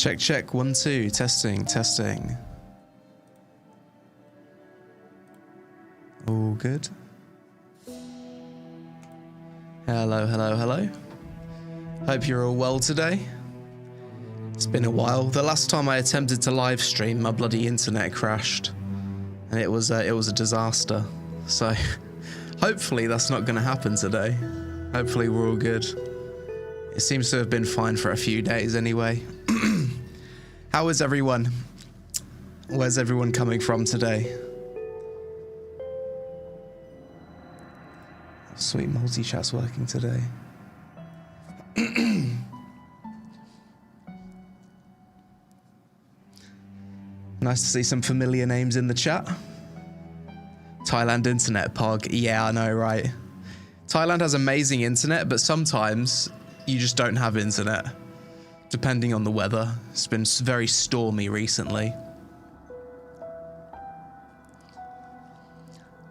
Check, check. 1, 2. Testing, testing. All good. Hello, hello, hello. Hope you're all well today. It's been a while. The last time I attempted to live stream, my bloody internet crashed, and it was a disaster. So hopefully that's not going to happen today. Hopefully we're all good. It seems to have been fine for a few days anyway. How is everyone? Where's everyone coming from today? Sweet, multi-chat's working today. Nice to see some familiar names in the chat. Thailand internet, Pog. Yeah, I know, right? Thailand has amazing internet, but sometimes you just don't have internet, depending on the weather. It's been very stormy recently.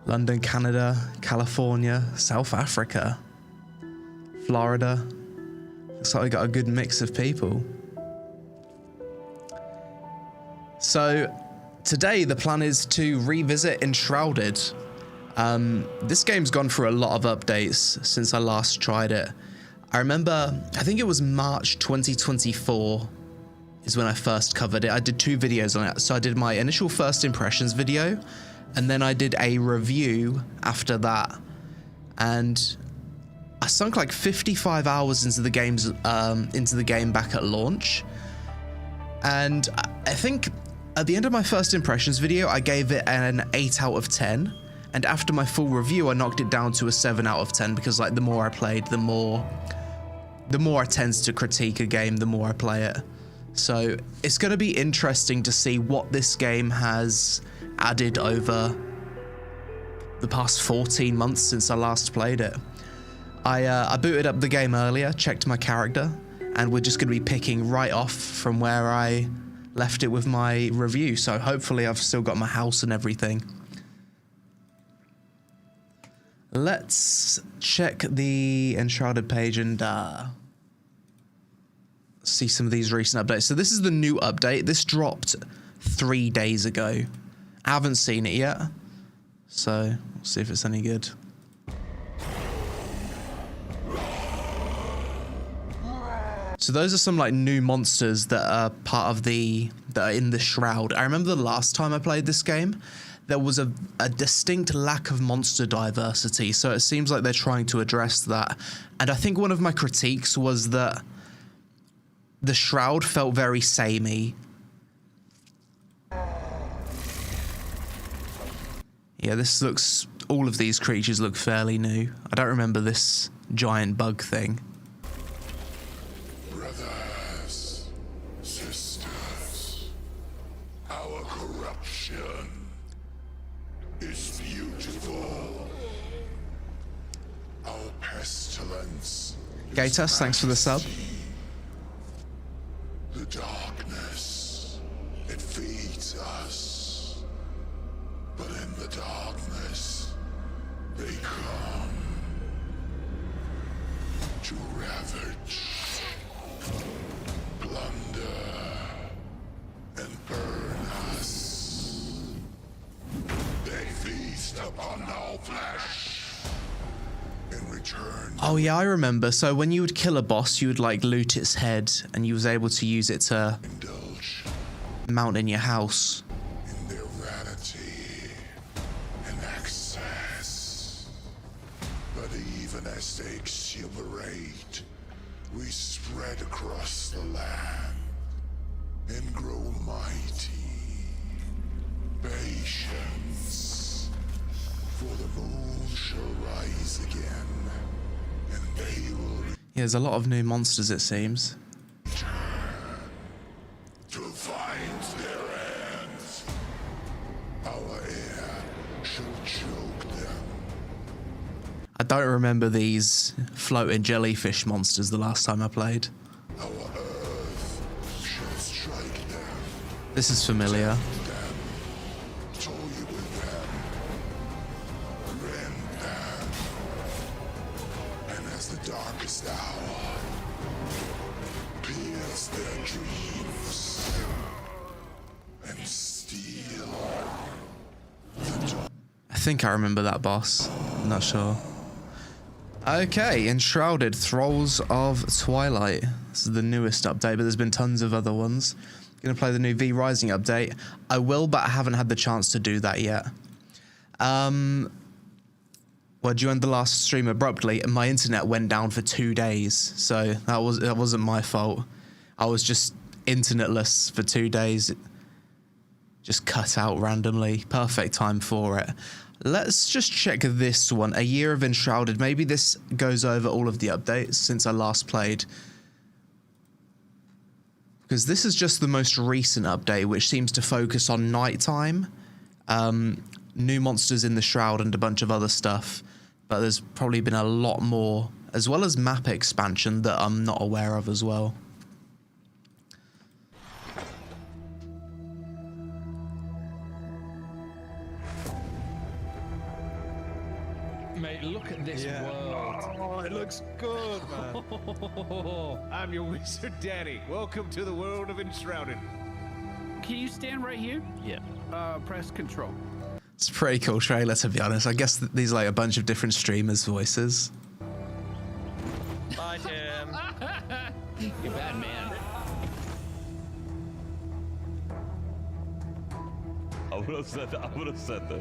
London, Canada, California, South Africa, Florida. Looks like we got a good mix of people. So today the plan is to revisit Enshrouded. This game's gone through a lot of updates since I last tried it. I remember, I think it was March 2024 is when I first covered it. I did 2 videos on it. So I did my initial first impressions video, and then I did a review after that. And I sunk like 55 hours into the game back at launch. And I think at the end of my first impressions video, I gave it an 8 out of 10. And after my full review, I knocked it down to a 7 out of 10 because like the more I played, the more I tend to critique a game, the more I play it. So it's going to be interesting to see what this game has added over the past 14 months since I last played it. I booted up the game earlier, checked my character, and we're just going to be picking right off from where I left it with my review. So hopefully I've still got my house and everything. Let's check the Enshrouded page and see some of these recent updates. So this is the new update. This dropped 3 days ago. I haven't seen it yet, so we'll see if it's any good. So those are some like new monsters that are part of that are in the shroud. I remember the last time I played this game, there was a distinct lack of monster diversity, so it seems like they're trying to address that. And I think one of my critiques was that the shroud felt very samey. Yeah, all of these creatures look fairly new. I don't remember this giant bug thing. Brothers, sisters, our corruption is beautiful. Our pestilence. Gatus, thanks for the sub. The darkness, it feeds us. But in the darkness, they come to ravage, plunder, and burn us. They feast upon our flesh. In return. Oh yeah, I remember. So when you would kill a boss, you would like loot its head, and you was able to use it to Indulge mount in your house. in their vanity and excess. But even as they exuberate, we spread across the land and grow mighty. Patience, for the moon shall rise again, and they will Yeah, there's a lot of new monsters, it seems. return to find their ends. Our air shall choke them. I don't remember these floating jellyfish monsters the last time I played. Our earth shall strike them. This is familiar. Toy with them, rend them, and as the darkest hour pierce their dreams, and steal. I think I remember that boss. I'm not sure. Okay, Enshrouded, Thralls of Twilight. This is the newest update, but there's been tons of other ones. Gonna play the new V Rising update. I will, but I haven't had the chance to do that yet. Well, joined the last stream abruptly, and my internet went down for 2 days. So that wasn't my fault. I was just internetless for 2 days. It just cut out randomly. Perfect time for it. Let's just check this one. A Year of Enshrouded. Maybe this goes over all of the updates since I last played. Because this is just the most recent update, which seems to focus on nighttime. New monsters in the Shroud and a bunch of other stuff. But there's probably been a lot more, as well as map expansion that I'm not aware of as well. Mate, look at this world. Oh, it looks good, man. I'm your wizard daddy. Welcome to the world of Enshrouded. Can you stand right here? Yeah. Press control. It's a pretty cool trailer, to be honest. I guess these are like a bunch of different streamers' voices. Bye, Tim. You're bad, man. I would have said that. I would have said that.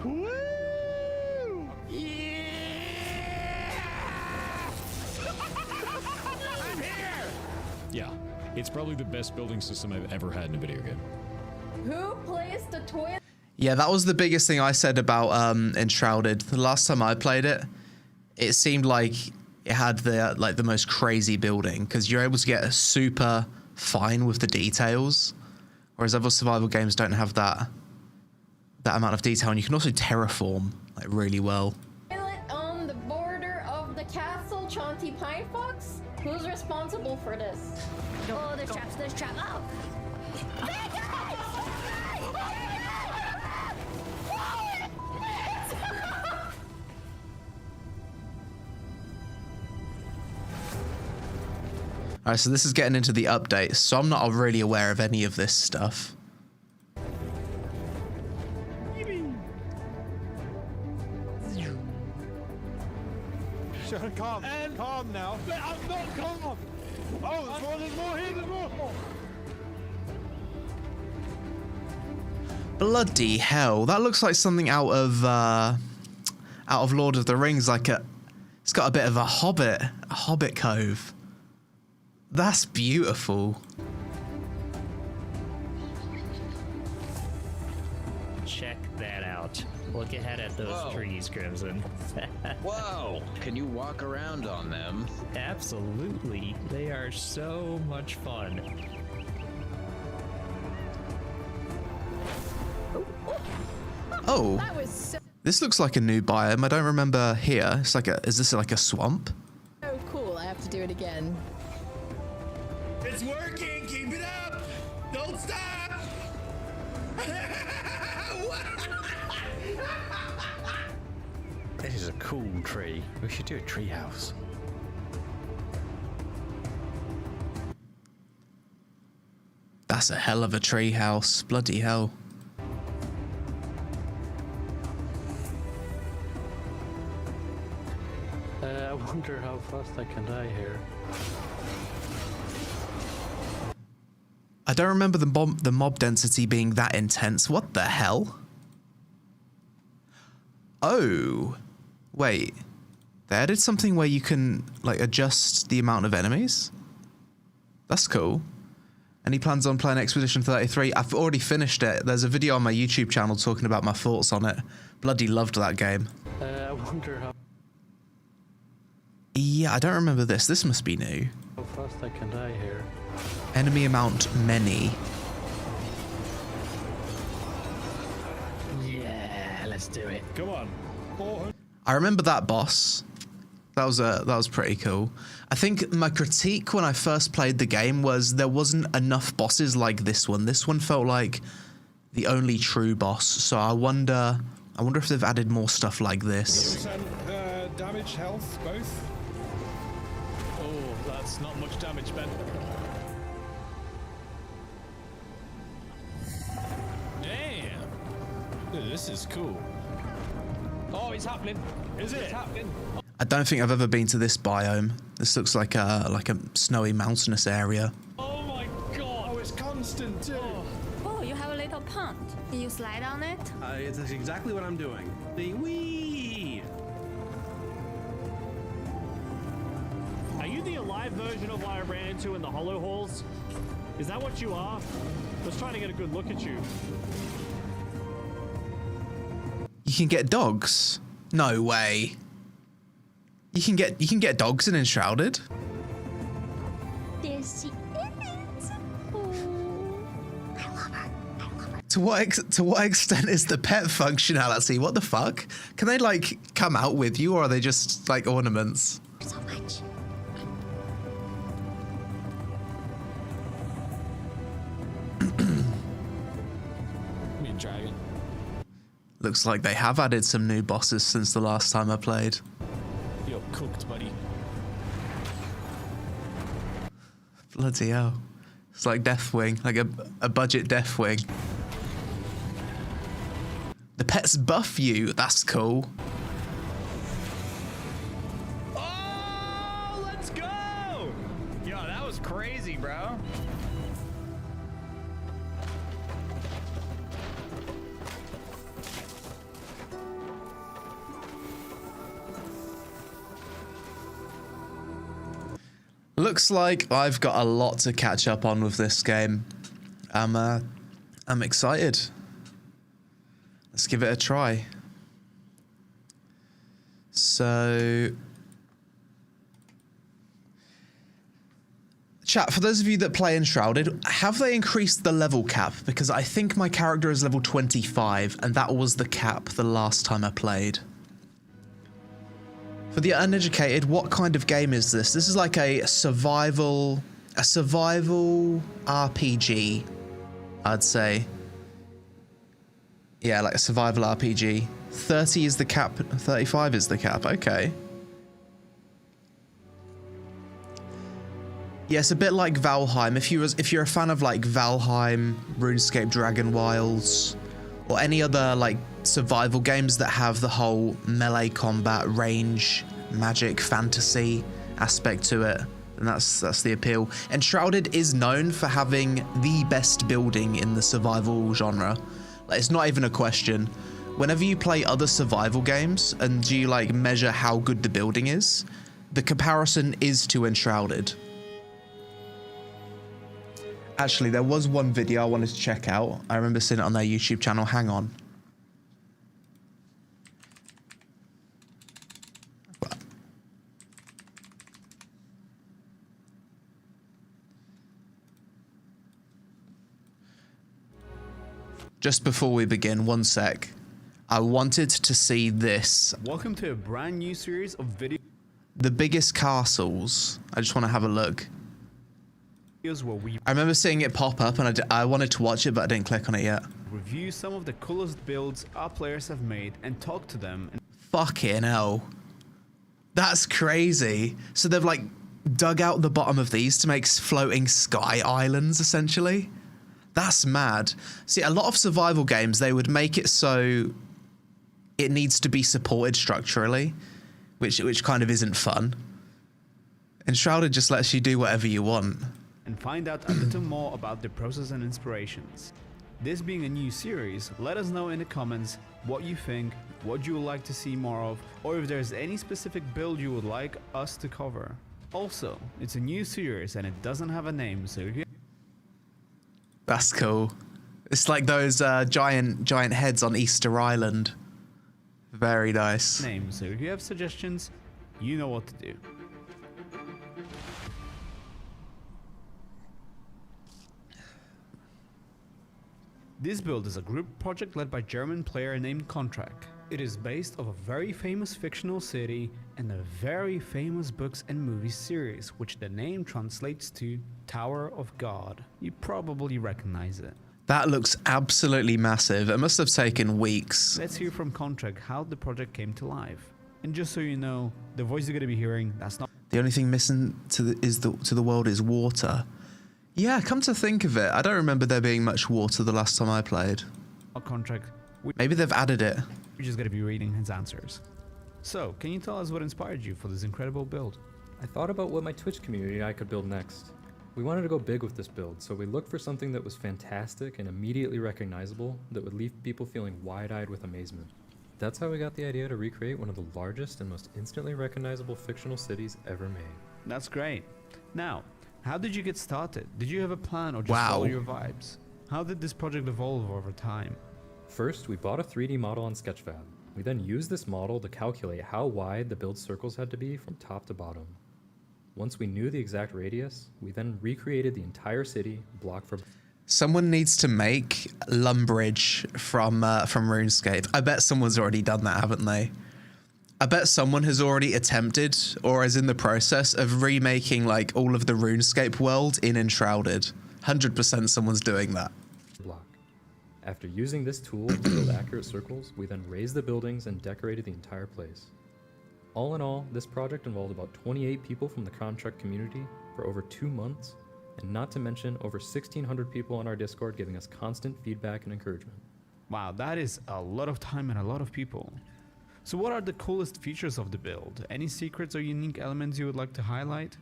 Woo! Yeah, it's probably the best building system I've ever had in a video game. Who plays the toilet? Yeah, that was the biggest thing I said about Enshrouded. The last time I played it, it seemed like it had the most crazy building because you're able to get super fine with the details, whereas other survival games don't have that amount of detail, and you can also terraform like really well. Toilet on the border of the castle, Chauncey Pine Fox? Who's responsible for this? Oh, there's traps, there's traps. Oh! Alright, so this is getting into the updates, so I'm not really aware of any of this stuff. Calm. Calm now. But I'm not calm. Oh, there's more here, there's more. Bloody hell, that looks like something out of Lord of the Rings, it's got a bit of a hobbit cove. That's beautiful. Check that out. Look ahead at those trees, Crimson. Whoa! Can you walk around on them? Absolutely. They are so much fun. Oh, That was so this looks like a new biome. I don't remember here. Is this like a swamp? cool. I have to do it again. It's working! Keep it up! Don't stop! This is a cool tree. We should do a tree house. That's a hell of a tree house. Bloody hell. I wonder how fast I can die here. I don't remember the mob density being that intense. What the hell? Oh, wait. They added something where you can like adjust the amount of enemies? That's cool. Any plans on playing Expedition 33? I've already finished it. There's a video on my YouTube channel talking about my thoughts on it. Bloody loved that game. I wonder how Yeah, I don't remember this. This must be new. fast I can die here. Enemy amount many. Yeah, let's do it. Come on. 400. I remember that boss. That was pretty cool. I think my critique when I first played the game was there wasn't enough bosses like this one. This one felt like the only true boss. So I wonder if they've added more stuff like this. Damage, health, both. Oh, that's not much damage, Ben. Ooh, this is cool. Oh, it's happening. Is it? It's happening. I don't think I've ever been to this biome. This looks like a snowy mountainous area. Oh my god! Oh, it's constant too. Oh, you have a little pond. Can you slide on it? It's exactly what I'm doing. The wee. Are you the alive version of what I ran into in the hollow halls? Is that what you are? I was trying to get a good look at you. You can get dogs? No way. You can get dogs in Enshrouded? There she is. Oh, I love her. I love her. To what extent is the pet functionality? What the fuck? Can they like come out with you, or are they just like ornaments? So much. Me and dragon. Looks like they have added some new bosses since the last time I played. You're cooked, buddy. Bloody hell. It's like Deathwing, like a budget Deathwing. The pets buff you, that's cool. Oh, let's go! Yo, that was crazy, bro. Looks like I've got a lot to catch up on with this game. I'm excited. Let's give it a try. So, chat, for those of you that play Enshrouded, have they increased the level cap? Because I think my character is level 25, and that was the cap the last time I played. For the uneducated, what kind of game is this? This is like a survival RPG, I'd say. Yeah, like a survival RPG. 30 is the cap, 35 is the cap, okay. Yeah, it's a bit like Valheim. If you're a fan of like Valheim, RuneScape, Dragon Wilds, or any other like survival games that have the whole melee combat, range, magic, fantasy aspect to it, and that's the appeal. Enshrouded is known for having the best building in the survival genre. Like, it's not even a question. Whenever you play other survival games and you like measure how good the building is, the comparison is to Enshrouded. Actually, there was one video I wanted to check out. I remember seeing it on their YouTube channel. Hang on. Just before we begin, one sec. I wanted to see this. Welcome to a brand new series of videos The biggest castles. I just want to have a look. where we I remember seeing it pop up and I wanted to watch it, but I didn't click on it yet. review some of the coolest builds our players have made and talk to them. And Fucking hell. That's crazy. So they've like dug out the bottom of these to make floating sky islands, essentially. That's mad. See, a lot of survival games, they would make it so it needs to be supported structurally, which kind of isn't fun. Enshrouded just lets you do whatever you want. and find out a little more about the process and inspirations. This being a new series, let us know in the comments what you think, what you would like to see more of, or if there's any specific build you would like us to cover. Also, it's a new series and it doesn't have a name, so if you That's cool. It's like those giant heads on Easter Island. Very nice. so if you have suggestions, you know what to do. This build is a group project led by German player named Contract. It is based off a very famous fictional city and a very famous books and movies series, which the name translates to Tower of God. You probably recognize it. That looks absolutely massive. It must have taken weeks. Let's hear from Contract how the project came to life. And just so you know, the voice you're going to be hearing, that's not The only thing missing to the world is water. Yeah, come to think of it, I don't remember there being much water the last time I played. Contract. Maybe they've added it. We're just gonna be reading his answers. So, can you tell us what inspired you for this incredible build? I thought about what my Twitch community and I could build next. We wanted to go big with this build, so we looked for something that was fantastic and immediately recognizable that would leave people feeling wide-eyed with amazement. That's how we got the idea to recreate one of the largest and most instantly recognizable fictional cities ever made. That's great. Now, how did you get started? Did you have a plan or just Wow. follow your vibes? How did this project evolve over time? First, we bought a 3D model on Sketchfab. We then used this model to calculate how wide the build circles had to be from top to bottom. Once we knew the exact radius, we then recreated the entire city block for... Someone needs to make Lumbridge from RuneScape. I bet someone's already done that, haven't they? I bet someone has already attempted or is in the process of remaking like all of the RuneScape world in Enshrouded. 100% someone's doing that. block. After using this tool to build accurate circles, we then raised the buildings and decorated the entire place. All in all, this project involved about 28 people from the contract community for over 2 months, and not to mention over 1,600 people on our Discord giving us constant feedback and encouragement. Wow, that is a lot of time and a lot of people. So what are the coolest features of the build? Any secrets or unique elements you would like to highlight?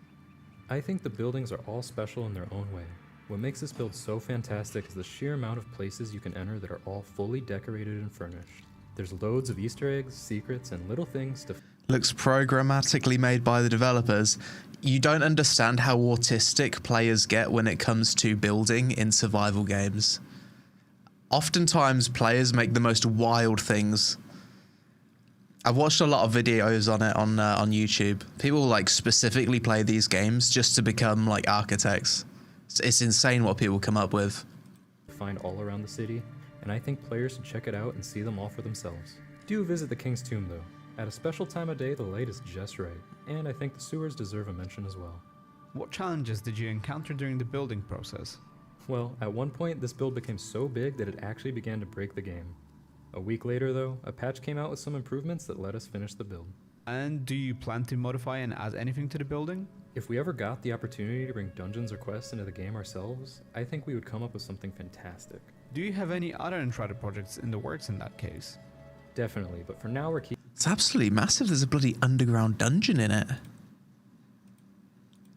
I think the buildings are all special in their own way. What makes this build so fantastic is the sheer amount of places you can enter that are all fully decorated and furnished. There's loads of Easter eggs, secrets, and little things to... Looks programmatically made by the developers. You don't understand how autistic players get when it comes to building in survival games. Oftentimes, players make the most wild things. I've watched a lot of videos on it on YouTube. People like specifically play these games just to become like architects. It's insane what people come up with. find all around the city, and I think players should check it out and see them all for themselves. Do visit the King's Tomb though. At a special time of day, the light is just right, and I think the sewers deserve a mention as well. What challenges did you encounter during the building process? Well, at one point, this build became so big that it actually began to break the game. A week later though, a patch came out with some improvements that let us finish the build. And do you plan to modify and add anything to the building? If we ever got the opportunity to bring dungeons or quests into the game ourselves, I think we would come up with something fantastic. Do you have any other Enshrouded projects in the works in that case? Definitely, but for now we're keeping... It's absolutely massive. There's a bloody underground dungeon in it.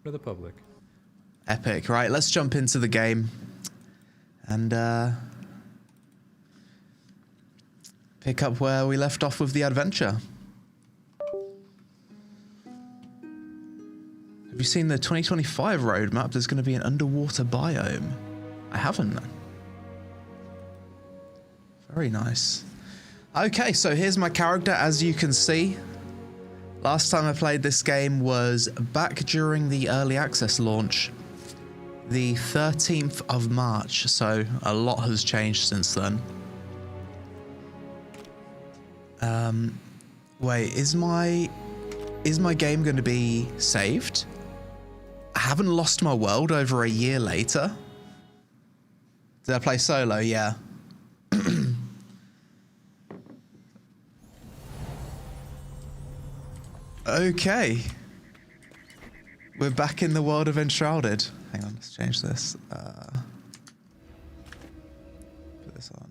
to the public. Epic. Right, let's jump into the game and pick up where we left off with the adventure. Have you seen the 2025 roadmap? There's going to be an underwater biome. I haven't. Very nice. Okay, so here's my character, as you can see. Last time I played this game was back during the early access launch, the 13th of March, so a lot has changed since then. Wait, is my game going to be saved? I haven't lost my world over a year later. Did I play solo? Yeah. Okay. We're back in the world of Enshrouded. Hang on, let's change this. Put this on.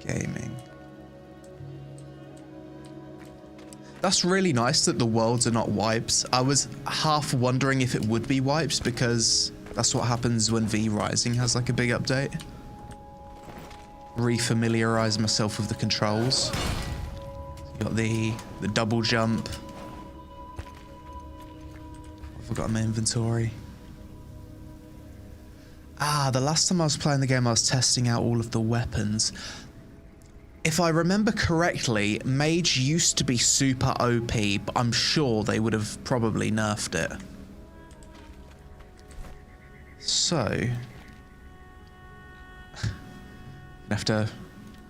Gaming. That's really nice that the worlds are not wipes. I was half wondering if it would be wipes because that's what happens when Rising has like a big update. Refamiliarize myself with the controls. Got the double jump. I forgot my inventory. Ah, the last time I was playing the game, I was testing out all of the weapons. If I remember correctly, mage used to be super OP, but I'm sure they would have probably nerfed it. So, I have to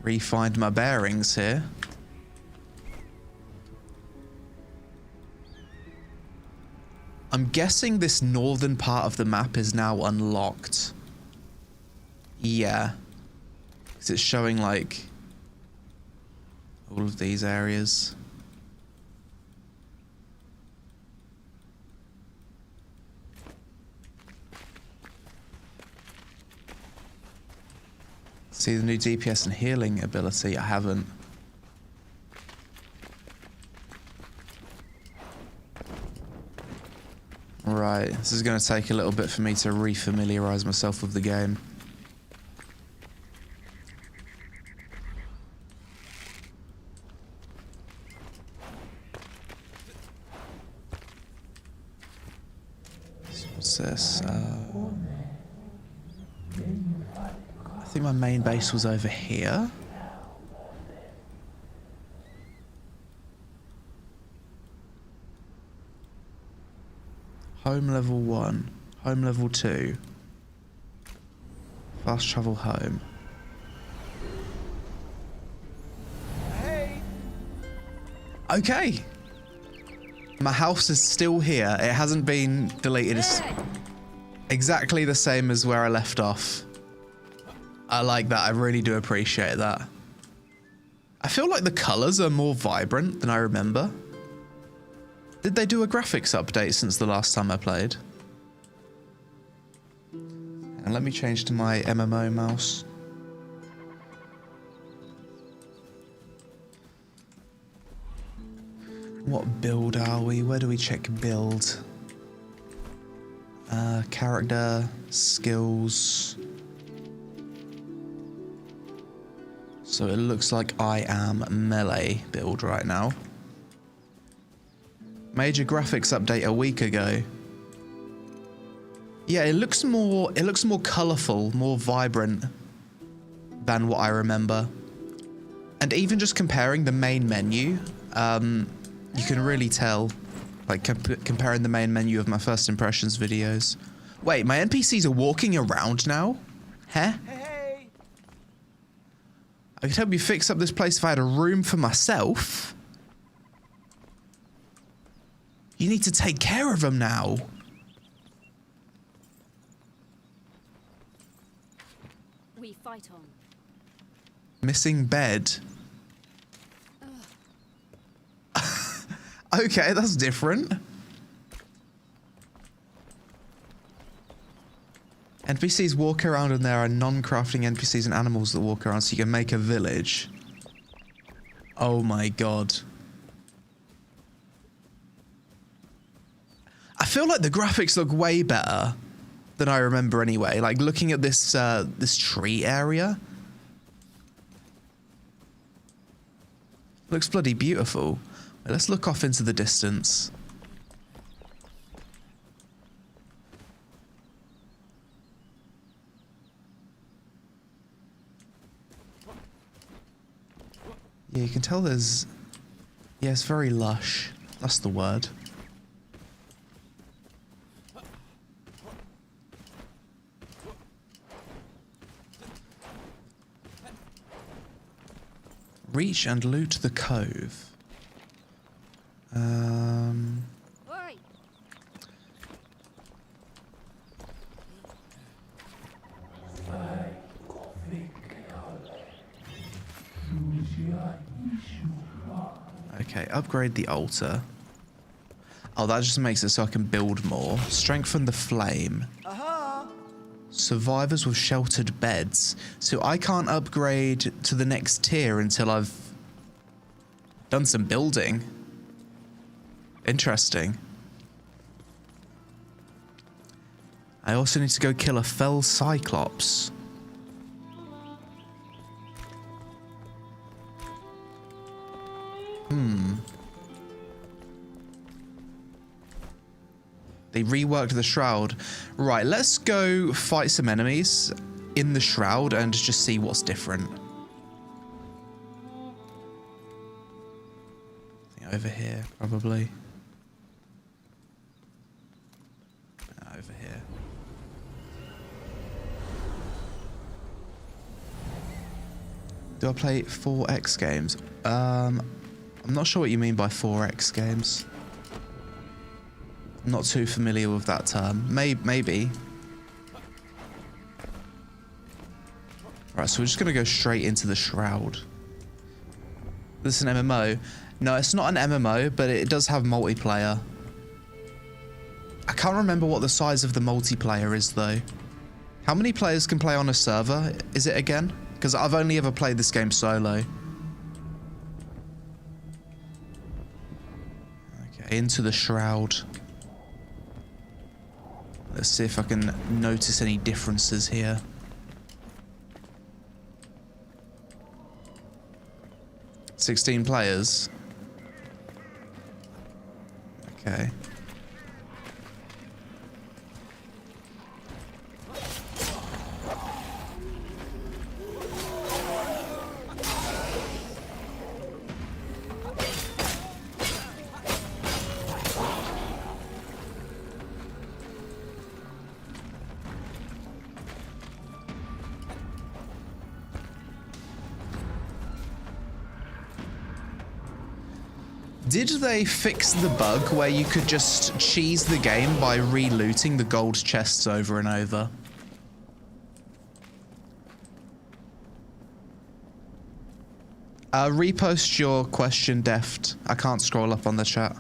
re-find my bearings here. I'm guessing this northern part of the map is now unlocked. Yeah. Because it's showing like all of these areas. See the new DPS and healing ability? I haven't. Right, this is going to take a little bit for me to refamiliarize myself with the game. What's this? I think my main base was over here. Home level 1, home level 2. Fast travel home. Hey. Okay. My house is still here. It hasn't been deleted. It's exactly the same as where I left off. I like that. I really do appreciate that. I feel like the colors are more vibrant than I remember. Did they do a graphics update since the last time I played? And let me change to my MMO mouse. What build are we? Where do we check build? Character, skills. So it looks like I am melee build right now. Major graphics update a week ago. Yeah, it looks more colourful, more vibrant than what I remember. And even just comparing the main menu, you can really tell, like comparing the main menu of my first impressions videos. Wait, my NPCs are walking around now? Huh? Hey. I could help you fix up this place if I had a room for myself. You need to take care of them now. We fight on. Missing bed. Okay, that's different. NPCs walk around and there are non-crafting NPCs and animals that walk around so you can make a village. Oh my god. I feel like the graphics look way better than I remember anyway. Like looking at this this tree area. Looks bloody beautiful. Let's look off into the distance. Yeah, you can tell there's... Yeah, it's very lush. That's the word. Reach and loot the cove. Okay, upgrade the altar. Oh, that just makes it so I can build more. Strengthen the flame. Survivors with sheltered beds. So I can't upgrade to the next tier until I've done some building. Interesting. I also need to go kill a fell cyclops. They reworked the shroud. Right, let's go fight some enemies in the shroud and just see what's different. I think over here, probably. Over here. Do I play 4X games? I'm not sure what you mean by 4X games. I'm not too familiar with that term. Maybe. Right, so we're just going to go straight into the shroud. This is an MMO. No, it's not an MMO, but it does have multiplayer. I can't remember what the size of the multiplayer is, though. How many players can play on a server? Is it again? because I've only ever played this game solo. Okay, into the shroud. Let's see if I can notice any differences here. "16 players. Okay. Did they fix the bug where you could just cheese the game by re-looting the gold chests over and over? Repost your question, Deft. I can't scroll up on the chat.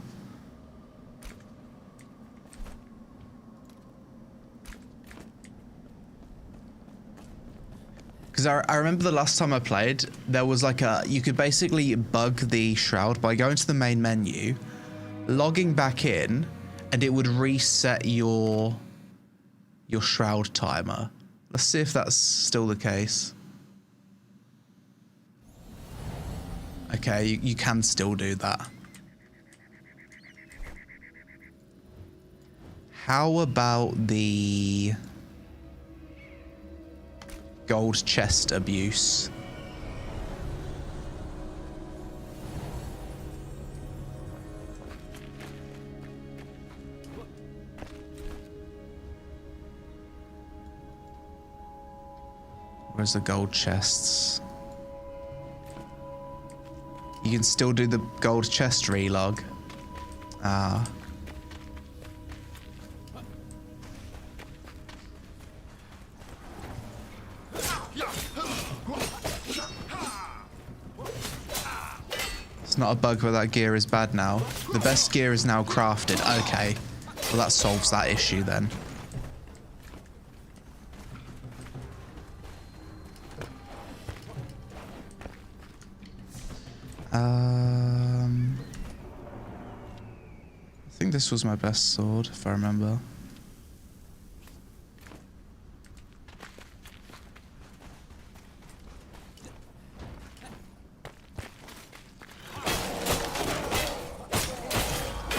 Because I remember the last time I played, there was like you could basically bug the shroud by going to the main menu, logging back in, and it would reset your shroud timer. Let's see if that's still the case. Okay, you can still do that. How about the gold chest abuse? Where's the gold chests? You can still do the gold chest relog. Ah. It's not a bug where that gear is bad now. The best gear is now crafted. Okay. Well, that solves that issue then. I think this was my best sword, if I remember.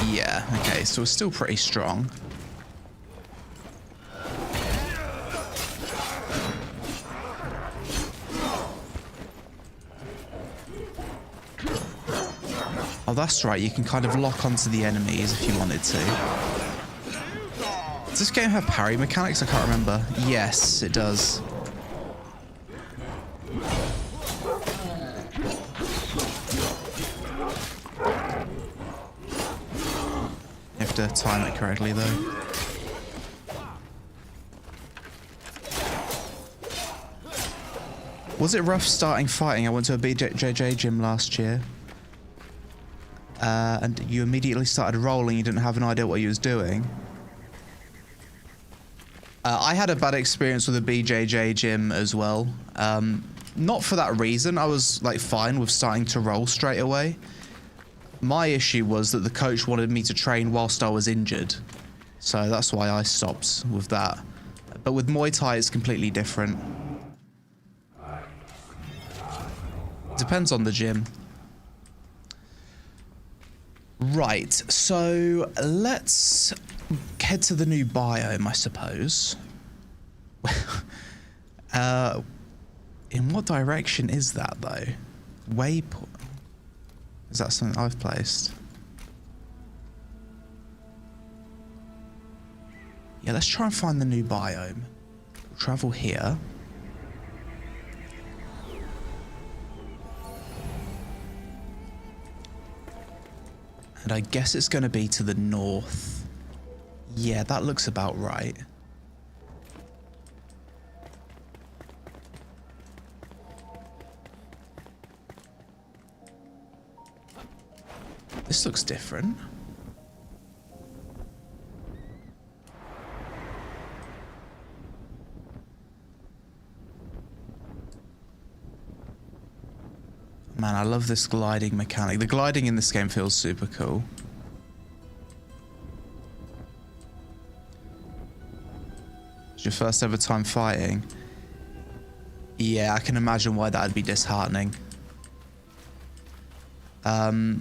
Yeah, okay, so it's still pretty strong. Oh, that's right, you can kind of lock onto the enemies if you wanted to. Does this game have parry mechanics? I can't remember. Yes, it does. You have to time it correctly, though. Was it rough starting fighting? I went to a BJJ gym last year. And you immediately started rolling, you didn't have an idea what you was doing. I had a bad experience with a BJJ gym as well. Not for that reason, I was like fine with starting to roll straight away. My issue was that the coach wanted me to train whilst I was injured. So that's why I stopped with that. But with Muay Thai it's completely different. Depends on the gym. Right, so let's head to the new biome, I suppose. In what direction is that, though? Waypoint? Is that something I've placed? Yeah, let's try and find the new biome. We'll travel here. And I guess it's going to be to the north. Yeah, that looks about right. This looks different. Man, I love this gliding mechanic. The gliding in this game feels super cool. It's your first ever time fighting. Yeah, I can imagine why that'd be disheartening. Yeah,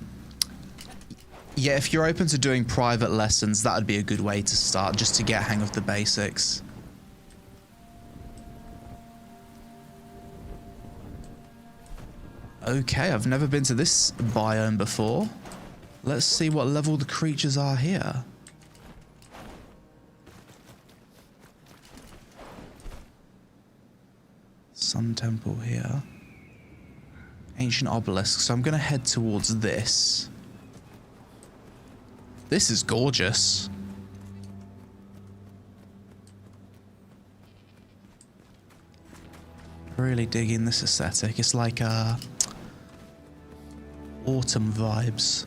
if you're open to doing private lessons, that would be a good way to start, just to get hang of the basics. Okay, I've never been to this biome before. Let's see what level the creatures are here. Sun temple here. Ancient obelisk, so I'm gonna head towards this. This is gorgeous. Really digging this aesthetic. It's like autumn vibes.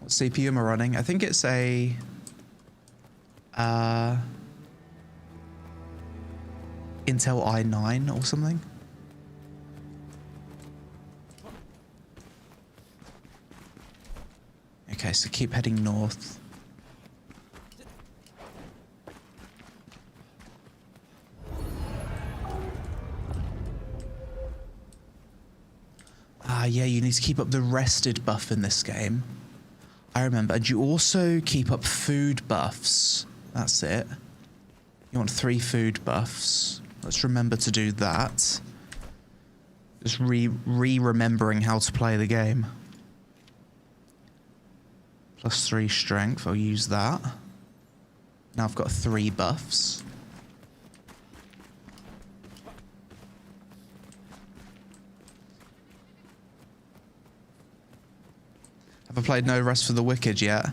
What CPU am I running? I think it's a Intel i9 or something. Okay, so keep heading north. Ah, yeah, you need to keep up the rested buff in this game. I remember. And you also keep up food buffs. That's it. You want 3 food buffs. Let's remember to do that. Just remembering how to play the game. +3 strength. I'll use that. Now I've got 3 buffs. Have I played No Rest for the Wicked yet?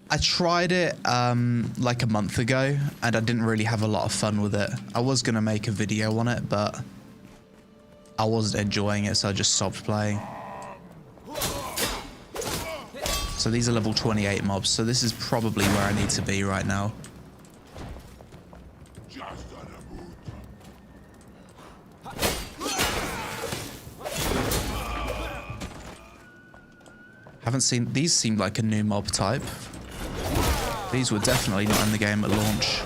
I tried it like a month ago and I didn't really have a lot of fun with it. I was going to make a video on it, but I wasn't enjoying it, so I just stopped playing. So these are level 28 mobs, so this is probably where I need to be right now. Haven't seen, these seemed like a new mob type. These were definitely not in the game at launch.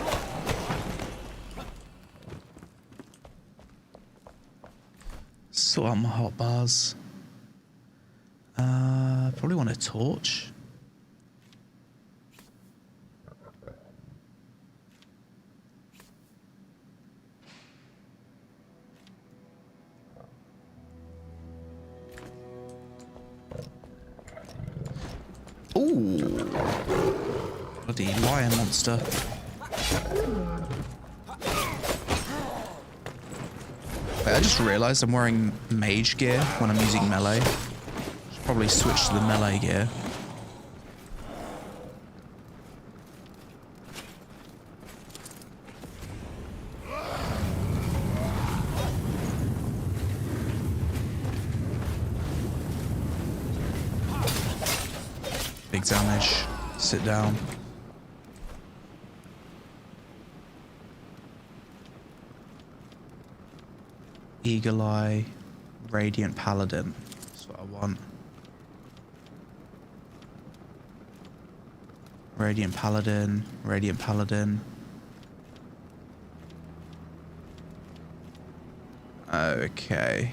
Sort out my hot bars. Probably want a torch. Ooh. Bloody lion monster. Wait, I just realised I'm wearing mage gear when I'm using melee. Should probably switch to the melee gear. Big damage. Sit down. Eagle Eye, Radiant Paladin. That's what I want. Radiant Paladin, Radiant Paladin. Okay.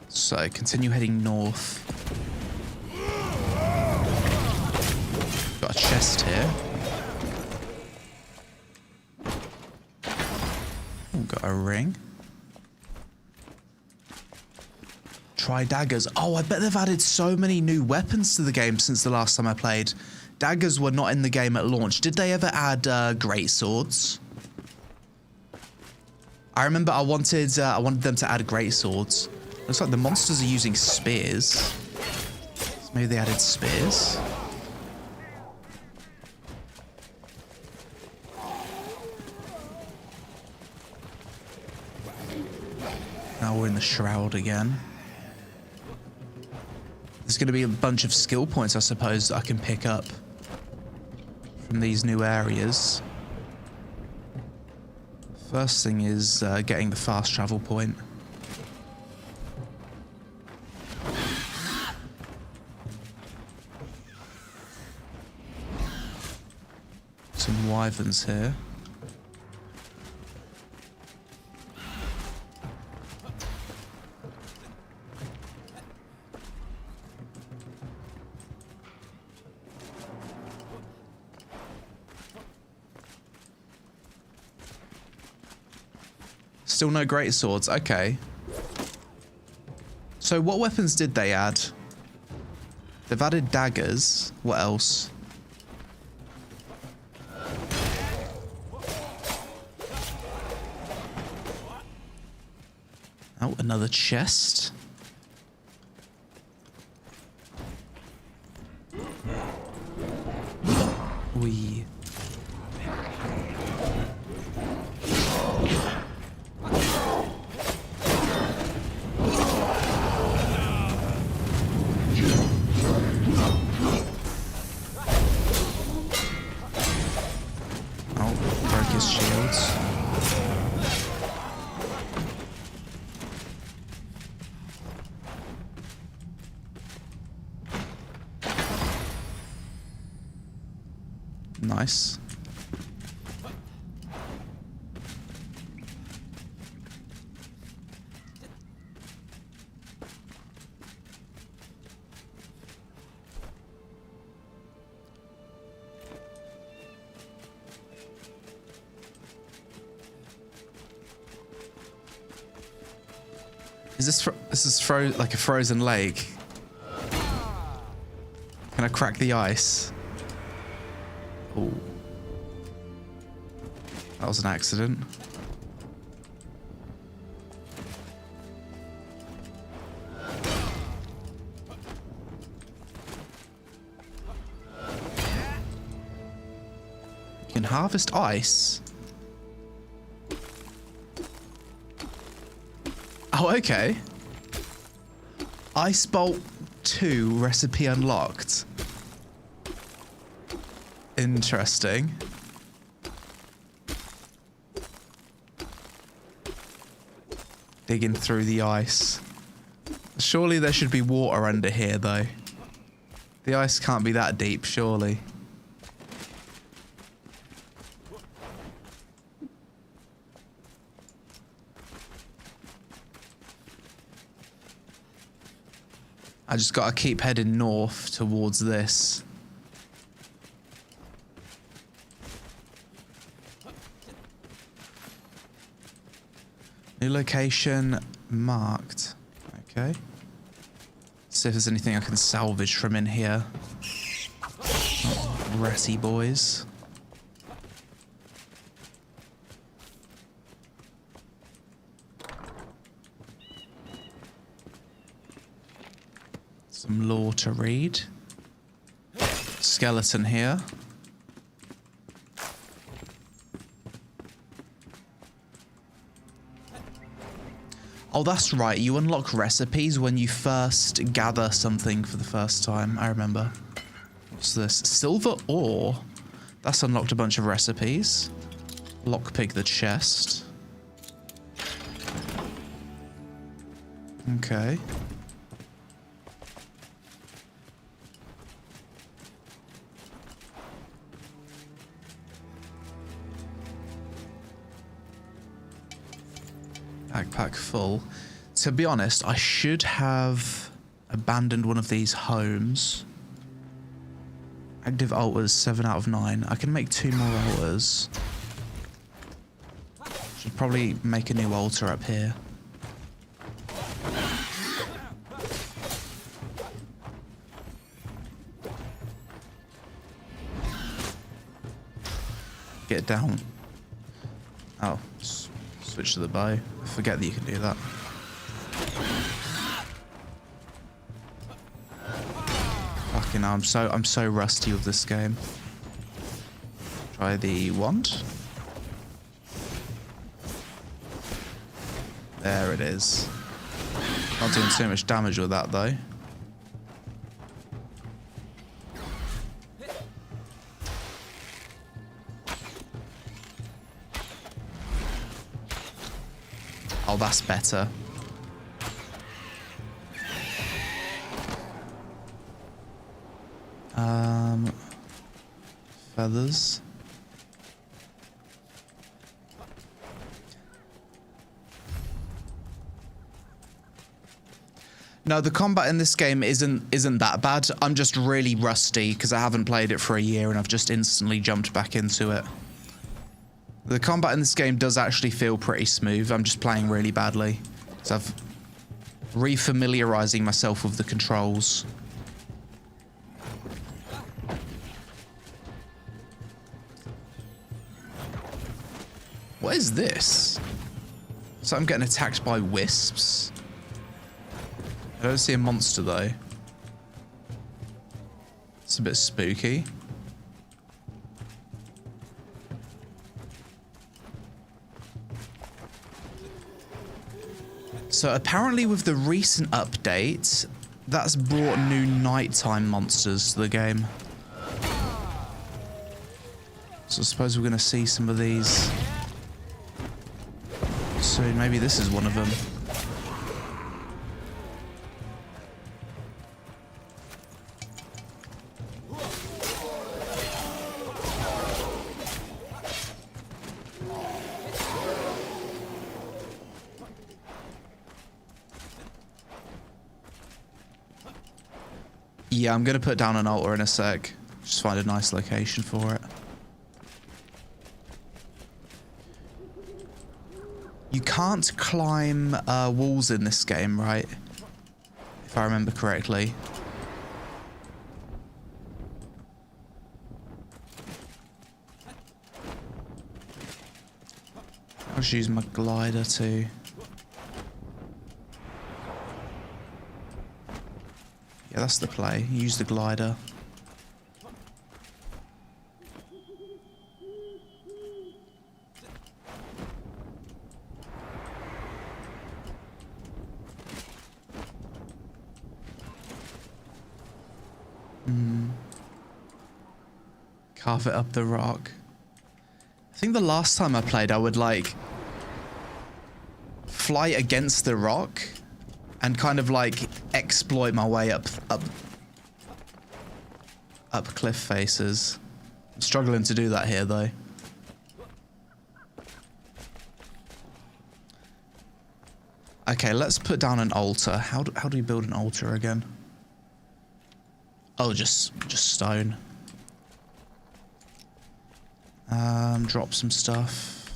So continue heading north. Got a chest here. Ooh, got a ring. Try daggers. Oh, I bet they've added so many new weapons to the game since the last time I played. Daggers were not in the game at launch. Did they ever add great swords? I remember I wanted them to add great swords. Looks like the monsters are using spears. So maybe they added spears. Now we're in the shroud again. There's going to be a bunch of skill points, I suppose, that I can pick up from these new areas. First thing is getting the fast travel point. Some wyverns here. Still no great swords. Okay. So what weapons did they add? They've added daggers. What else? Oh, another chest. We. Oh, broke his shields. Nice. This is like a frozen lake. Can I crack the ice? Oh. That was an accident. You can harvest ice. Oh, okay. Ice Bolt 2 recipe unlocked. Interesting. Digging through the ice. Surely there should be water under here, though. The ice can't be that deep, surely. I just gotta keep heading north towards this. New location marked. Okay. See if there's anything I can salvage from in here. Oh, ratty boys. Some lore to read. Skeleton here. Oh, that's right. You unlock recipes when you first gather something for the first time. I remember. What's this? Silver ore. That's unlocked a bunch of recipes. Lockpick the chest. Okay. Backpack full. To be honest, I should have abandoned one of these homes. Active altars, 7 out of 9. I can make 2 more altars. Should probably make a new altar up here. Get down. Oh, switch to the bow. Forget that you can do that. Fucking hell, I'm so rusty with this game. Try the wand. There it is. Not doing too much damage with that though. Oh, that's better. Feathers. No, the combat in this game isn't that bad. I'm just really rusty because I haven't played it for a year and I've just instantly jumped back into it. The combat in this game does actually feel pretty smooth. I'm just playing really badly. So I've refamiliarizing myself with the controls. What is this? So I'm getting attacked by wisps. I don't see a monster though. It's a bit spooky. So apparently with the recent update, that's brought new nighttime monsters to the game. So I suppose we're going to see some of these soon. Maybe this is one of them. Yeah, I'm going to put down an altar in a sec. Just find a nice location for it. You can't climb walls in this game, right? If I remember correctly. I'll just use my glider too. Yeah, that's the play. Use the glider. Carve it up the rock. I think the last time I played, I would like fly against the rock and kind of like exploit my way up cliff faces. I'm struggling to do that here though. Okay, let's put down an altar. How do you build an altar again? Oh, just stone. Drop some stuff.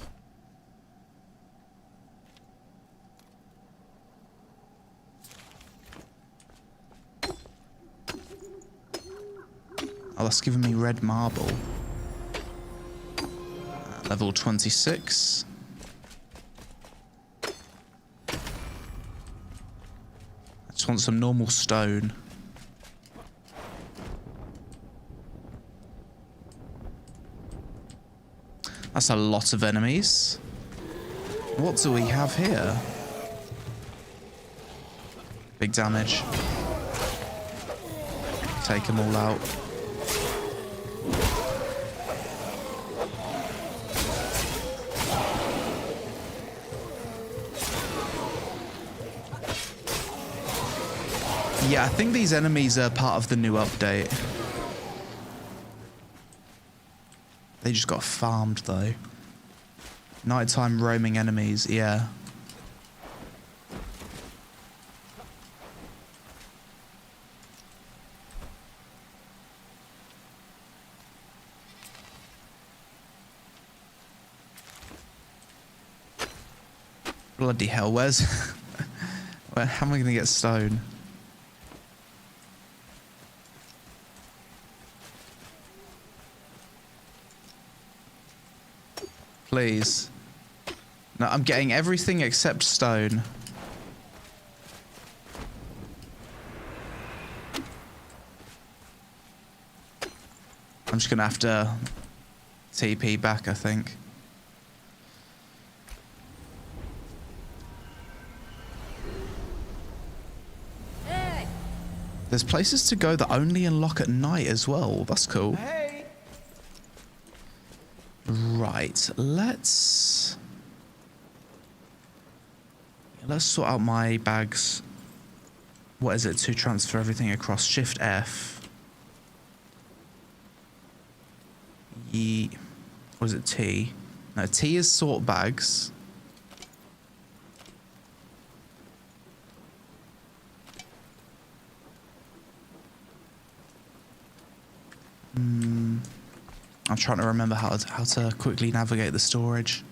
Oh, that's giving me red marble. Level 26. I just want some normal stone. That's a lot of enemies. What do we have here? Big damage. Take them all out. Yeah, I think these enemies are part of the new update. They just got farmed though. Nighttime roaming enemies, yeah. Bloody hell, where's... how am I going to get stone? Please. No, I'm getting everything except stone. I'm just going to have to TP back, I think. There's places to go that only unlock at night as well. That's cool. Hey. Right, let's... Let's sort out my bags. What is it to transfer everything across? Shift F. Was it T? No, T is sort bags. I'm trying to remember how to quickly navigate the storage.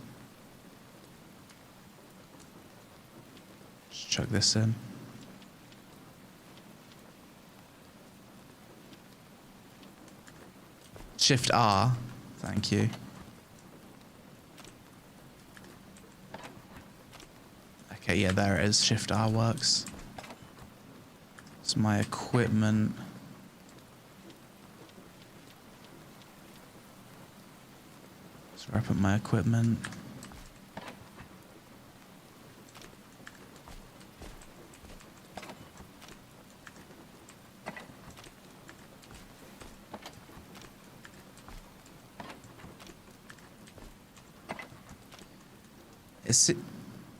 Just chuck this in. Shift R, thank you. Okay, yeah, there it is. Shift R works. It's my equipment. That's where I put my equipment.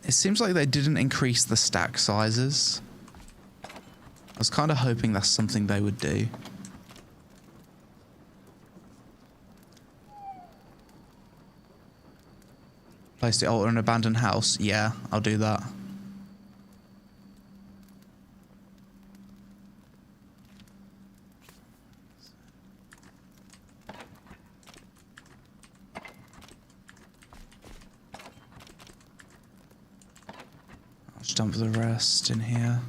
It seems like they didn't increase the stack sizes. I was kind of hoping that's something they would do. Place the altar in an abandoned house. Yeah, I'll do that. I'll just dump the rest in here.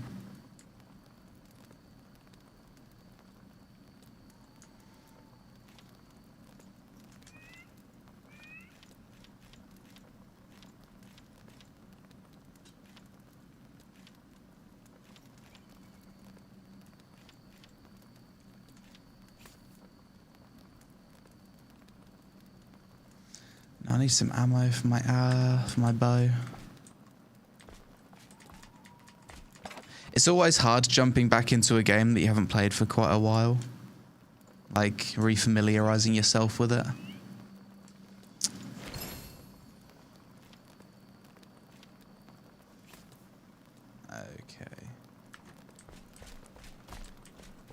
I need some ammo for my bow. It's always hard jumping back into a game that you haven't played for quite a while. Like refamiliarizing yourself with it. Okay.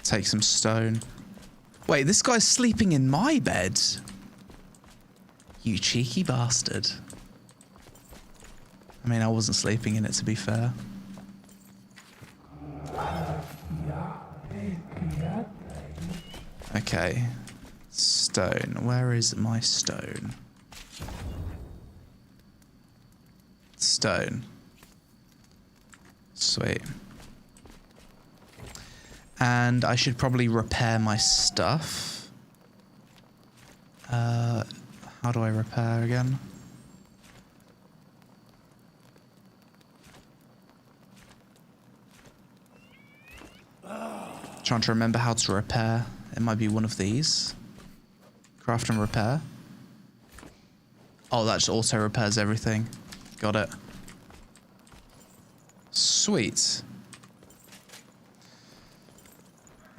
Take some stone. Wait, this guy's sleeping in my bed. You cheeky bastard. I mean, I wasn't sleeping in it, to be fair. Okay. Stone. Where is my stone? Stone. Sweet. And I should probably repair my stuff. How do I repair again? Trying to remember how to repair. It might be one of these. Craft and repair. Oh, that just auto repairs everything. Got it. Sweet.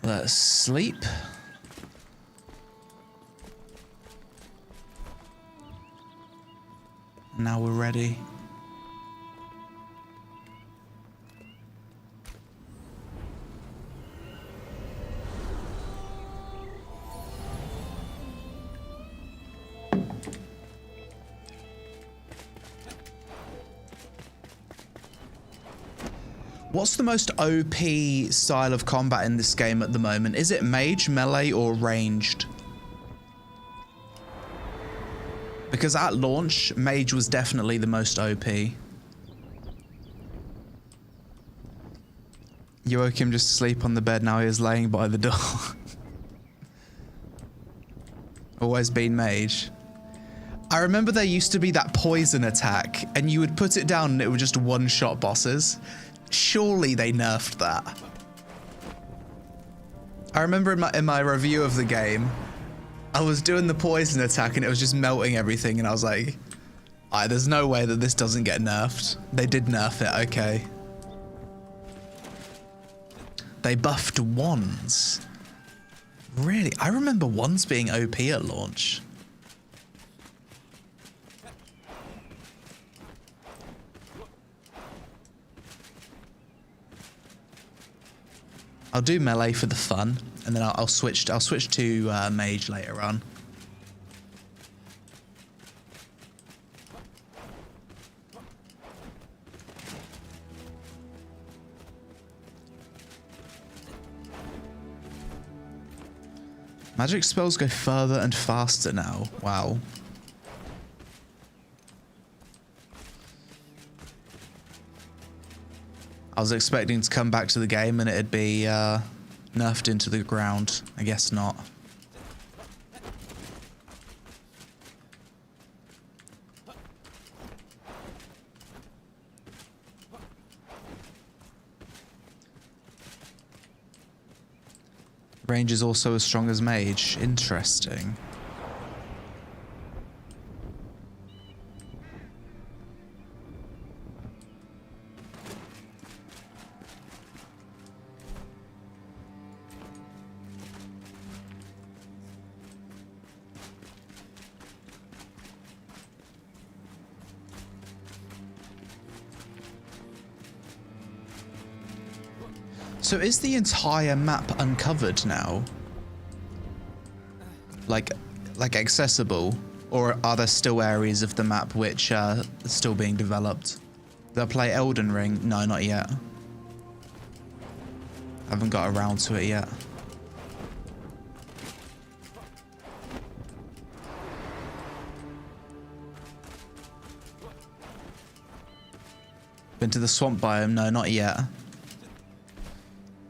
Let's sleep. Now we're ready. What's the most OP style of combat in this game at the moment? Is it mage, melee, or ranged? Because at launch, mage was definitely the most OP. You woke him just asleep on the bed, now he is laying by the door. Always been mage. I remember there used to be that poison attack, and you would put it down and it would just one-shot bosses. Surely they nerfed that. I remember in my review of the game, I was doing the poison attack and it was just melting everything, and I was like, alright, there's no way that this doesn't get nerfed. They did nerf it, okay. They buffed wands. Really? I remember wands being OP at launch. I'll do melee for the fun, and then I'll switch to mage later on. Magic spells go further and faster now. Wow. I was expecting to come back to the game and it'd be nerfed into the ground. I guess not. Range is also as strong as mage. Interesting. So is the entire map uncovered now? Like accessible? Or are there still areas of the map which are still being developed? Did I play Elden Ring? No, not yet. I haven't got around to it yet. Been to the swamp biome? No, not yet.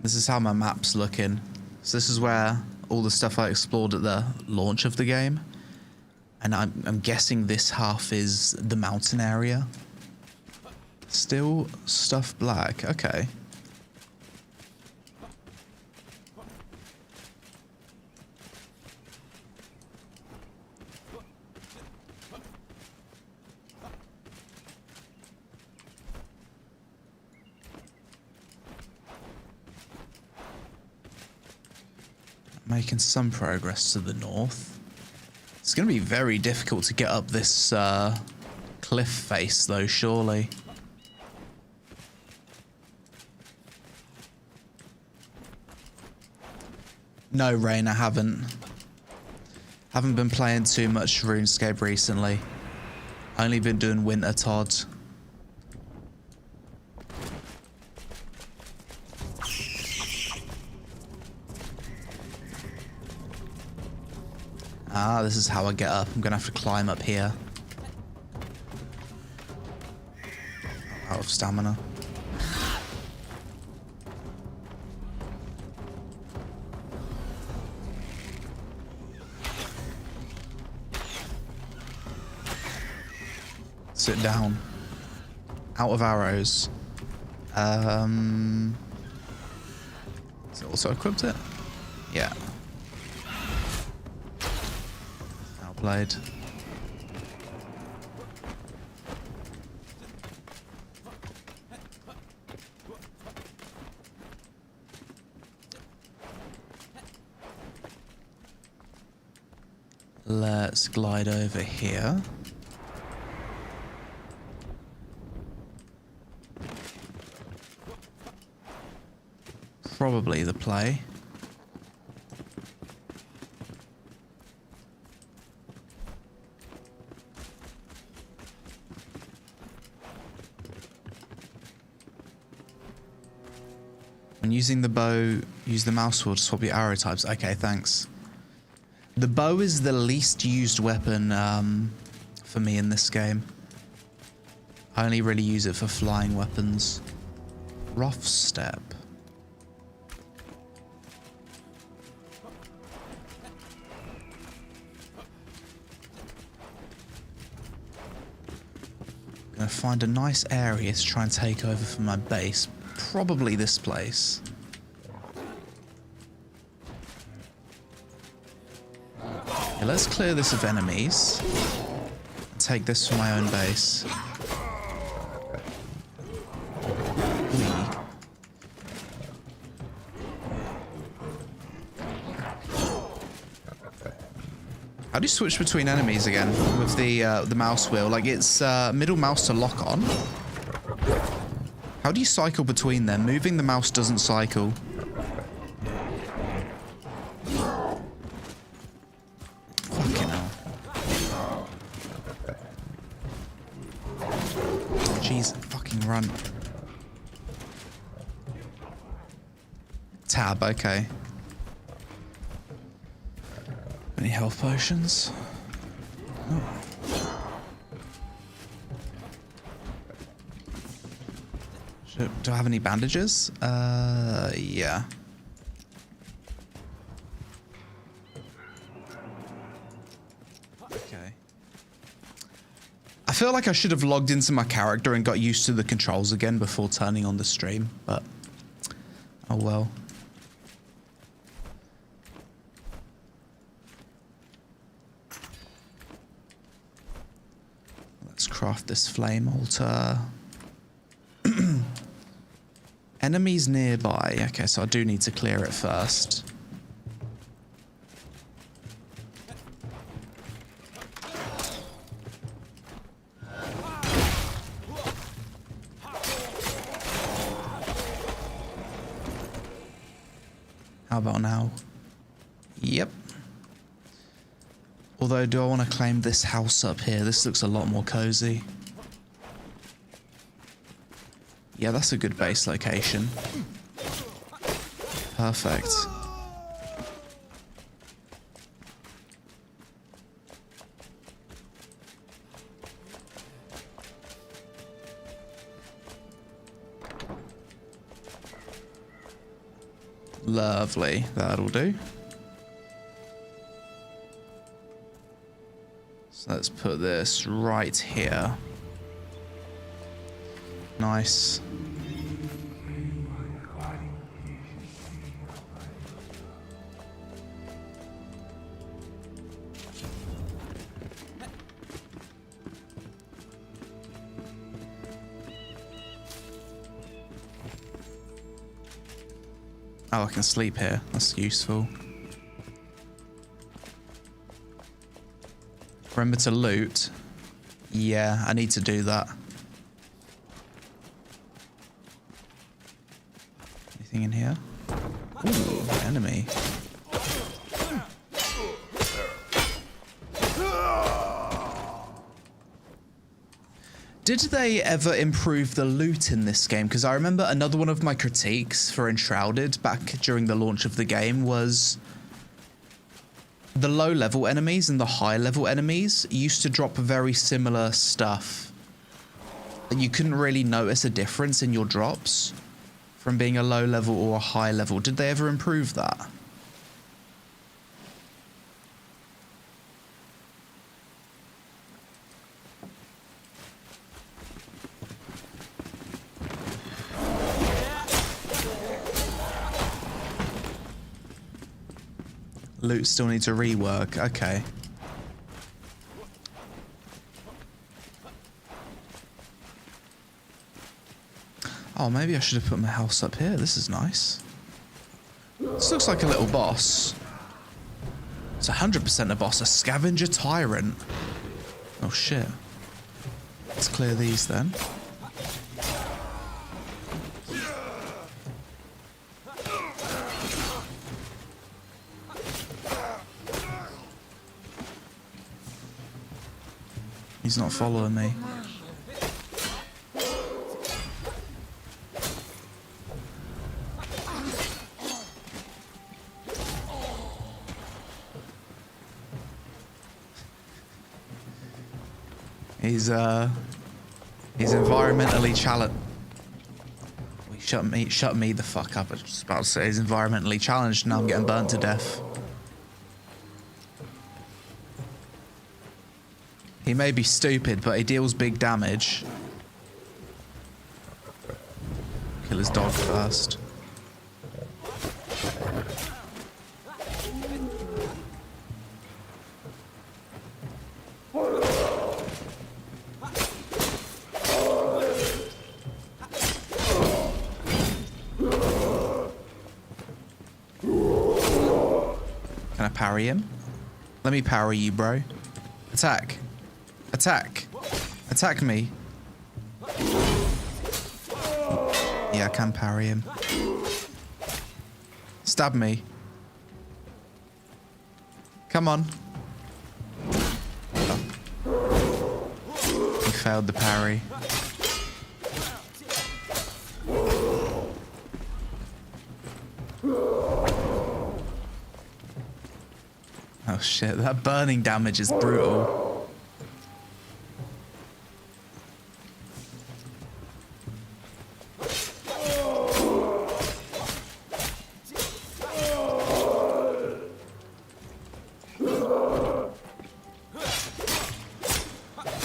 This is how my map's looking. So this is where all the stuff I explored at the launch of the game. And I'm guessing this half is the mountain area. Still stuff black. Okay. Making some progress to the north. It's going to be very difficult to get up this cliff face though, surely. No, Rain, I haven't. Haven't been playing too much RuneScape recently. Only been doing Winter Todd. Ah, this is how I get up. I'm gonna have to climb up here. Out of stamina. Sit down. Out of arrows. Is it also equipped it? Yeah. Outplayed. Let's glide over here. Probably the play. When using the bow, use the mouse wheel to swap your arrow types. Okay, thanks. The bow is the least used weapon for me in this game. I only really use it for flying weapons. Rough step. Gonna find a nice area to try and take over for my base. Probably this place. Yeah, let's clear this of enemies. And take this for my own base. How do you switch between enemies again with the mouse wheel? Like it's middle mouse to lock on. How do you cycle between them? Moving the mouse doesn't cycle. Run. Tab, okay. Any health potions? Oh. Do I have any bandages? Yeah. Okay. I feel like I should have logged into my character and got used to the controls again before turning on the stream, but oh well. Let's craft this flame altar. Enemies nearby. Okay, so I do need to clear it first. How about now? Yep. Although, do I want to claim this house up here? This looks a lot more cozy. Yeah, that's a good base location. Perfect. Lovely. That'll do. So let's put this right here. Nice. Oh, I can sleep here. That's useful. Remember to loot. Yeah, I need to do that. Anything in here? Ooh, enemy. Did they ever improve the loot in this game? Because I remember another one of my critiques for Enshrouded back during the launch of the game was the low-level enemies and the high-level enemies used to drop very similar stuff. And you couldn't really notice a difference in your drops from being a low-level or a high-level. Did they ever improve that? Loot still needs a rework. Okay. Oh, maybe I should have put my house up here. This is nice. This looks like a little boss. It's 100% a boss. A scavenger tyrant. Oh, shit. Let's clear these then. He's not following me. He's environmentally challenged. Shut me the fuck up. I was just about to say he's environmentally challenged. Now I'm getting burnt to death. He may be stupid, but he deals big damage. Kill his dog first. Can I parry him? Let me parry you, bro. Attack. Attack. Attack me. Yeah, I can parry him. Stab me. Come on. Oh. He failed the parry. shit, that burning damage is brutal.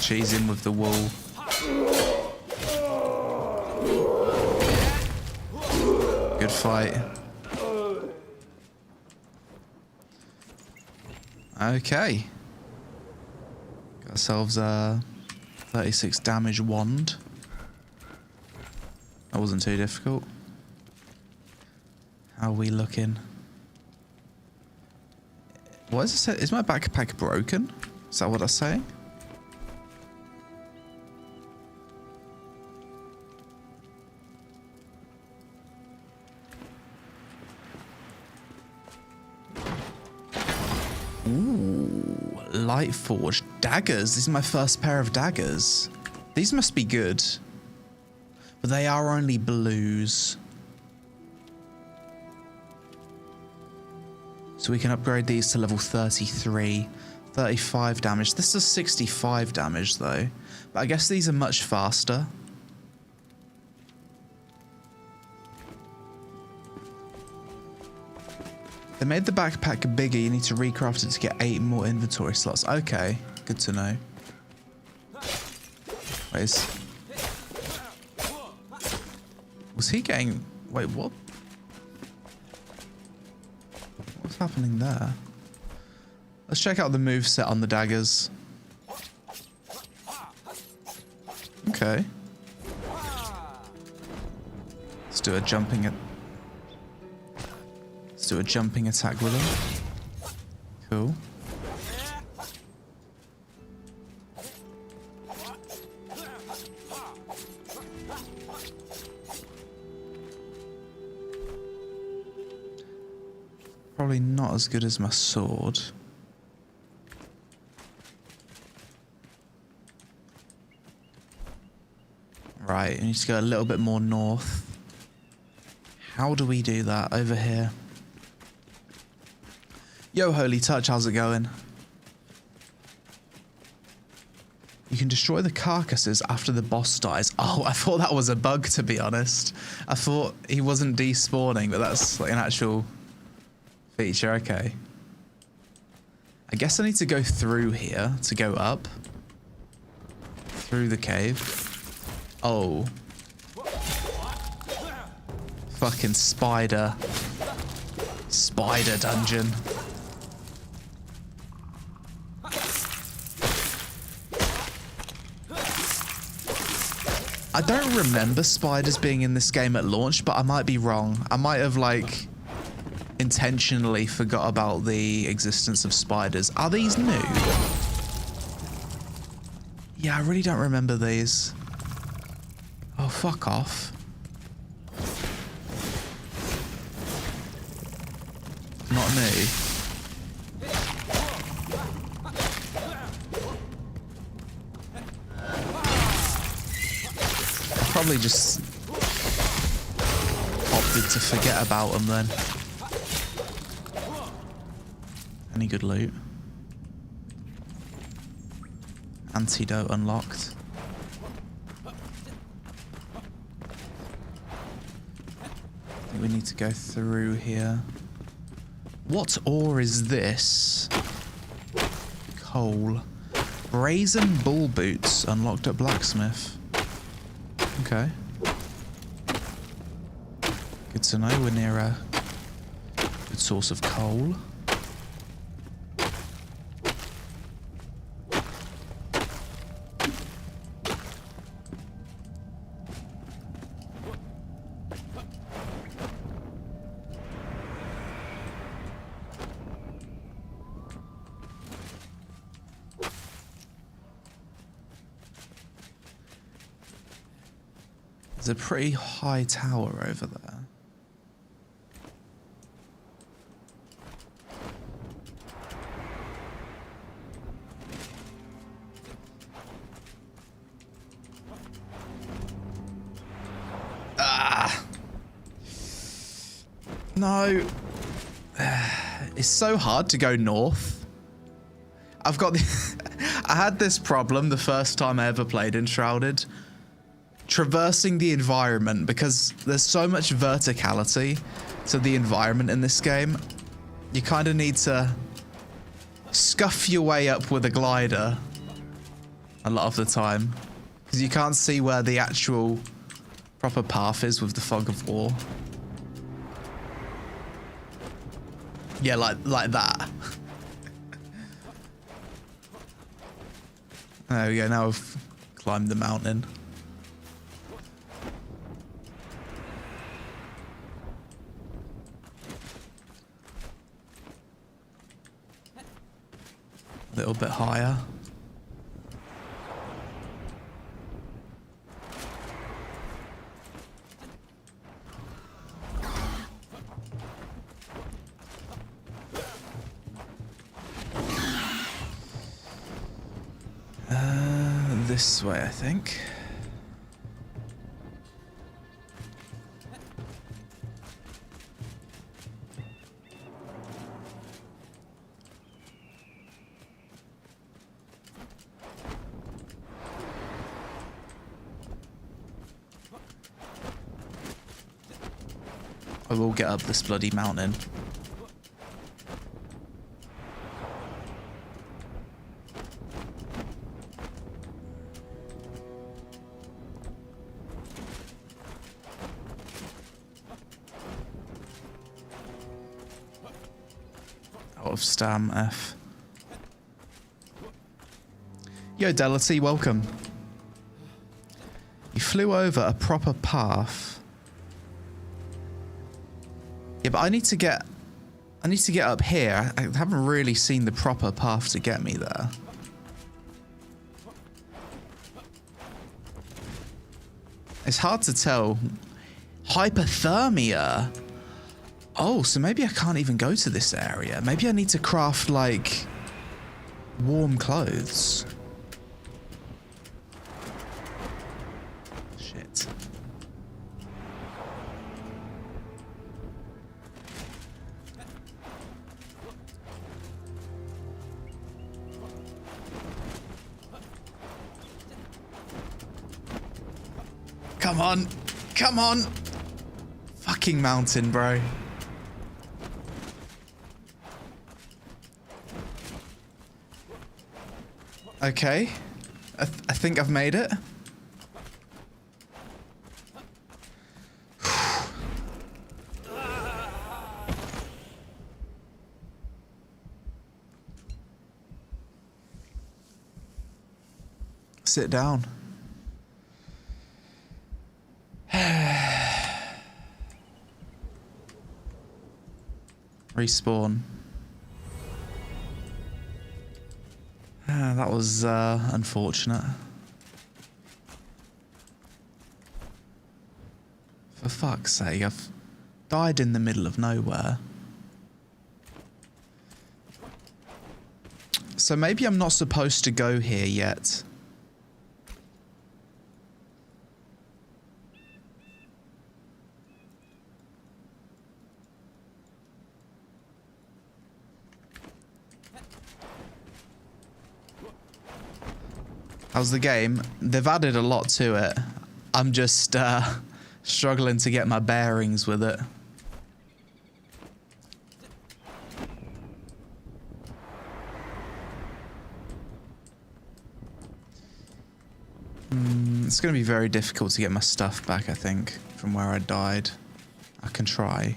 Cheese in with the wool. Good fight. Okay. Got ourselves a 36 damage wand. That wasn't too difficult. How are we looking? What is it? Is my backpack broken? Is that what I'm saying? Ooh, light forged daggers. These are my first pair of daggers. These must be good. But they are only blues. So we can upgrade these to level 33. 35 damage. This is 65 damage though. But I guess these are much faster. They made the backpack bigger. You need to recraft it to get 8 more inventory slots. Okay, good to know. Wait, was he getting... Wait, what? What's happening there? Let's check out the moveset on the daggers. Okay. Let's do a jumping attack with him. Cool. Probably not as good as my sword. Right, I need to go a little bit more north. How do we do that? Over here. Yo, Holy Touch, how's it going? You can destroy the carcasses after the boss dies. Oh, I thought that was a bug, to be honest. I thought he wasn't despawning, but that's like an actual feature. Okay. I guess I need to go through here to go up. Through the cave. Oh. Fucking spider. Spider dungeon. I don't remember spiders being in this game at launch, but I might be wrong. I might have, like, intentionally forgot about the existence of spiders. Are these new? Yeah, I really don't remember these. Oh, fuck off. Not me. Probably just opted to forget about them then. Any good loot? Antidote unlocked. I think we need to go through here. What ore is this? Coal. Brazen bull boots unlocked at blacksmith. Okay. Good to know we're near a good source of coal. There's a pretty high tower over there. Ah! No. It's so hard to go north I've got the I had this problem the first time I ever played Enshrouded. Traversing the environment, because there's so much verticality to the environment in this game. You kind of need to scuff your way up with a glider a lot of the time, because you can't see where the actual proper path is with the fog of war. Yeah, like that. There we go, now I've climbed the mountain. A little bit higher. This way, I think. I will get up this bloody mountain. Out of stam F. Yo, Delity, welcome. You flew over a proper path. Yeah, but I need to get up here. I haven't really seen the proper path to get me there. It's hard to tell. Hypothermia. Oh, so maybe I can't even go to this area. Maybe I need to craft, like, warm clothes. Shit. Come on. Come on. Fucking mountain, bro. Okay, I think I've made it. Sit down. Respawn. That was unfortunate. For fuck's sake, I've died in the middle of nowhere. So maybe I'm not supposed to go here yet. How's the game? They've added a lot to it. I'm just struggling to get my bearings with it. It's going to be very difficult to get my stuff back, I think, from where I died. I can try.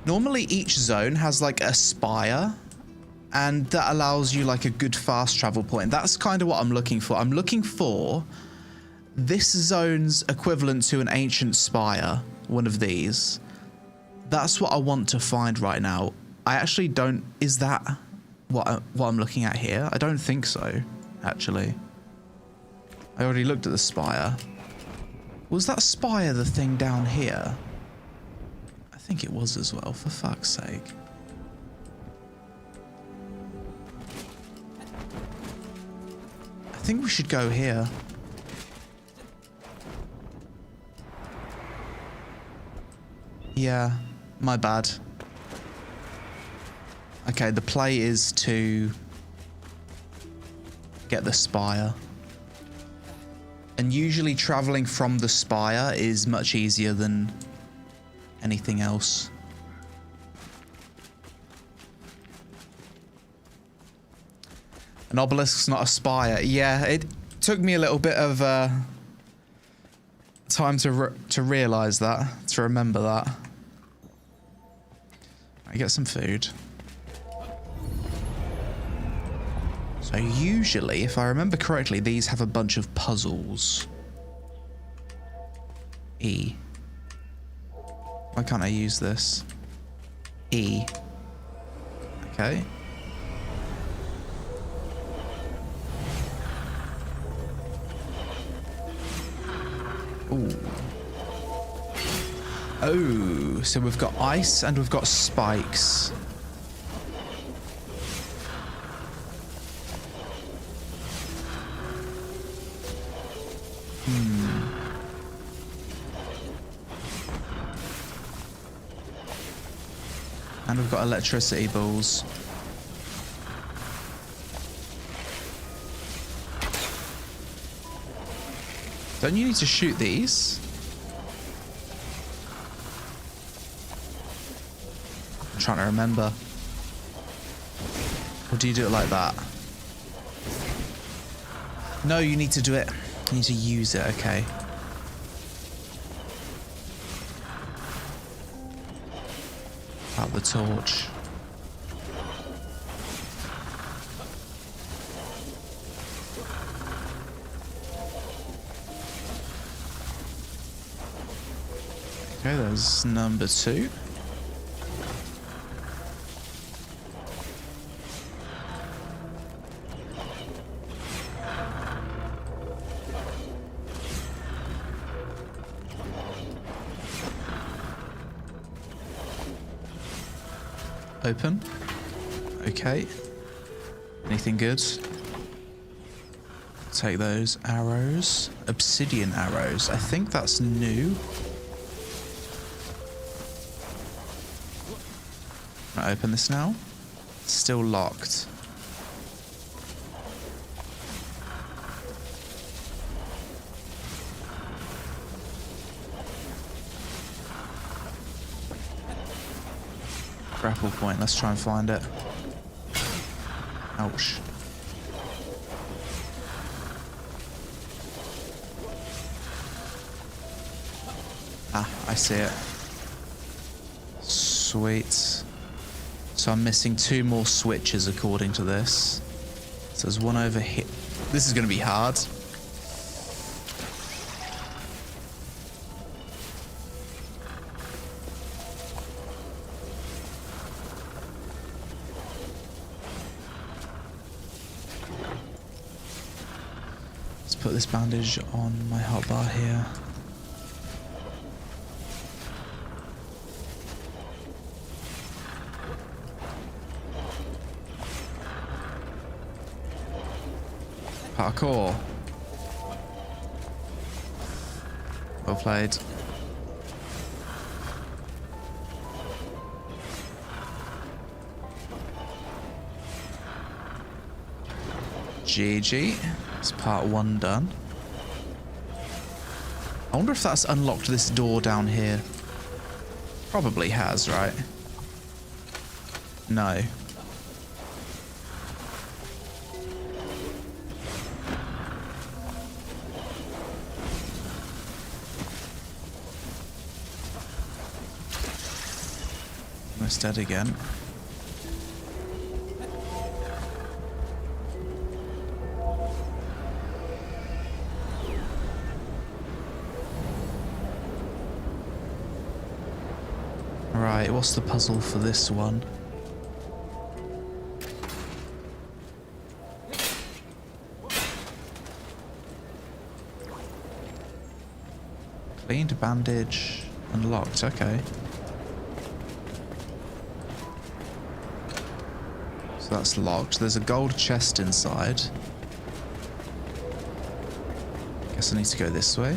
Normally each zone has like a spire, and that allows you like a good fast travel point. That's kind of what I'm looking for. I'm looking for this zone's equivalent to an ancient spire, one of these. That's what I want to find right now. I actually don't... Is that what I'm looking at here? I don't think so, actually. I already looked at the spire. Was that spire the thing down here? I think it was as well, for fuck's sake. think we should go here. Yeah, my bad. Okay, the play is to get the spire. And usually traveling from the spire is much easier than anything else. An obelisk's not a spire. Yeah, it took me a little bit of time to realize that, to remember that. I get some food. So usually, if I remember correctly, these have a bunch of puzzles. E. Why can't I use this? E. Okay. Ooh. Oh, so we've got ice and we've got spikes. And we've got electricity balls. Don't you need to shoot these? I'm trying to remember. Or do you do it like that? No, you need to do it. You need to use it, okay. Out the torch. Okay, there's number 2. Open. Okay. Anything good? Take those arrows. Obsidian arrows. I think that's new. Can I open this now? It's still locked. Grapple point, let's try and find it. Ouch. Ah, I see it. Sweet. So I'm missing 2 more switches according to this. So there's one over here. This is going to be hard. Put this bandage on my hotbar here. Parkour. Well played. GG. It's part 1 done. I wonder if that's unlocked this door down here. Probably has, right? No. Almost dead again. Right, what's the puzzle for this one? Cleaned, bandage, unlocked, okay. So that's locked. There's a gold chest inside. Guess I need to go this way.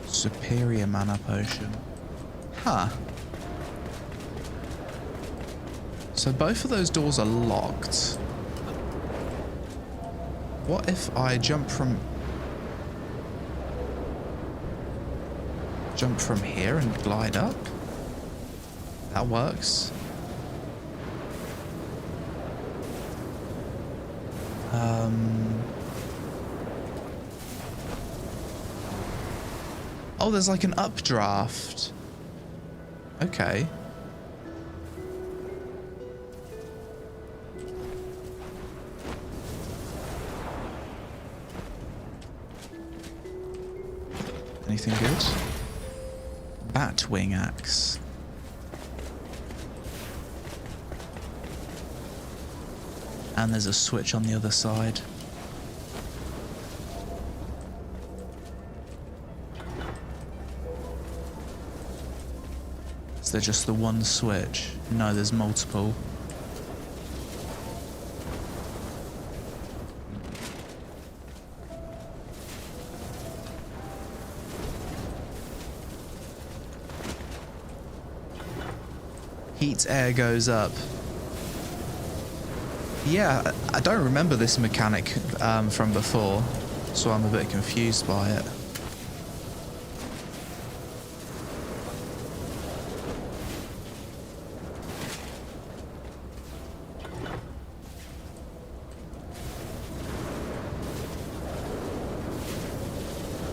Superior mana potion. Huh. So both of those doors are locked. What if I jump from here and glide up? That works. Oh, there's like an updraft. Okay. Anything good? Batwing axe. And there's a switch on the other side. Is there just the one switch? No, there's multiple. Heat air goes up. Yeah, I don't remember this mechanic from before, so I'm a bit confused by it.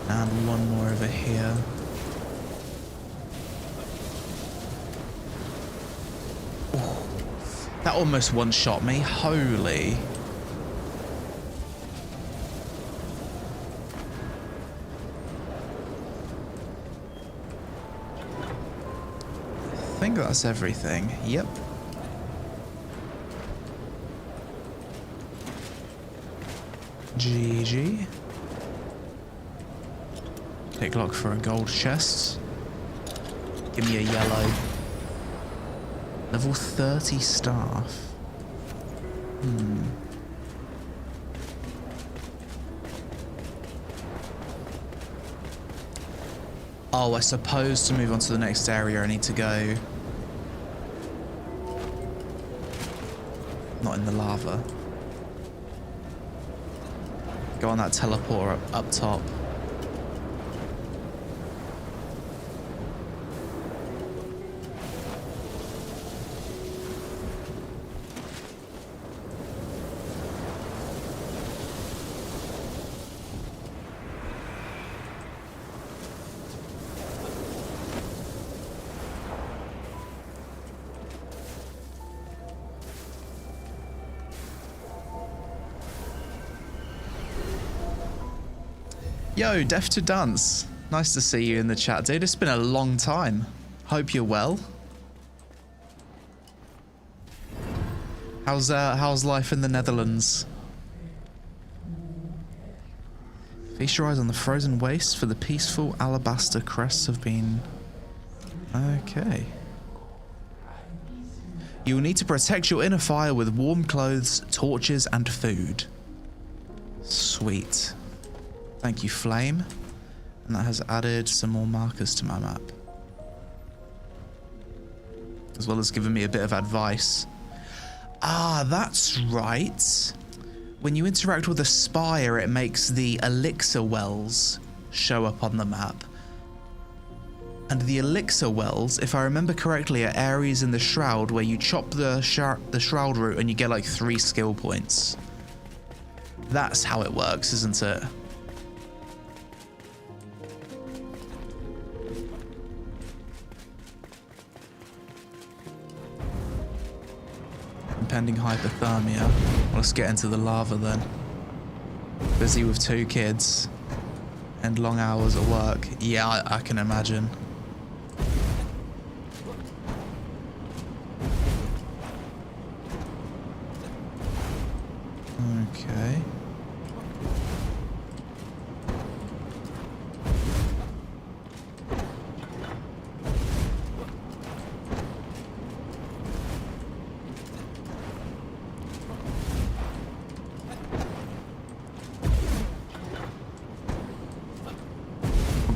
And one more over here. That almost one-shot me. Holy. I think that's everything. Yep. GG. Pick lock for a gold chest. Give me a yellow. Level 30 staff. Oh, I suppose to move on to the next area I need to go. Not in the lava. Go on that teleporter up top. Yo, Deaf to Dance. Nice to see you in the chat, dude. It's been a long time. Hope you're well. How's life in the Netherlands? Feast your eyes on the frozen wastes, for the peaceful alabaster crests have been... Okay. You will need to protect your inner fire with warm clothes, torches, and food. Sweet. Thank you, Flame. And that has added some more markers to my map. As well as giving me a bit of advice. Ah, that's right. When you interact with a spire, it makes the elixir wells show up on the map. And the elixir wells, if I remember correctly, are areas in the shroud where you chop the shroud root and you get like 3 skill points. That's how it works, isn't it? Impending hypothermia. Well, let's get into the lava then. Busy with 2 kids and long hours at work. Yeah, I can imagine. Okay.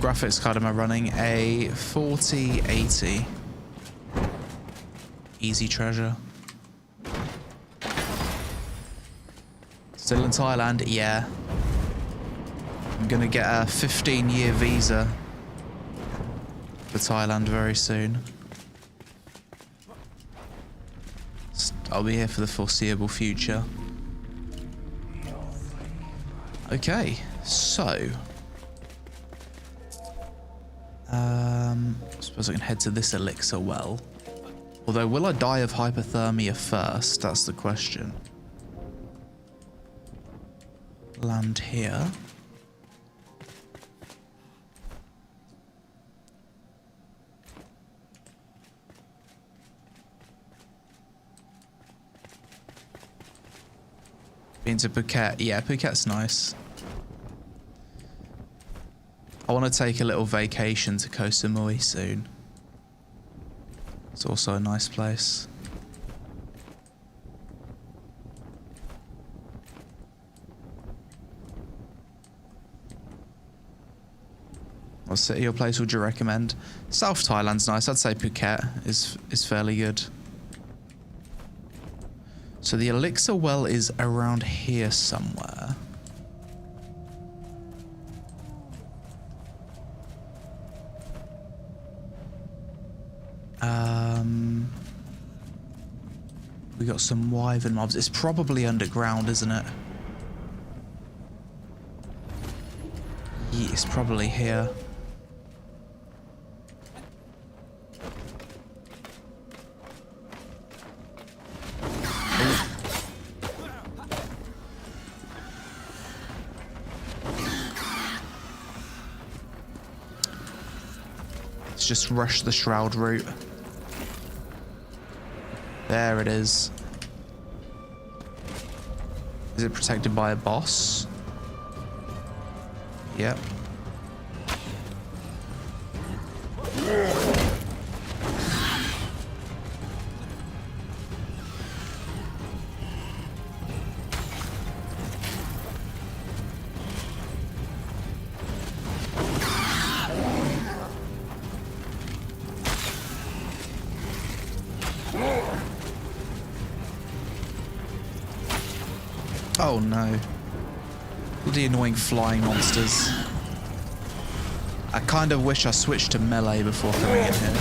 graphics card am I running? A 4080. Easy treasure. Still in Thailand? Yeah. I'm gonna get a 15-year visa for Thailand very soon. I'll be here for the foreseeable future. Okay, so I suppose I can head to this elixir well. Although, will I die of hypothermia first? That's the question. Land here. Been to Phuket. Yeah, Phuket's nice. I want to take a little vacation to Koh Samui soon. It's also a nice place. What city or place would you recommend? South Thailand's nice. I'd say Phuket is fairly good. So the elixir well is around here somewhere. We got some wyvern mobs. It's probably underground, isn't it? Yeah, it's probably here. Let's just rush the shroud route. There it is. Is it protected by a boss? Yep. Oh no. Bloody annoying flying monsters. I kind of wish I switched to melee before coming in here.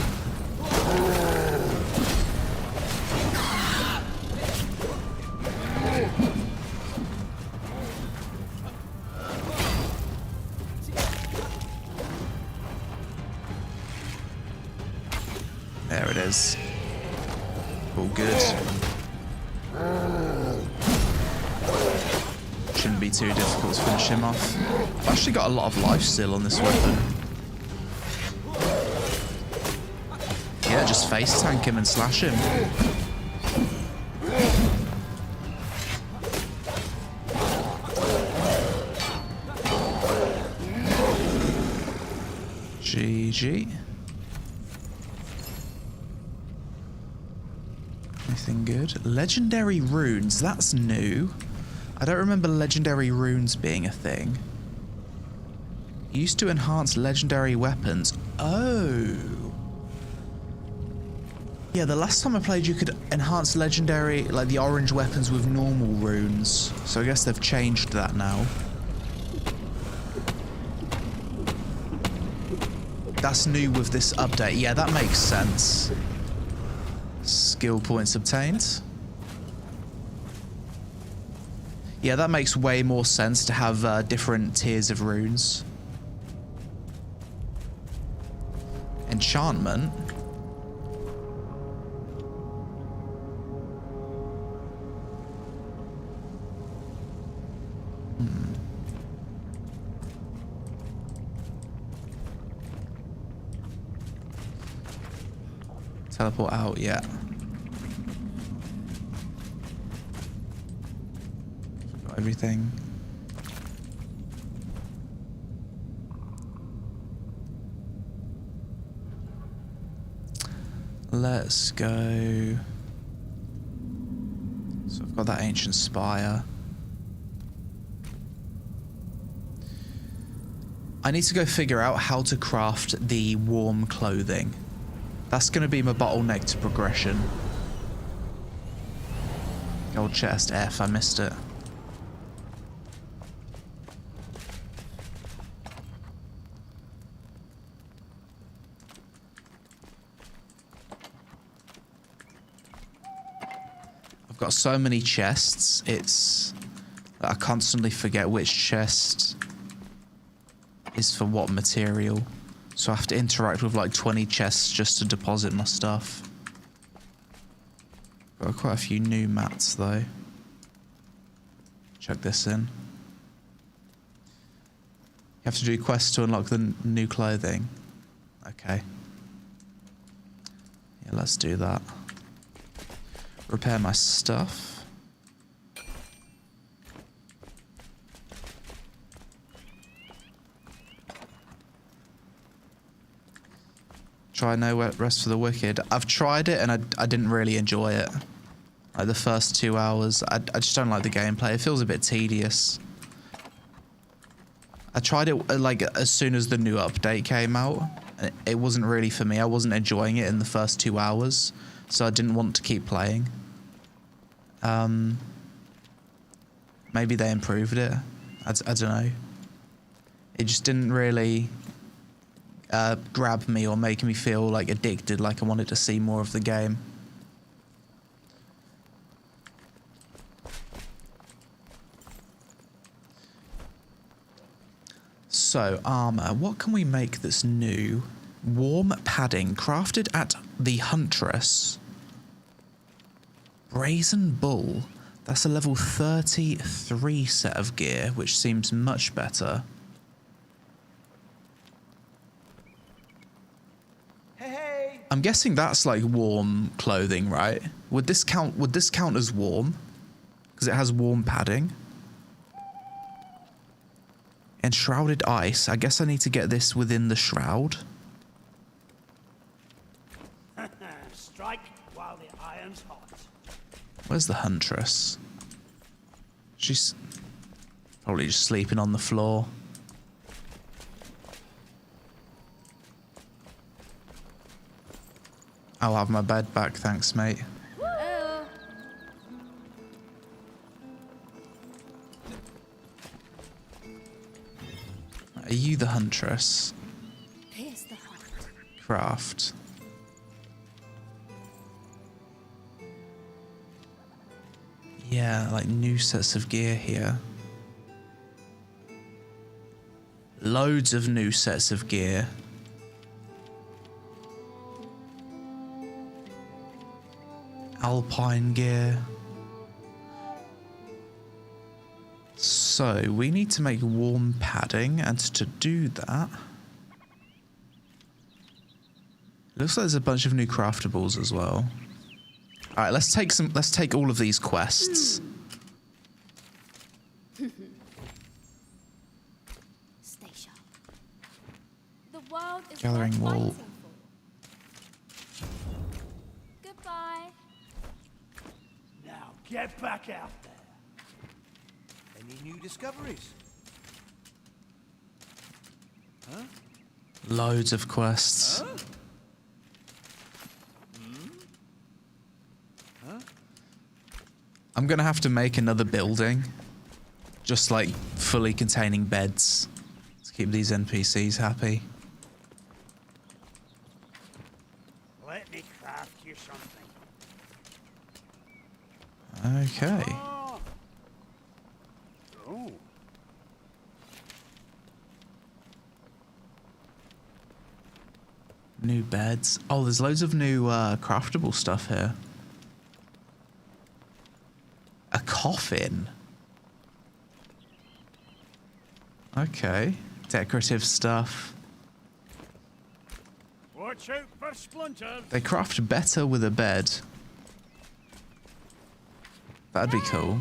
There it is. All good. Shouldn't be too difficult to finish him off. I've actually got a lot of life still on this weapon. Yeah, just face tank him and slash him. GG. Anything good? Legendary runes, that's new. I don't remember legendary runes being a thing. Used to enhance legendary weapons. Oh. Yeah, the last time I played you could enhance legendary, like the orange weapons with normal runes. So I guess they've changed that now. That's new with this update. Yeah, that makes sense. Skill points obtained. Yeah, that makes way more sense to have different tiers of runes. Enchantment. Teleport out, yeah. Got everything. Let's go. So I've got that ancient spire. I need to go figure out how to craft the warm clothing. That's going to be my bottleneck to progression. Gold chest, F, I missed it. I've got so many chests, it's... I constantly forget which chest is for what material. So I have to interact with like 20 chests just to deposit my stuff. Got quite a few new mats though. Chuck this in. You have to do quests to unlock the new clothing. Okay. Yeah, let's do that. Repair my stuff. Try No Rest for the Wicked. I've tried it and I didn't really enjoy it. Like the first 2 hours, I just don't like the gameplay. It feels a bit tedious. I tried it like as soon as the new update came out. It wasn't really for me. I wasn't enjoying it in the first 2 hours, so I didn't want to keep playing. Maybe they improved it. I don't know. It just didn't really grab me or make me feel like addicted, like I wanted to see more of the game. So, armor. What can we make that's new? Warm padding, crafted at the Huntress. Brazen Bull. That's a level 33 set of gear, which seems much better. I'm guessing that's like warm clothing, right? Would this count as warm? Because it has warm padding. Enshrouded ice. I guess I need to get this within the shroud. Strike while the iron's hot. Where's the Huntress? She's probably just sleeping on the floor. I'll have my bed back, thanks, mate. Are you the Huntress? Here's the heart. Craft. Yeah, like new sets of gear here. Loads of new sets of gear. Alpine gear. So we need to make warm padding, and to do that, looks like there's a bunch of new craftables as well. All right, let's take all of these quests. Stay sharp. The world is Gathering worth wool. fighting for. Goodbye. Now get back out there. Any new discoveries? Huh? Loads of quests. Huh? Huh? I'm gonna have to make another building, just like fully containing beds, to keep these NPCs happy. Let me craft you something. Okay. Oh. New beds. Oh, there's loads of new craftable stuff here. A coffin. Okay. Decorative stuff. Watch out for splinters. They craft better with a bed. That'd be cool.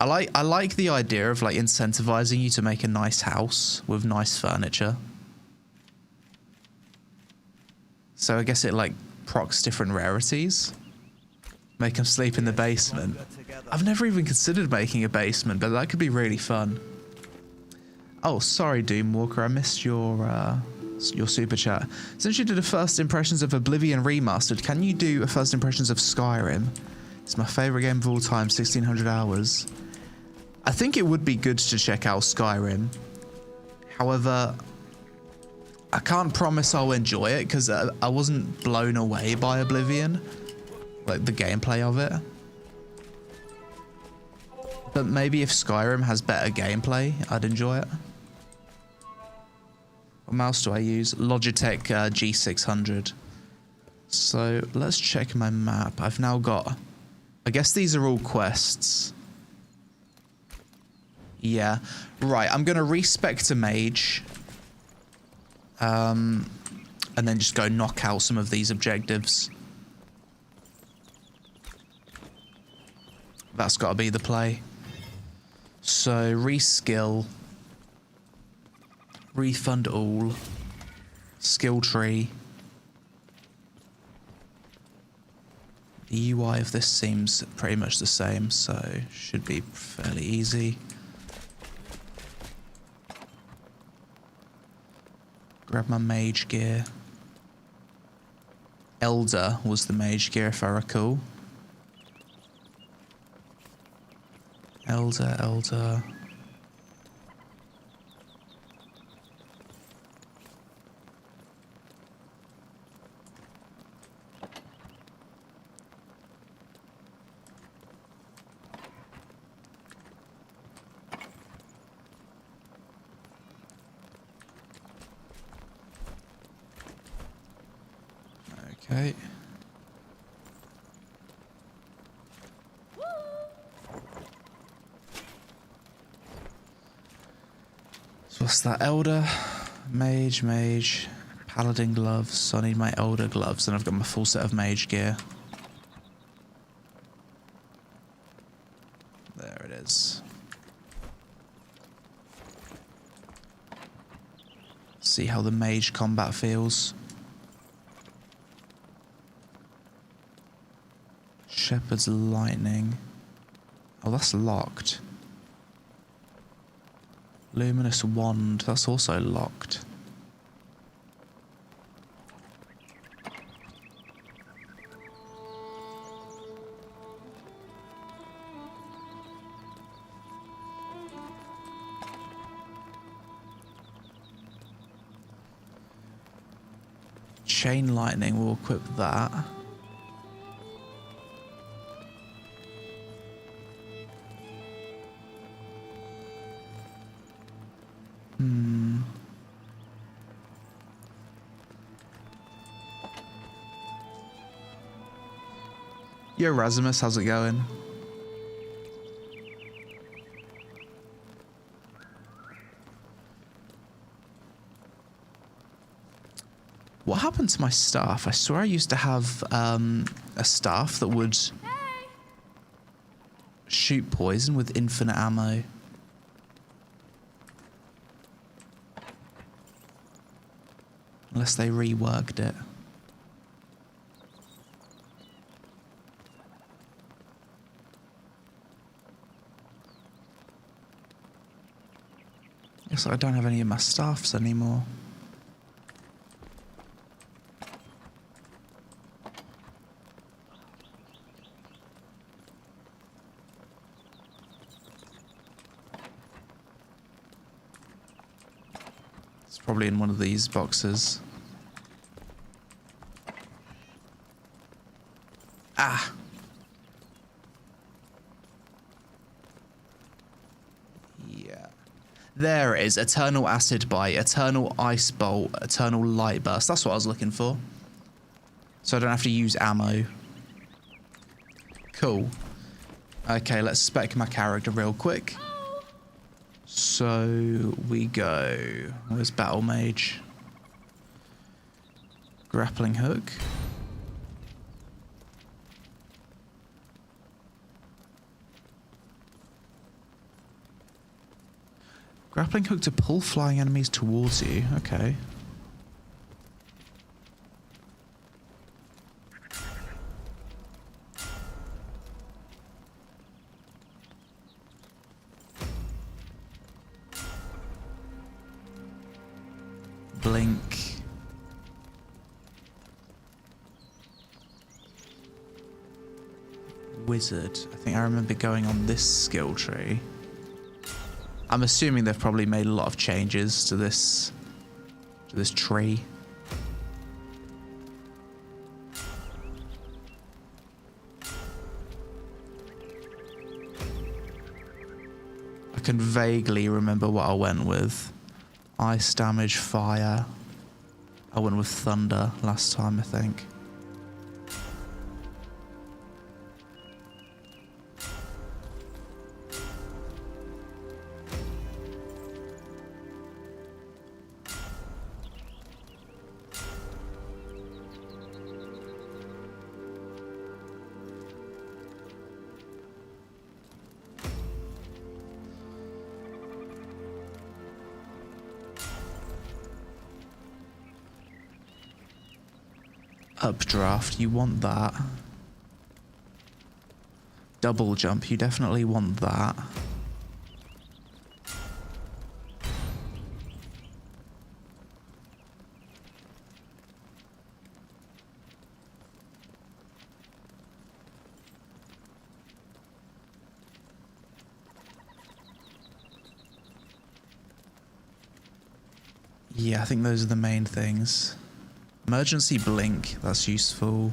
I like the idea of like incentivizing you to make a nice house with nice furniture. So I guess it like procs different rarities. Make them sleep in the basement. I've never even considered making a basement, but that could be really fun. Oh, sorry, Doomwalker. I missed your super chat. Since you did a first impressions of Oblivion Remastered, can you do a first impressions of Skyrim? It's my favorite game of all time, 1600 hours. I think it would be good to check out Skyrim. However, I can't promise I'll enjoy it because I wasn't blown away by Oblivion, like the gameplay of it. But maybe if Skyrim has better gameplay, I'd enjoy it. What mouse do I use? Logitech G600. So let's check my map. I've now got... I guess these are all quests. Yeah. Right, I'm going to respec to mage. And then just go knock out some of these objectives. That's got to be the play. So, reskill. Refund all. Skill tree. The UI of this seems pretty much the same, so should be fairly easy. Grab my mage gear. Elder was the mage gear if I recall. Elder. Okay. So what's that? Elder, mage, paladin gloves. So I need my elder gloves, and I've got my full set of mage gear. There it is. See how the mage combat feels. Shepherd's Lightning. Oh, that's locked. Luminous Wand. That's also locked. Chain Lightning, we'll equip that. Yo, Razimus, how's it going? What happened to my staff? I swear I used to have a staff that would shoot poison with infinite ammo. Unless they reworked it. Guess I don't have any of my staffs anymore. It's probably in one of these boxes. Ah! Yeah. There it is. Eternal Acid Bite, Eternal Ice Bolt, Eternal Light Burst. That's what I was looking for. So I don't have to use ammo. Cool. Okay, let's spec my character real quick. So we go. Where's Battle Mage? Grappling Hook. Grappling hook to pull flying enemies towards you. Okay. Blink. Wizard. I think I remember going on this skill tree. I'm assuming they've probably made a lot of changes to this tree. I can vaguely remember what I went with. Ice damage, fire. I went with thunder last time, I think. Updraft, you want that. Double jump, you definitely want that. Yeah, I think those are the main things. Emergency blink, that's useful.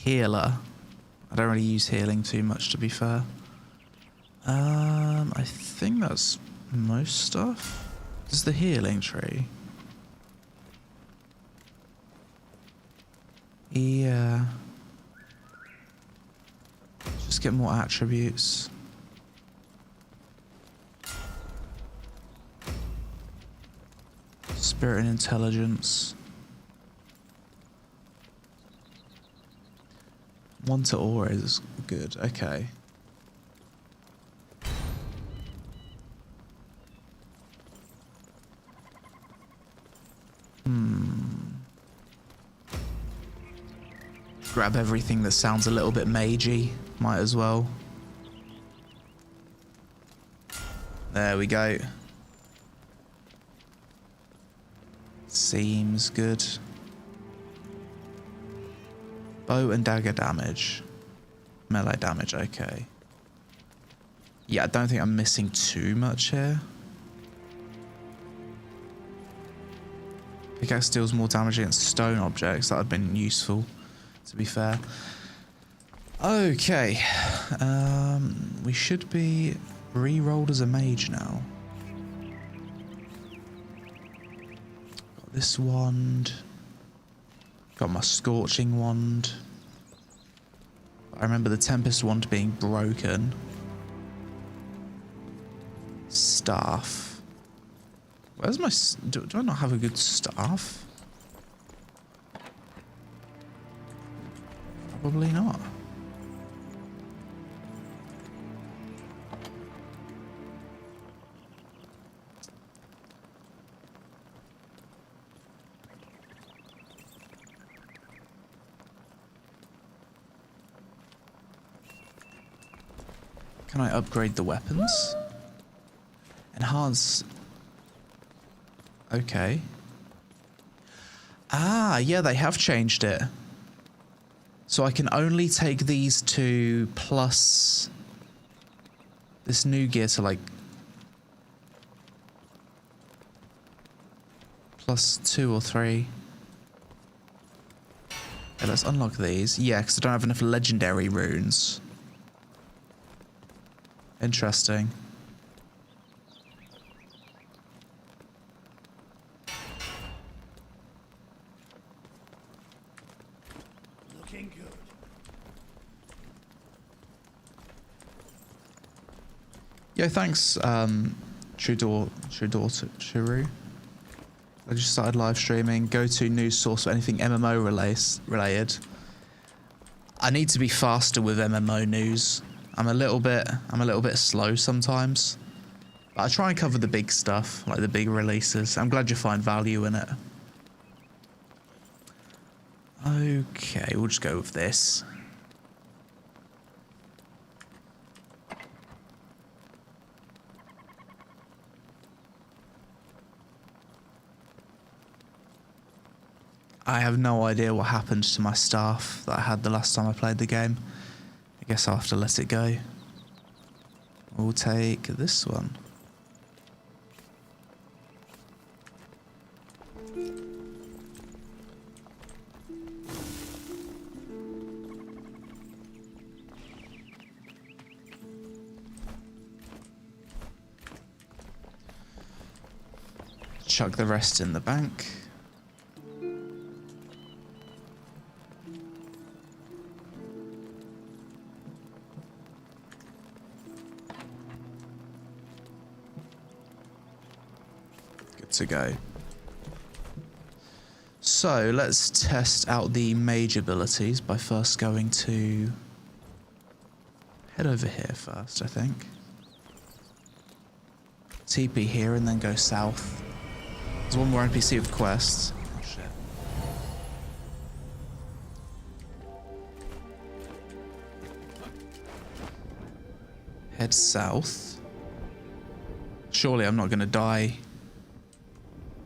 Healer. I don't really use healing too much, to be fair. I think that's most stuff. This is the healing tree. Yeah. Just get more attributes. Spirit and intelligence. 1 to aura is good, okay. Grab everything that sounds a little bit magey, might as well. There we go. Seems good. Bow and dagger damage. Melee damage, okay. Yeah, I don't think I'm missing too much here. Pickaxe deals more damage against stone objects. That would have been useful, to be fair. Okay. We should be re-rolled as a mage now. Got this wand. Got my scorching wand. I remember the Tempest wand being broken. Staff. Where's my... Do I not have a good staff? Probably not. Can I upgrade the weapons? Enhance. Okay. Ah, yeah, they have changed it. So I can only take these two plus this new gear to like +2 or 3. Okay, let's unlock these. Yeah, because I don't have enough legendary runes. Interesting. Looking good. Yo, thanks, Churu. I just started live streaming. Go-to news source for anything MMO related. I need to be faster with MMO news. I'm a little bit slow sometimes. But I try and cover the big stuff, like the big releases. I'm glad you find value in it. Okay, we'll just go with this. I have no idea what happened to my staff that I had the last time I played the game. I guess I'll have to let it go. We'll take this one. Chuck the rest in the bank. To go. So let's test out the mage abilities by first going to head over here first, I think. TP here and then go south. There's one more NPC with quests. Oh shit. Head south. Surely I'm not going to die.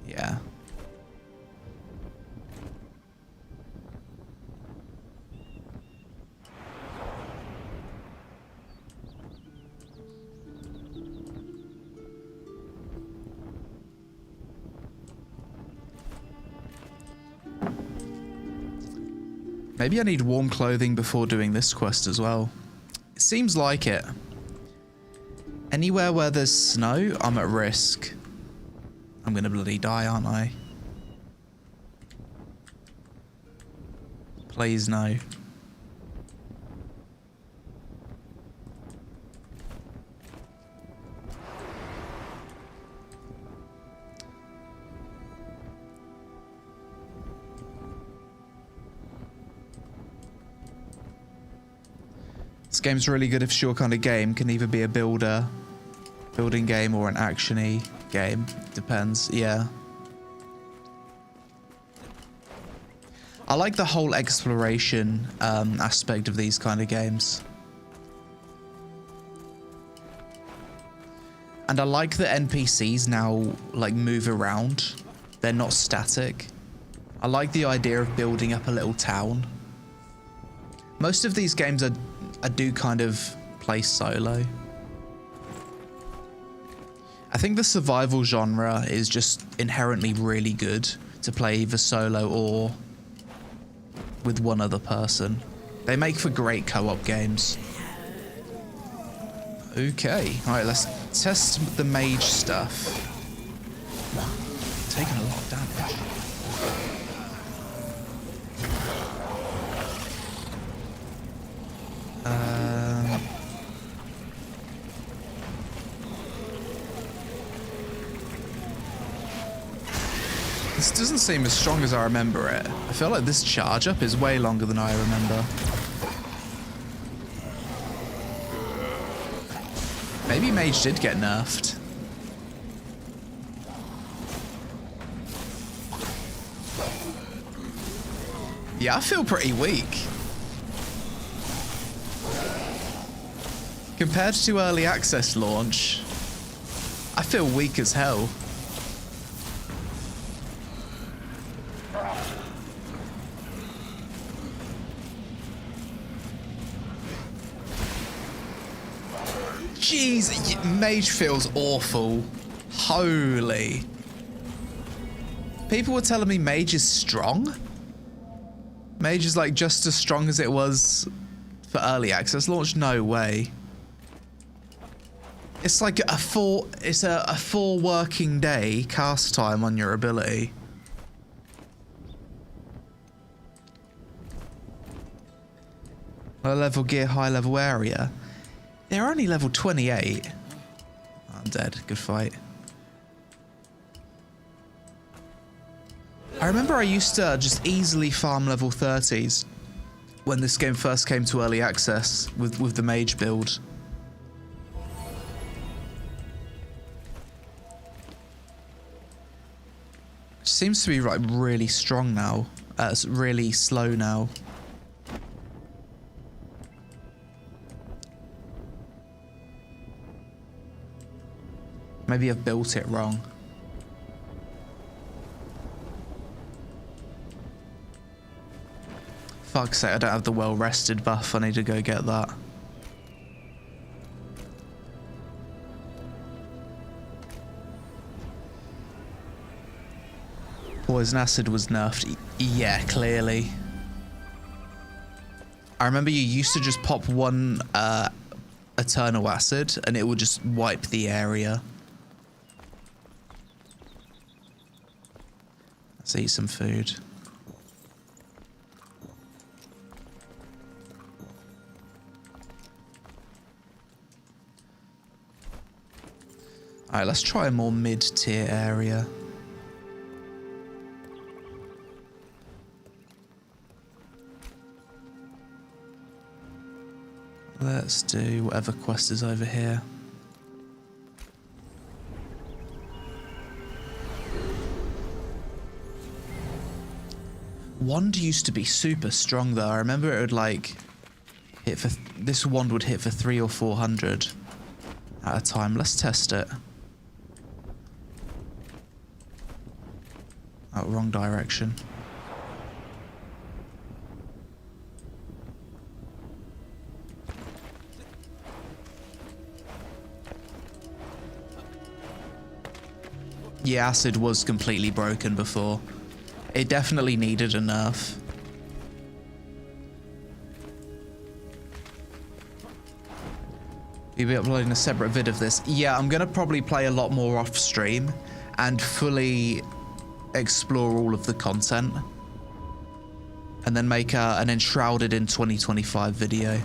Yeah. Maybe I need warm clothing before doing this quest as well. It seems like it. Anywhere where there's snow, I'm at risk. I'm gonna bloody die, aren't I? Please no. This game's really good if it's your kind of game. Can either be a building game or an action-y game. Depends, yeah. I like the whole exploration aspect of these kind of games. And I like that NPCs now like move around. They're not static. I like the idea of building up a little town. Most of these games I do kind of play solo. I think the survival genre is just inherently really good to play either solo or with one other person. They make for great co-op games. Okay, alright, let's test the mage stuff. Taking a lot of damage. This doesn't seem as strong as I remember it. I feel like this charge up is way longer than I remember. Maybe mage did get nerfed. Yeah, I feel pretty weak. Compared to early access launch, I feel weak as hell. Jeez, mage feels awful. Holy. People were telling me mage is strong. Mage is like just as strong as it was for early access launch. No way. It's like a full working day cast time on your ability. Low level gear, high level area. They're only level 28. Oh, I'm dead. Good fight. I remember I used to just easily farm level 30s when this game first came to early access with the mage build. Seems to be like really strong now. It's really slow now. Maybe I've built it wrong. Fuck's sake, I don't have the well rested buff. I need to go get that. Poison acid was nerfed. Yeah, clearly. I remember you used to just pop one eternal acid and it would just wipe the area. Let's eat some food. Alright, let's try a more mid-tier area. Let's do whatever quest is over here. Wand used to be super strong though. I remember it would like hit for this wand would hit for 300 or 400 at a time. Let's test it. Oh, wrong direction. Yeah, acid was completely broken before. It definitely needed a nerf. You'll be uploading a separate vid of this. Yeah, I'm gonna probably play a lot more off stream and fully explore all of the content. And then make an Enshrouded In 2025 video.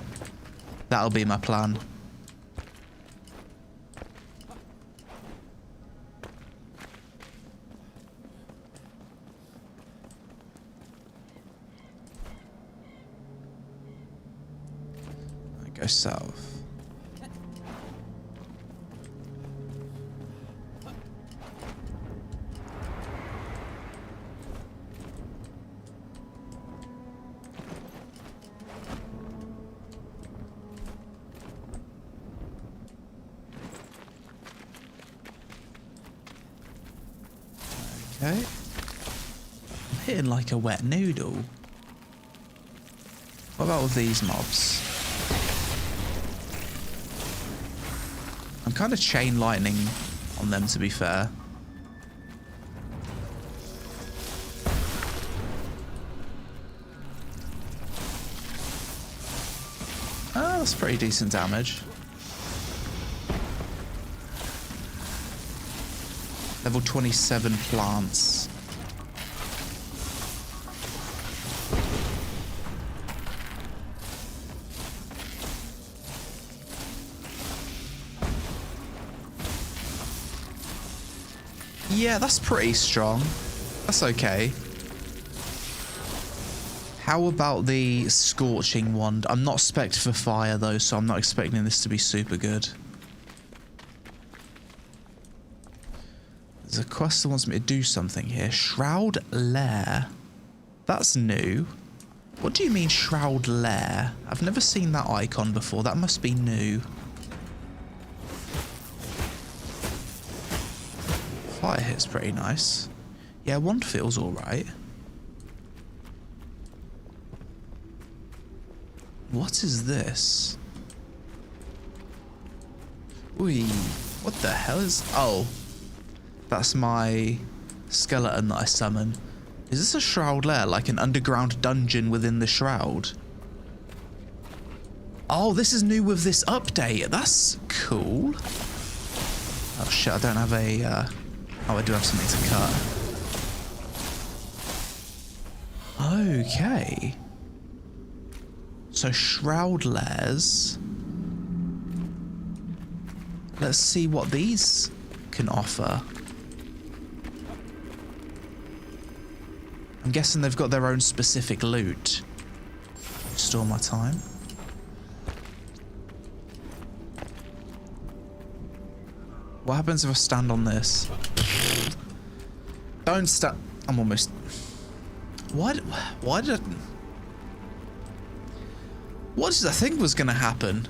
That'll be my plan. Go south. Okay. I'm hitting like a wet noodle. What about with these mobs? I'm kind of chain lightning on them, to be fair. Oh, that's pretty decent damage. Level 27 plants. Yeah, that's pretty strong. That's okay. How about the Scorching Wand? I'm not spec'd for fire though, so I'm not expecting this to be super good. There's a quest that wants me to do something here. Shroud Lair. That's new. What do you mean Shroud Lair? I've never seen that icon before. That must be new. Fire hit's pretty nice. Yeah, wand feels alright. What is this? Oi, what the hell is... Oh, that's my skeleton that I summon. Is this a Shroud Lair, like an underground dungeon within the Shroud? Oh, this is new with this update. That's cool. Oh shit, I don't have a... Oh, I do have something to cut. Okay. So Shroud Lairs. Let's see what these can offer. I'm guessing they've got their own specific loot. Store my time. What happens if I stand on this? Don't stand. I'm almost. Why did I? What did I think was gonna happen?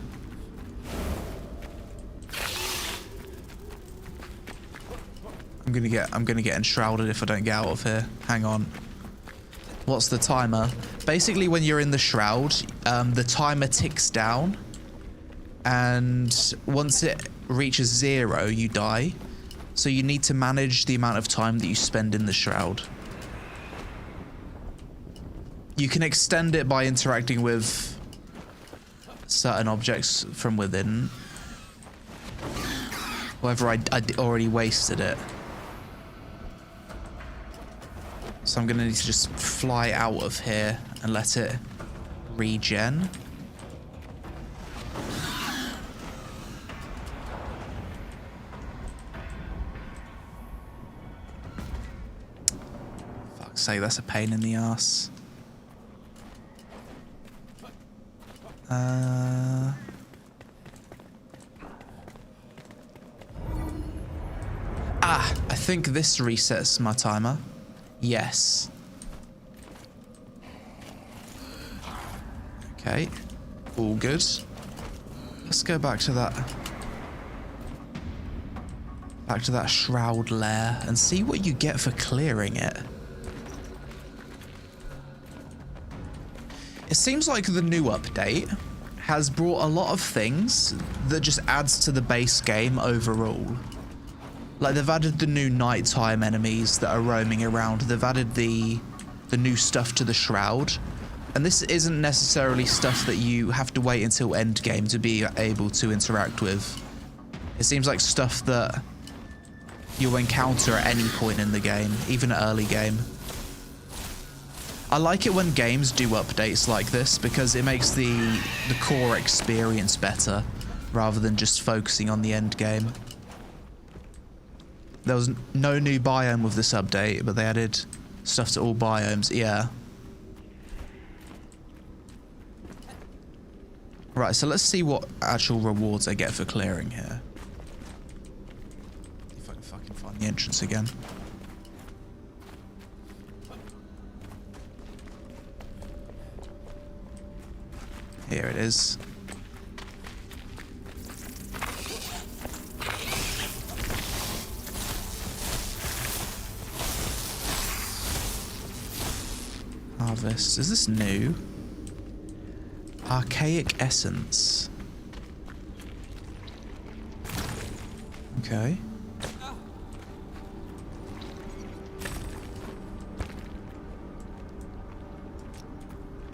I'm gonna get enshrouded if I don't get out of here. Hang on. What's the timer? Basically, when you're in the shroud, the timer ticks down, and once it reaches 0, you die. So you need to manage the amount of time that you spend in the shroud. You can extend it by interacting with certain objects from within. However, I already wasted it. So I'm gonna need to just fly out of here and let it regen. Fuck's sake, that's a pain in the ass. I think this resets my timer. Yes. Okay. All good. Let's go back to that. Back to that shroud lair and see what you get for clearing it. It seems like the new update has brought a lot of things that just adds to the base game overall. Like, they've added the new nighttime enemies that are roaming around. They've added the new stuff to the shroud. And this isn't necessarily stuff that you have to wait until endgame to be able to interact with. It seems like stuff that you'll encounter at any point in the game, even at early game. I like it when games do updates like this because it makes the core experience better rather than just focusing on the end game. There was no new biome with this update, but they added stuff to all biomes. Yeah. Right, so let's see what actual rewards I get for clearing here. If I can fucking find the entrance again. Here it is. Harvest. Is this new? Archaic essence. Okay. Do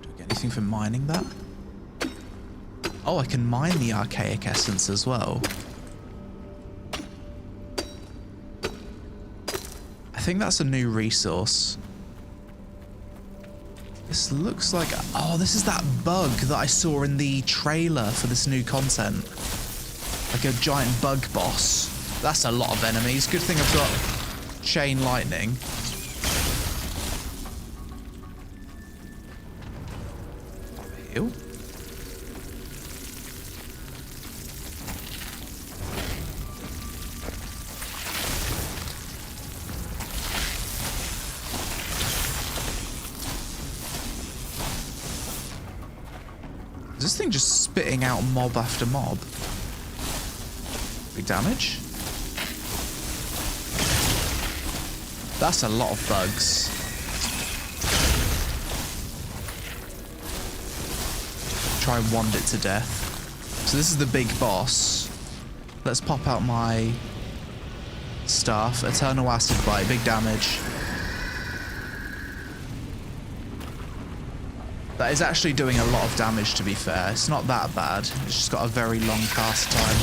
I get anything for mining that? Oh, I can mine the archaic essence as well. I think that's a new resource. This looks like... Oh, this is that bug that I saw in the trailer for this new content. Like a giant bug boss. That's a lot of enemies. Good thing I've got chain lightning. Heal. Is this thing just spitting out mob after mob? Big damage. That's a lot of bugs. Try and wand it to death. So this is the big boss. Let's pop out my staff. Eternal acid bite, big damage. That is actually doing a lot of damage, to be fair. It's not that bad. It's just got a very long cast time.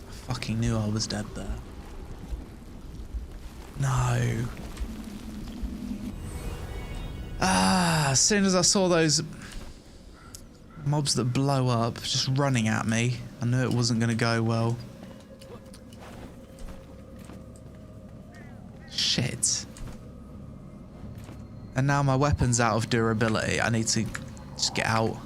I fucking knew I was dead there. No. As soon as I saw those mobs that blow up just running at me, I knew it wasn't going to go well. And now my weapon's out of durability. I need to just get out.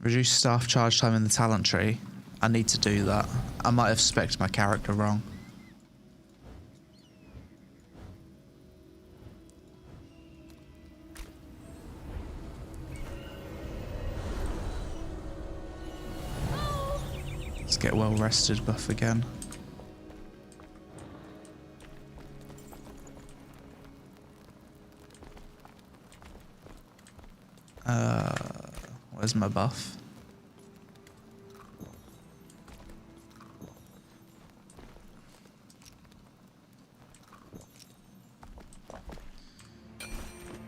Reduce staff charge time in the talent tree. I need to do that. I might have spec'd my character wrong. Let's get well rested buff again. Where's my buff?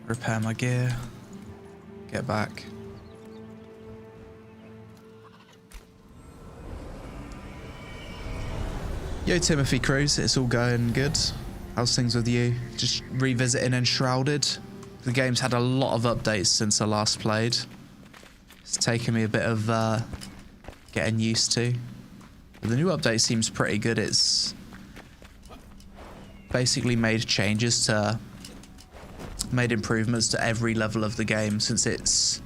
Repair my gear. Get back. Yo, Timothy Cruz, it's all going good. How's things with you? Just revisiting Enshrouded. The game's had a lot of updates since I last played. It's taken me a bit of getting used to. But the new update seems pretty good. It's basically made improvements to every level of the game since it's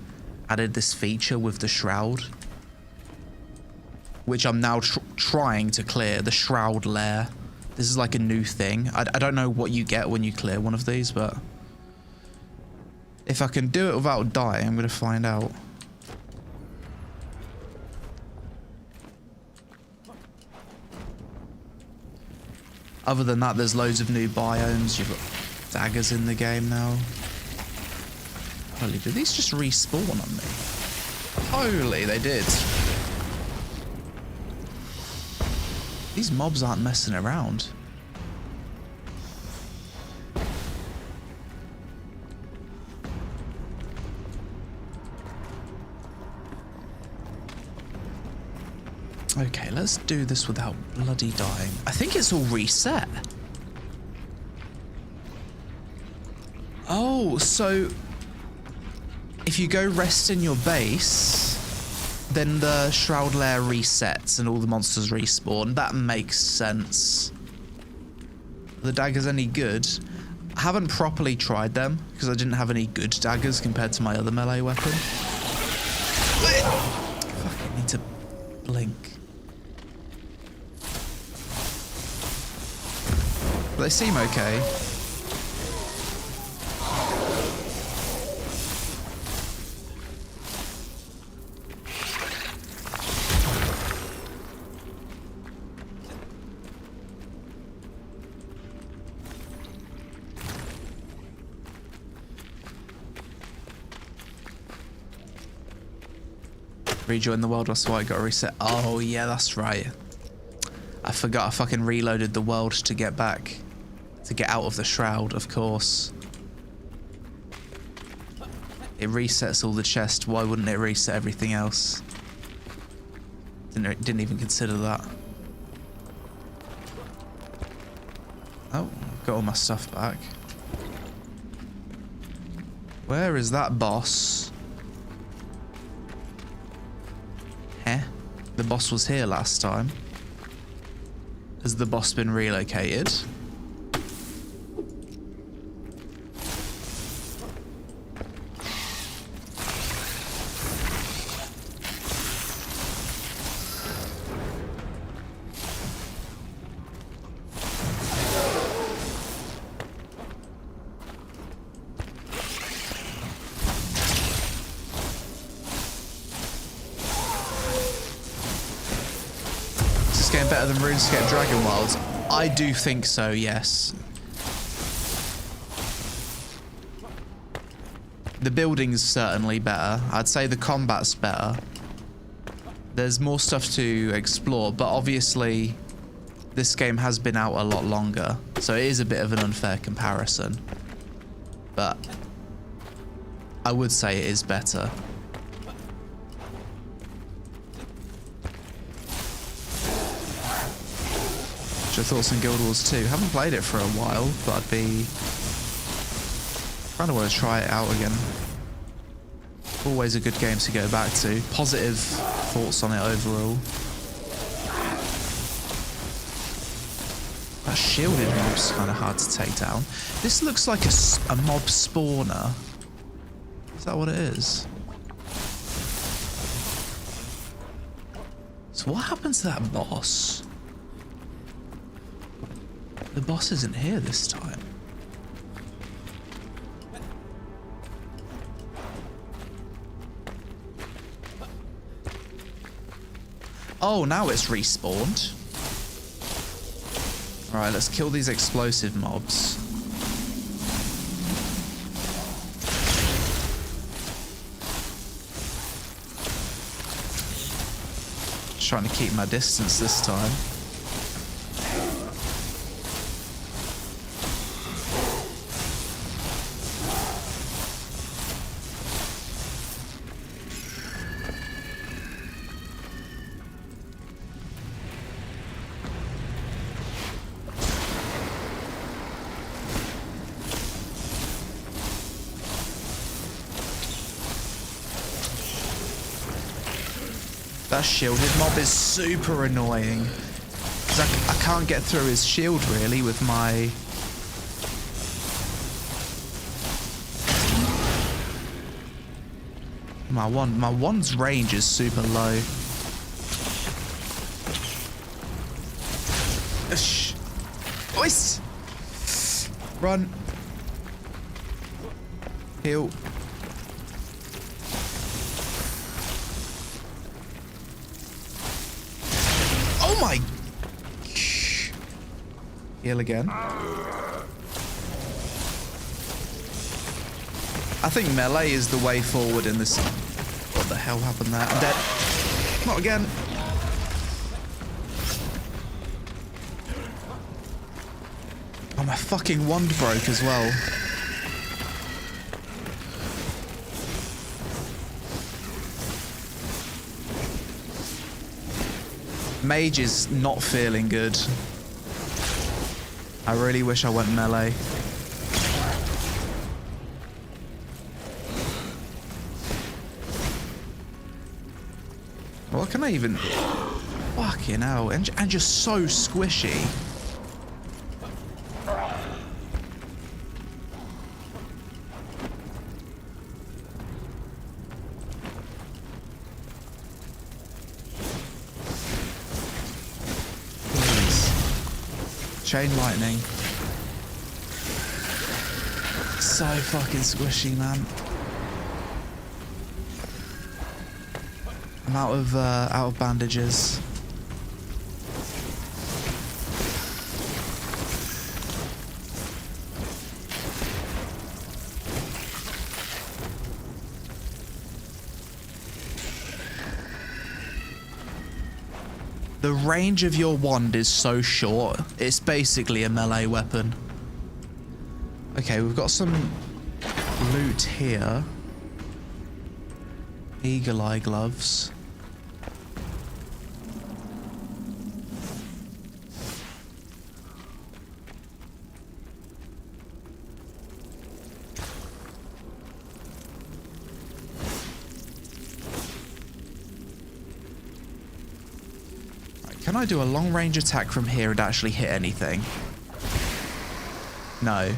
added this feature with the shroud, which I'm now trying to clear, the shroud lair. This is like a new thing. I don't know what you get when you clear one of these, but if I can do it without dying, I'm gonna find out. Other than that, there's loads of new biomes. You've got daggers in the game now. Holy, did these just respawn on me? Holy, they did. These mobs aren't messing around. Okay, let's do this without bloody dying. I think it's all reset. Oh, so if you go rest in your base, then the shroud lair resets and all the monsters respawn. That makes sense. The daggers any good? I haven't properly tried them because I didn't have any good daggers compared to my other melee weapon. Fucking need to blink. But they seem okay. Rejoin the world, that's why I got to reset. Oh yeah, that's right. I forgot I fucking reloaded the world to get back. To get out of the shroud, of course. It resets all the chests. Why wouldn't it reset everything else? Didn't even consider that. Oh, got all my stuff back. Where is that boss? Heh? The boss was here last time. Has the boss been relocated? Getting better than RuneScape Dragon Wilds? I do think so, yes. The building's certainly better. I'd say the combat's better. There's more stuff to explore, but obviously this game has been out a lot longer, so it is a bit of an unfair comparison. But I would say it is better. Your thoughts on Guild Wars 2? Haven't played it for a while, but I'd be kind of want to try it out again. Always a good game to go back to. Positive thoughts on it overall. That shielded mob's kind of hard to take down. This looks like a mob spawner. Is that what it is? So what happened to that boss? The boss isn't here this time. Oh, now it's respawned. Alright, let's kill these explosive mobs. Just trying to keep my distance this time. That shielded mob is super annoying. 'Cause I can't get through his shield really with my... My wand's range is super low. Shh. Boys! Run. Heal. Oh my! Heal again. I think melee is the way forward in this. What the hell happened there? I'm dead. Not again. Oh, my fucking wand broke as well. Mage is not feeling good. I really wish I went melee. What can I even... Fucking hell. And just so squishy. Chain lightning. So fucking squishy, man. I'm out of bandages. The range of your wand is so short, it's basically a melee weapon. Okay, we've got some loot here. Eagle eye gloves. Can I do a long range attack from here and actually hit anything? No.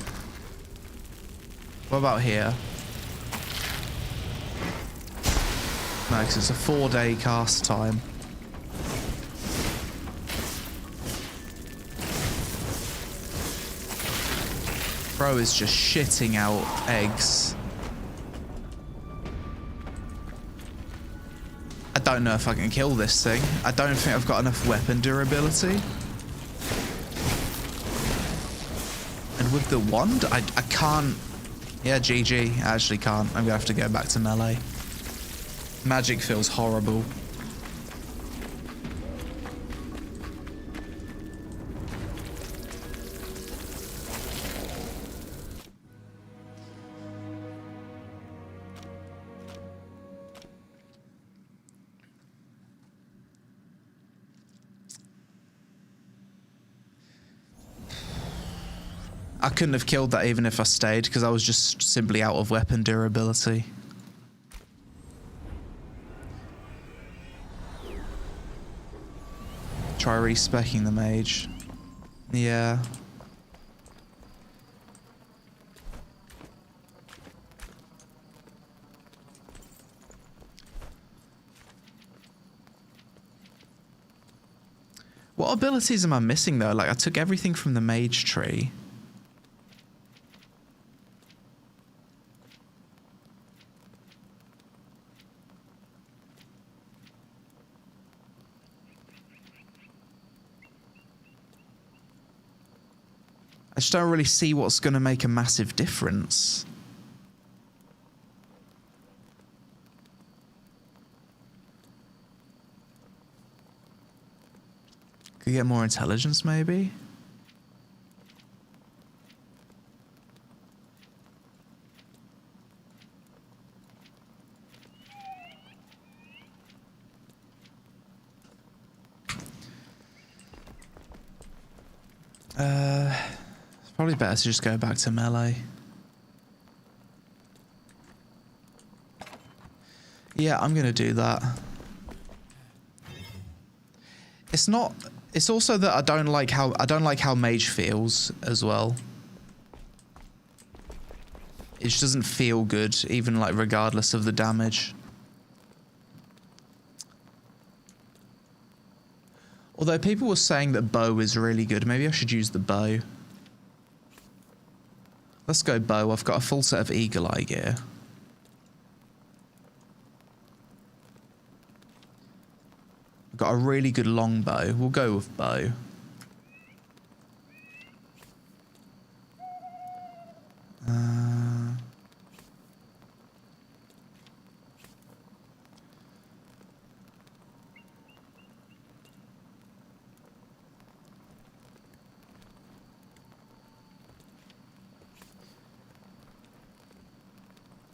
What about here? No, because it's a 4-day cast time. Bro is just shitting out eggs. I don't know if I can kill this thing. I don't think I've got enough weapon durability. And with the wand, I can't... Yeah, GG. I actually can't. I'm gonna have to go back to melee. Magic feels horrible. I couldn't have killed that even if I stayed, because I was just simply out of weapon durability. Try respecking the mage. Yeah. What abilities am I missing though? Like I took everything from the mage tree. I just don't really see what's going to make a massive difference. Could get more intelligence, maybe? It's probably better to just go back to melee. Yeah, I'm gonna do that. It's not. It's also that I don't like how mage feels as well. It just doesn't feel good, even like regardless of the damage. Although people were saying that bow is really good, maybe I should use the bow. Let's go bow. I've got a full set of eagle eye gear. I've got a really good long bow. We'll go with bow.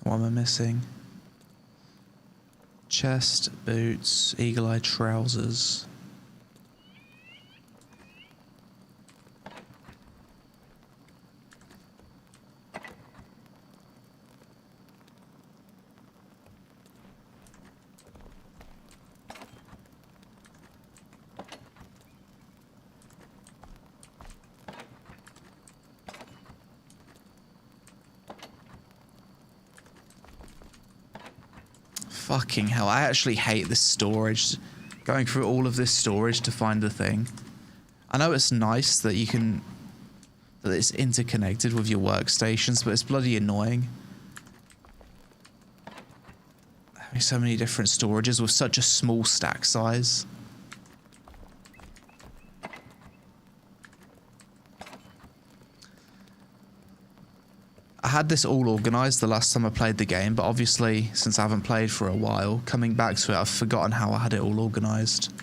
What am I missing? Chest, boots, eagle-eye trousers. Fucking hell, I actually hate this storage. Going through all of this storage to find the thing. I know it's nice that you can... that it's interconnected with your workstations, but it's bloody annoying. Having so many different storages with such a small stack size. I had this all organised the last time I played the game, but obviously, since I haven't played for a while, coming back to it, I've forgotten how I had it all organised.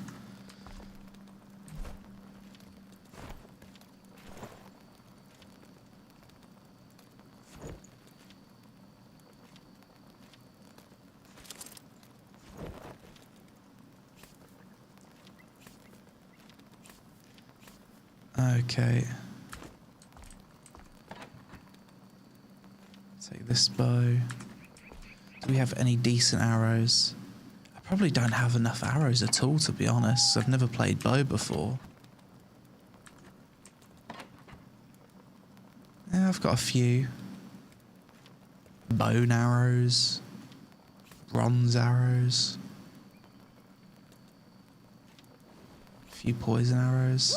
Okay. Take this bow. Do we have any decent arrows? I probably don't have enough arrows at all, to be honest. I've never played bow before. Yeah, I've got a few. Bone arrows. Bronze arrows. A few poison arrows.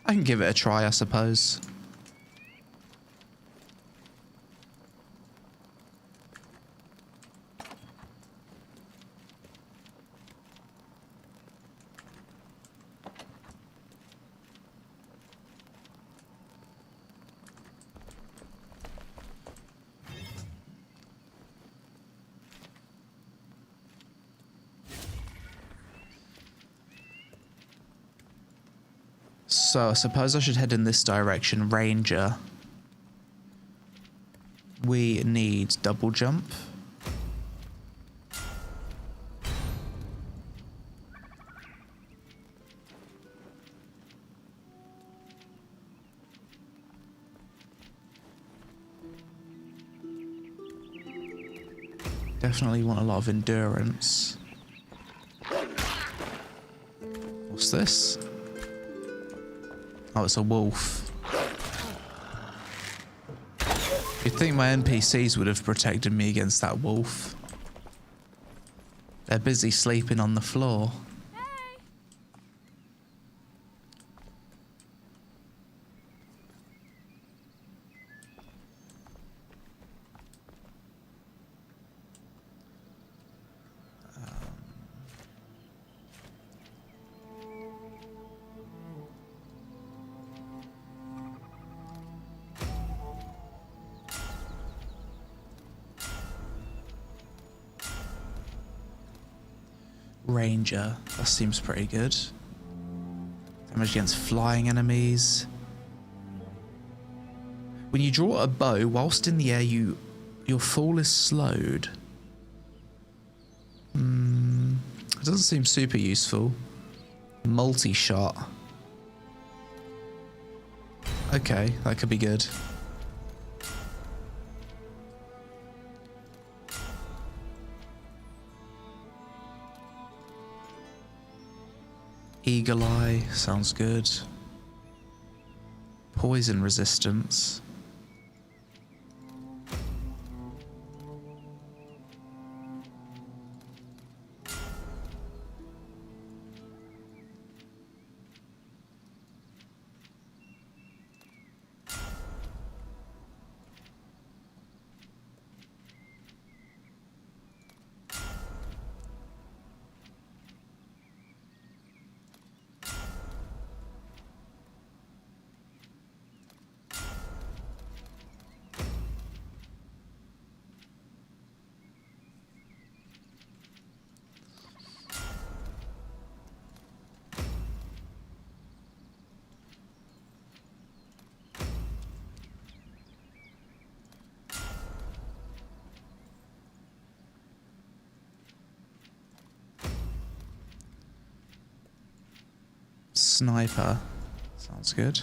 I can give it a try, I suppose. So I suppose I should head in this direction. Ranger. We need double jump. Definitely want a lot of endurance. Or What's this? Oh, it's a wolf. You'd think my NPCs would have protected me against that wolf. They're busy sleeping on the floor. Ranger, that seems pretty good. Damage against flying enemies. When you draw a bow, whilst in the air, your fall is slowed. It doesn't seem super useful. Multi-shot. Okay, that could be good. Eagle Eye, sounds good. Poison resistance. Sniper, sounds good.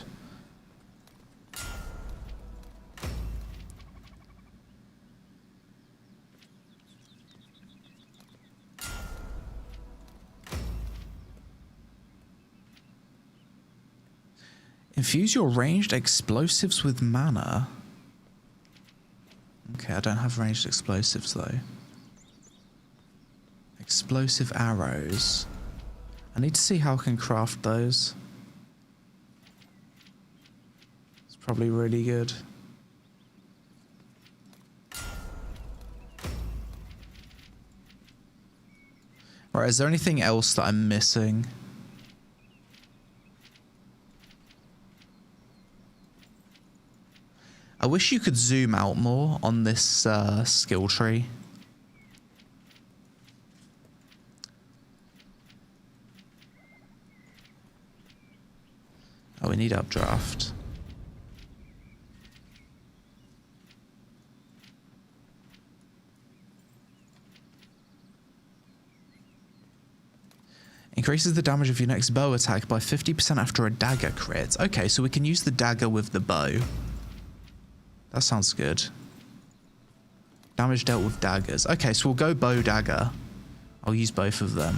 Infuse your ranged explosives with mana. Okay, I don't have ranged explosives though. Explosive arrows. I need to see how I can craft those. It's probably really good. Right, is there anything else that I'm missing? I wish you could zoom out more on this skill tree. Oh, we need updraft. Increases the damage of your next bow attack by 50% after a dagger crit. Okay, so we can use the dagger with the bow. That sounds good. Damage dealt with daggers. Okay, so we'll go bow dagger. I'll use both of them.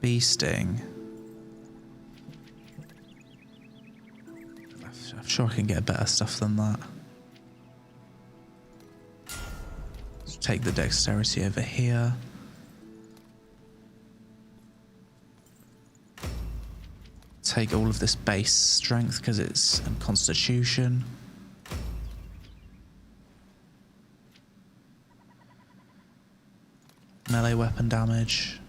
Bee sting. I'm sure I can get better stuff than that. Let's take the dexterity over here. Take all of this base strength because it's in constitution. Melee weapon damage.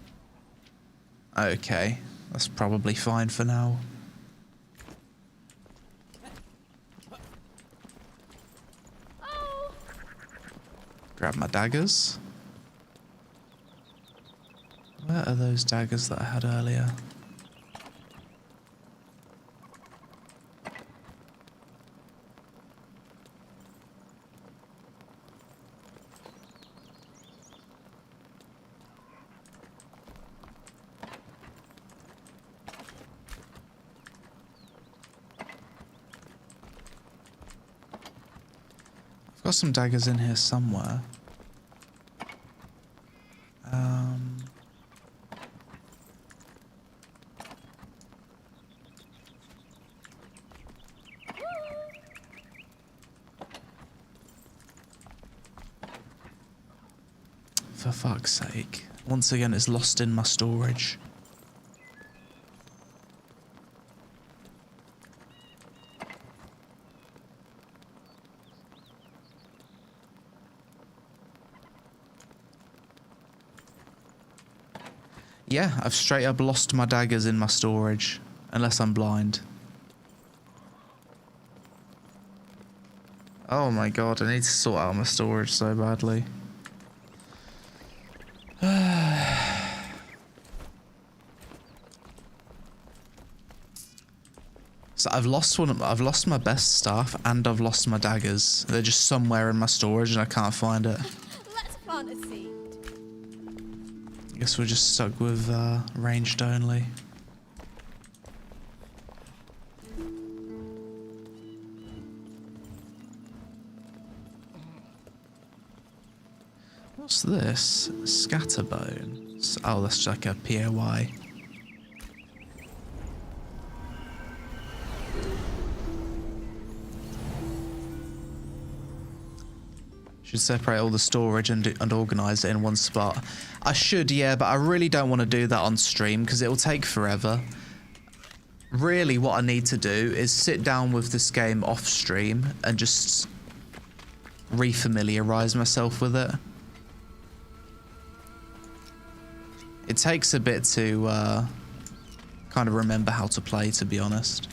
Okay, that's probably fine for now. Grab my daggers. Where are those daggers that I had earlier? Got some daggers in here somewhere. For fuck's sake. Once again, it's lost in my storage. Yeah, I've straight up lost my daggers in my storage. Unless I'm blind. Oh my god, I need to sort out my storage so badly. So I've lost my best stuff and I've lost my daggers. They're just somewhere in my storage and I can't find it. Let's plant a seed. I guess we're just stuck with ranged only. What's this? Scatterbone. Oh, that's like a POI. Should separate all the storage and organize it in one spot. I should, yeah, but I really don't want to do that on stream because it will take forever. Really, what I need to do is sit down with this game off stream and just refamiliarize myself with it. It takes a bit to kind of remember how to play, to be honest.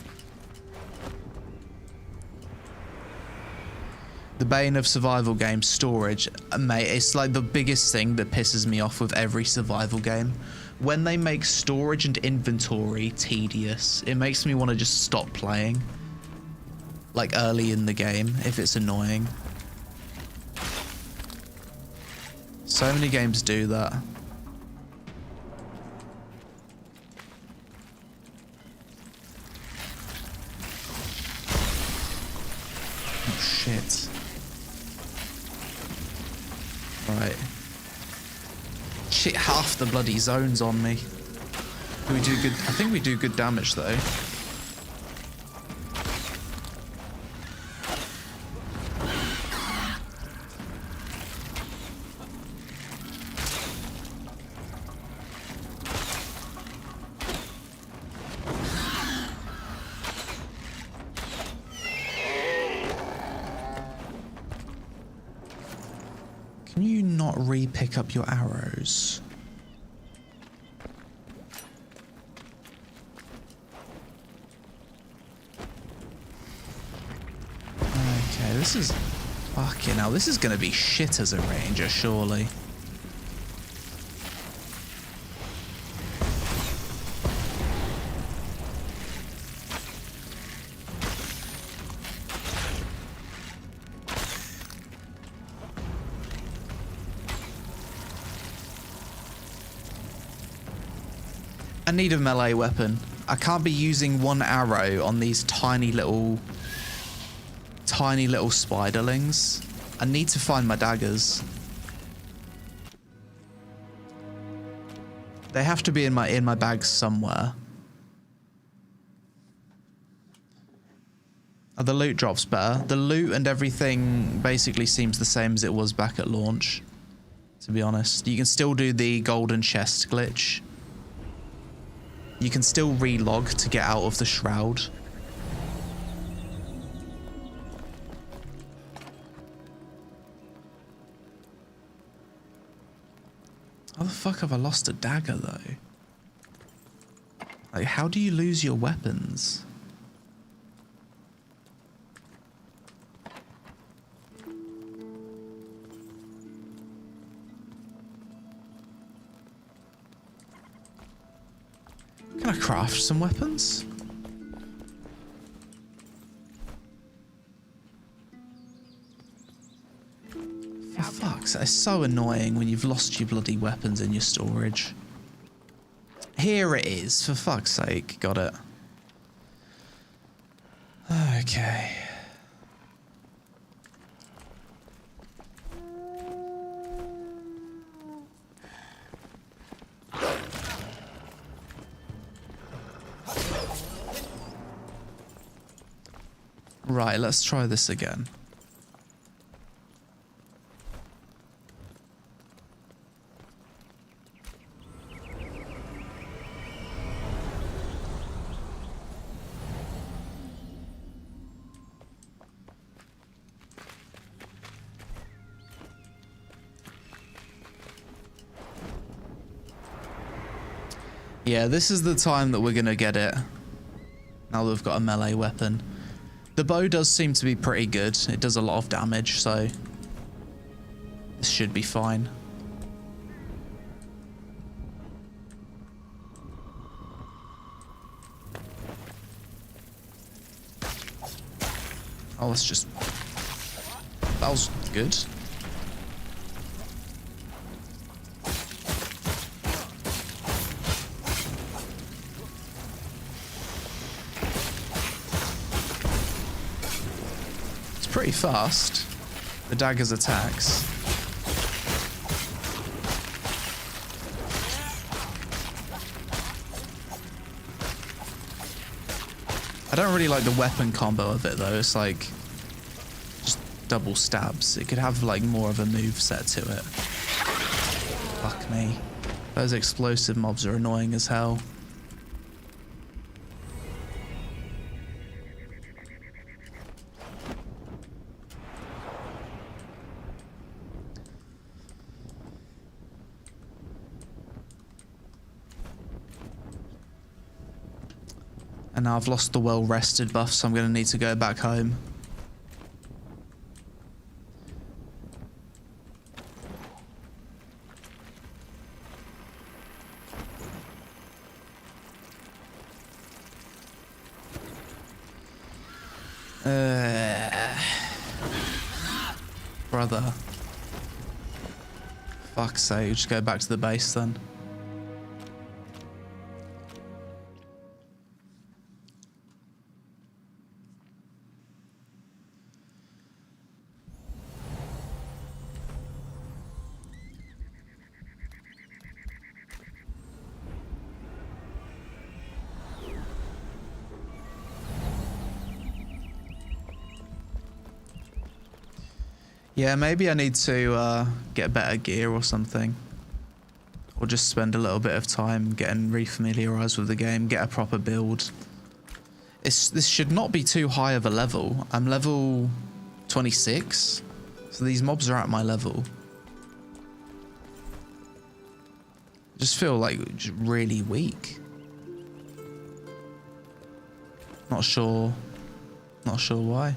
The bane of survival games, storage, mate, it's like the biggest thing that pisses me off with every survival game. When they make storage and inventory tedious, it makes me want to just stop playing. Like early in the game, if it's annoying. So many games do that. Oh shit. Right. Shit, half the bloody zone's on me. We do good. I think we do good damage though. Can you not re-pick up your arrows? Okay, this is... Fucking hell, this is gonna be shit as a ranger, surely. I need a melee weapon. I can't be using one arrow on these tiny little spiderlings. I need to find my daggers. They have to be in my bag somewhere. Oh, the loot drops better. The loot and everything basically seems the same as it was back at launch, to be honest. You can still do the golden chest glitch. You can still relog to get out of the shroud. How the fuck have I lost a dagger though? Like, how do you lose your weapons? Can I craft some weapons? For fuck's sake, it's so annoying when you've lost your bloody weapons in your storage. Here it is, for fuck's sake. Got it. Okay. Right, let's try this again. Yeah, this is the time that we're gonna get it. Now that we've got a melee weapon. The bow does seem to be pretty good. It does a lot of damage, so this should be fine. Oh, let's just... That was good. Pretty fast, the dagger's attacks. I don't really like the weapon combo of it though. It's like just double stabs. It could have like more of a move set to it. Fuck me. Those explosive mobs are annoying as hell. And now I've lost the well-rested buff, so I'm going to need to go back home. Brother. Fuck's sake, just go back to the base then. Yeah, maybe I need to get better gear or something. Or just spend a little bit of time getting refamiliarized with the game, get a proper build. This should not be too high of a level. I'm level 26, so these mobs are at my level. I just feel like really weak. Not sure why.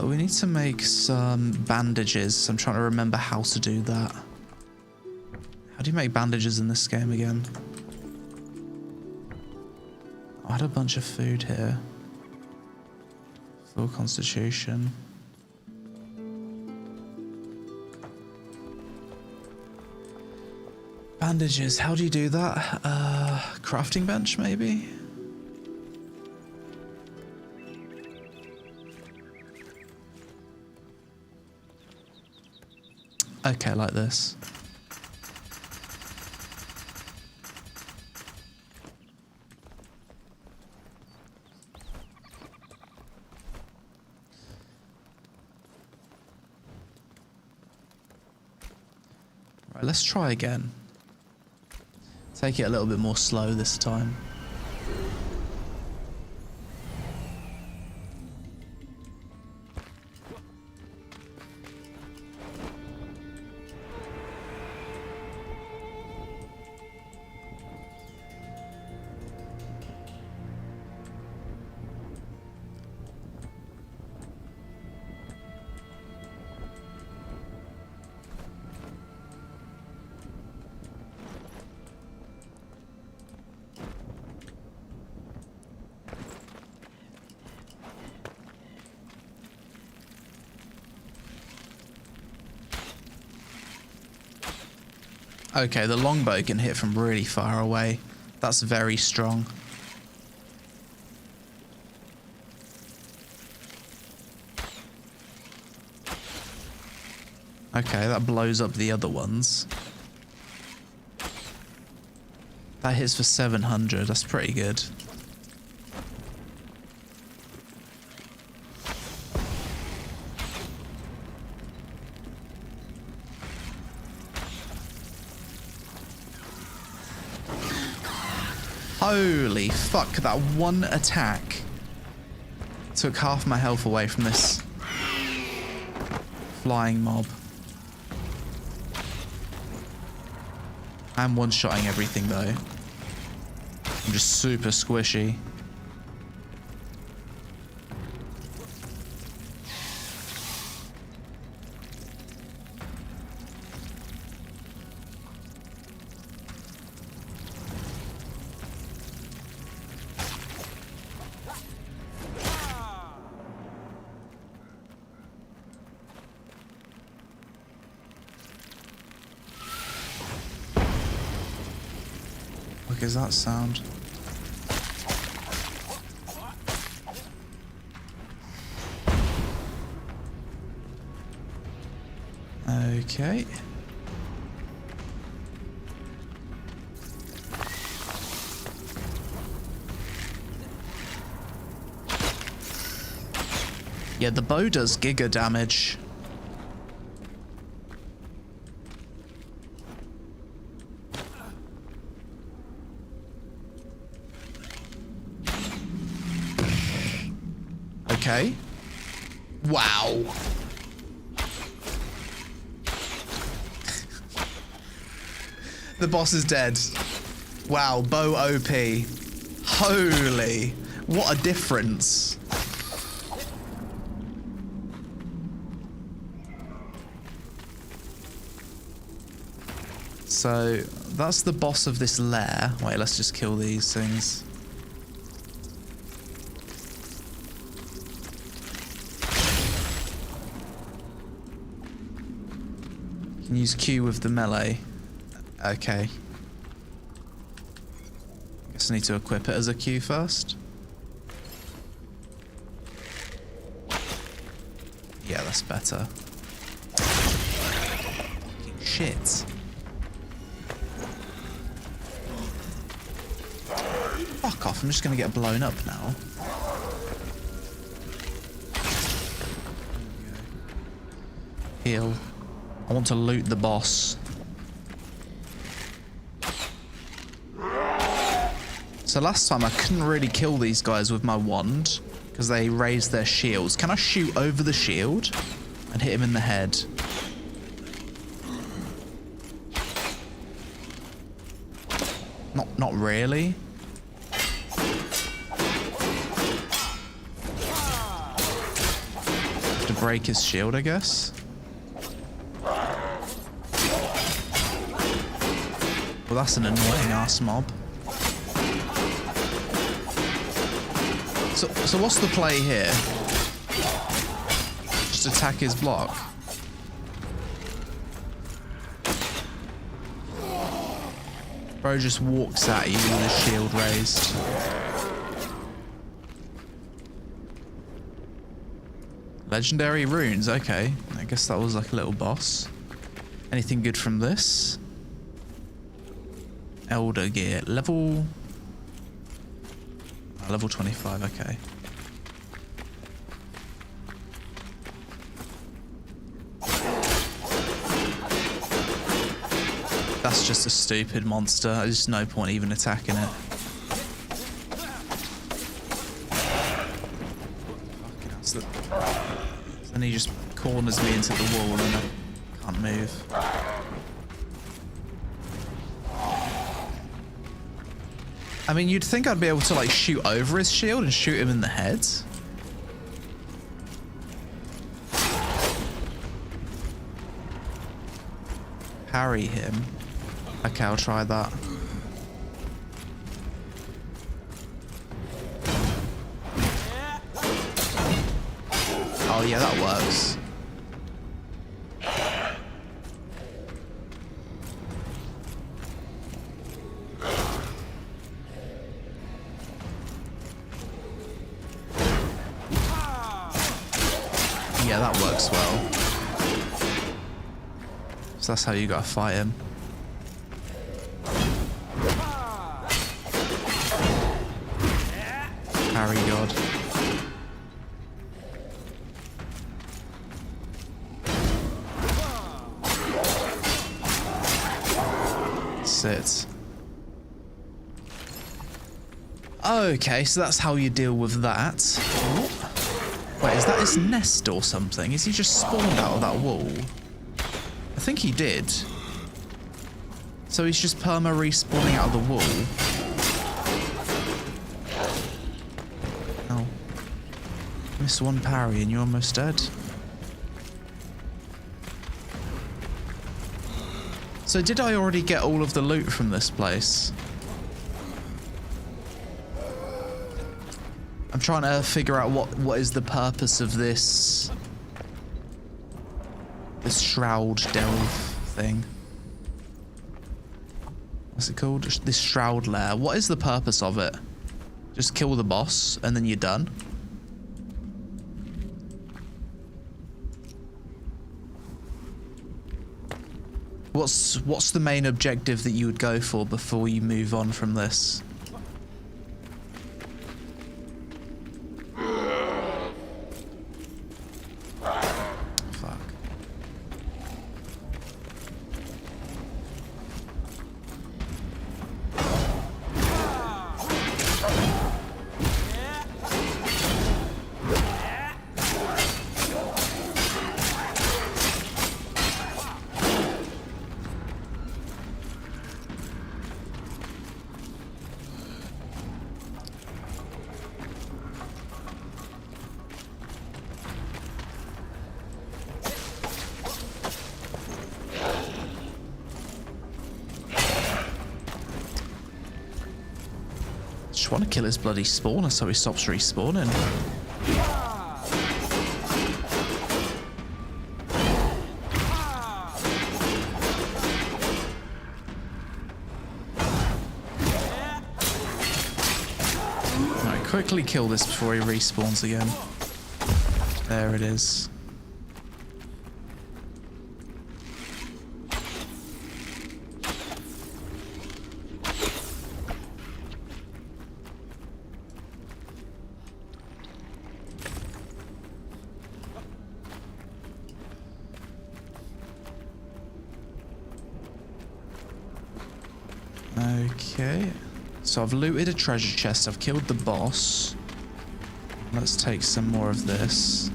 We need to make some bandages. I'm trying to remember how to do that. How do you make bandages in this game again? I had a bunch of food here. Full constitution. Bandages, how do you do that? Crafting bench maybe? Okay, like this. Right, let's try again. Take it a little bit more slow this time. Okay, the longbow can hit from really far away. That's very strong. Okay, that blows up the other ones. That hits for 700. That's pretty good. Holy fuck, that one attack took half my health away from this flying mob. I'm one-shotting everything though. I'm just super squishy. What is that sound? Okay. Yeah, the bow does giga damage. Okay. Wow. The boss is dead. Wow, bow OP. Holy. What a difference. So, that's the boss of this lair. Wait, let's just kill these things. Can use Q with the melee. Okay. Guess I need to equip it as a Q first. Yeah, that's better. Fucking shit. Fuck off, I'm just gonna get blown up now. Heal. I want to loot the boss. So last time I couldn't really kill these guys with my wand because they raised their shields. Can I shoot over the shield and hit him in the head? Not really. To break his shield, I guess. Well, that's an annoying ass mob. So what's the play here? Just attack his block. Bro just walks at you with his shield raised. Legendary runes, okay. I guess that was like a little boss. Anything good from this? Elder gear. Level 25, okay. That's just a stupid monster. There's no point even attacking it. Then he just corners me into the wall and I can't move. I mean, you'd think I'd be able to like shoot over his shield and shoot him in the head. Parry him. Okay, I'll try that. Oh yeah, that works. Yeah, that works well. So that's how you gotta fight him. Parry god. Sit. Okay, so that's how you deal with that. Wait, is that his nest or something? Is he just spawned out of that wall? I think he did. So he's just perma respawning out of the wall. Oh. Missed one parry and you're almost dead. So did I already get all of the loot from this place? I'm trying to figure out what is the purpose of this shroud delve thing. What's it called? This shroud lair. What is the purpose of it? Just kill the boss and then you're done? What's the main objective that you would go for before you move on from this? Fuck. Just want to kill his bloody spawner so he stops respawning. Right, quickly kill this before he respawns again. There it is. Okay, so I've looted a treasure chest, I've killed the boss. Let's take some more of this.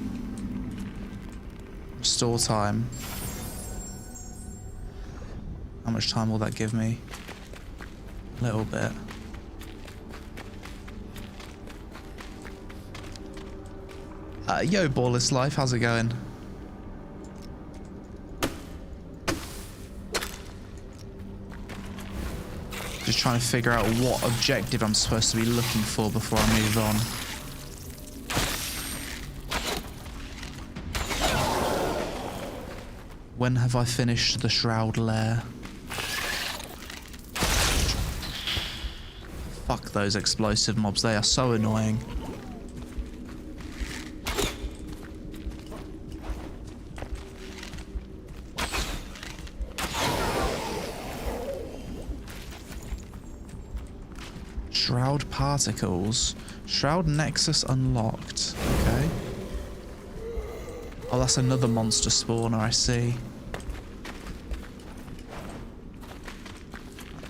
Restore time. How much time will that give me? A little bit. Yo, Ballless Life, how's it going? Just trying to figure out what objective I'm supposed to be looking for before I move on. When have I finished the shroud lair? Fuck those explosive mobs, they are so annoying. Shroud particles. Shroud nexus unlocked. Okay. Oh, that's another monster spawner, I see.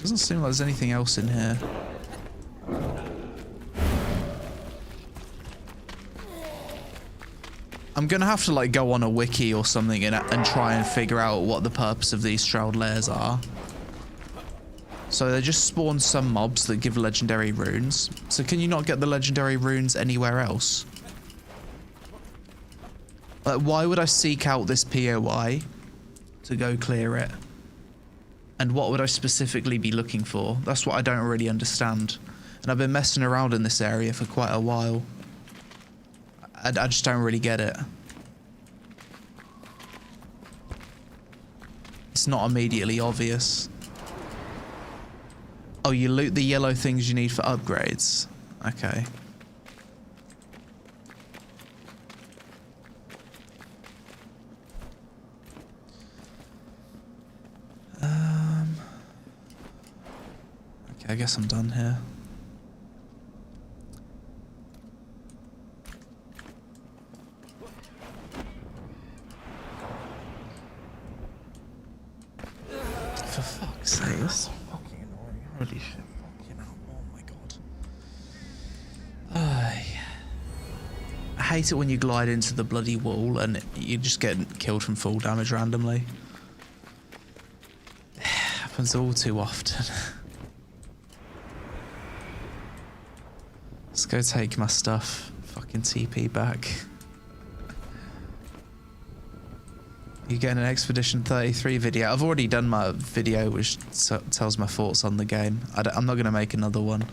Doesn't seem like there's anything else in here. I'm gonna have to like go on a wiki or something and try and figure out what the purpose of these shroud lairs are. So they just spawn some mobs that give legendary runes. So can you not get the legendary runes anywhere else? Like, why would I seek out this POI to go clear it? And what would I specifically be looking for? That's what I don't really understand. And I've been messing around in this area for quite a while. I just don't really get it. It's not immediately obvious. Oh, you loot the yellow things you need for upgrades. Okay. I guess I'm done here. For fuck's sake, that's so fucking annoying. Holy shit, fucking hell. Oh my god. I hate it when you glide into the bloody wall and you just get killed from full damage randomly. It happens all too often. Let's go take my stuff. Fucking TP back. You get an Expedition 33 video. I've already done my video which tells my thoughts on the game. I'm not going to make another one.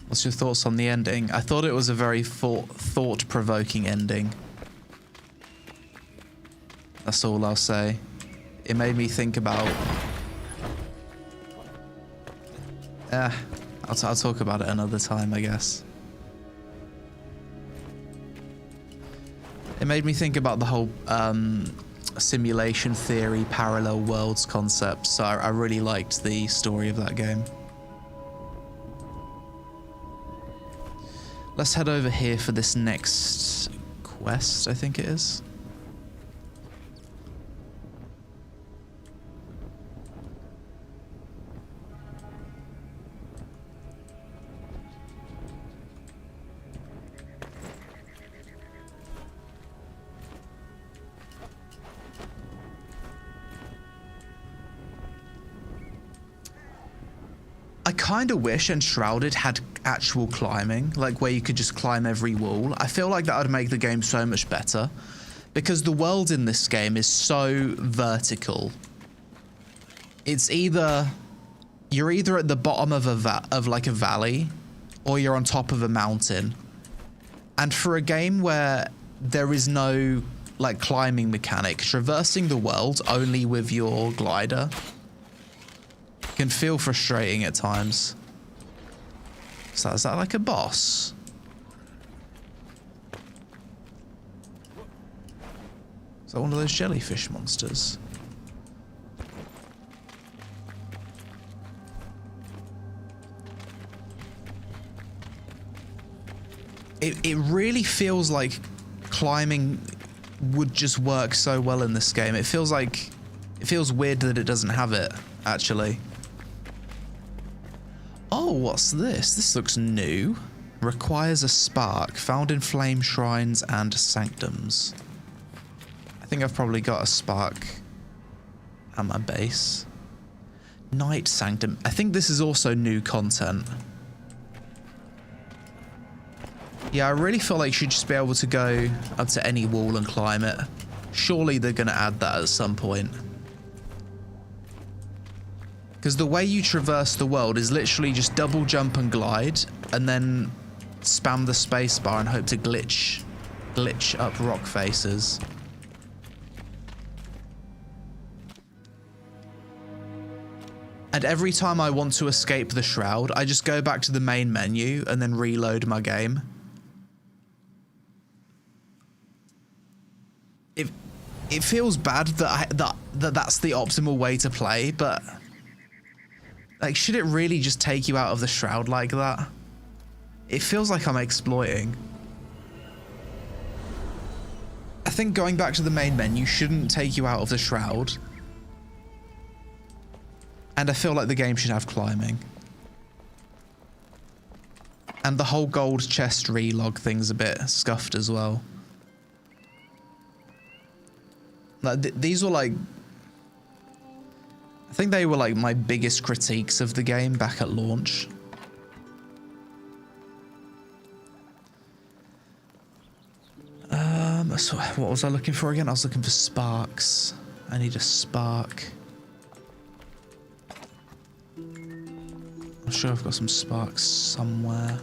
What's your thoughts on the ending? I thought it was a very thought-provoking ending. That's all I'll say. It made me think about... I'll talk about it another time, I guess. It made me think about the whole simulation theory, parallel worlds concept, so I really liked the story of that game. Let's head over here for this next quest, I think it is. I kind of wish Enshrouded had actual climbing, like where you could just climb every wall. I feel like that would make the game so much better, because the world in this game is so vertical. It's you're either at the bottom of like a valley, or you're on top of a mountain. And for a game where there is no like climbing mechanic, traversing the world only with your glider can feel frustrating at times. So is that like a boss? Is that one of those jellyfish monsters? It really feels like climbing would just work so well in this game. It feels weird that it doesn't have it, actually. Oh, what's this? This looks new. Requires a spark. Found in flame shrines and sanctums. I think I've probably got a spark at my base. Night sanctum. I think this is also new content. Yeah, I really feel like you should just be able to go up to any wall and climb it. Surely they're going to add that at some point. Because the way you traverse the world is literally just double jump and glide, and then spam the spacebar and hope to glitch up rock faces. And every time I want to escape the shroud, I just go back to the main menu and then reload my game. It feels bad that that's the optimal way to play, but like, should it really just take you out of the shroud like that? It feels like I'm exploiting. I think going back to the main menu shouldn't take you out of the shroud. And I feel like the game should have climbing. And the whole gold chest relog thing's a bit scuffed as well. Like, these were like... I think they were like my biggest critiques of the game back at launch. So what was I looking for again? I was looking for sparks. I need a spark. I'm sure I've got some sparks somewhere.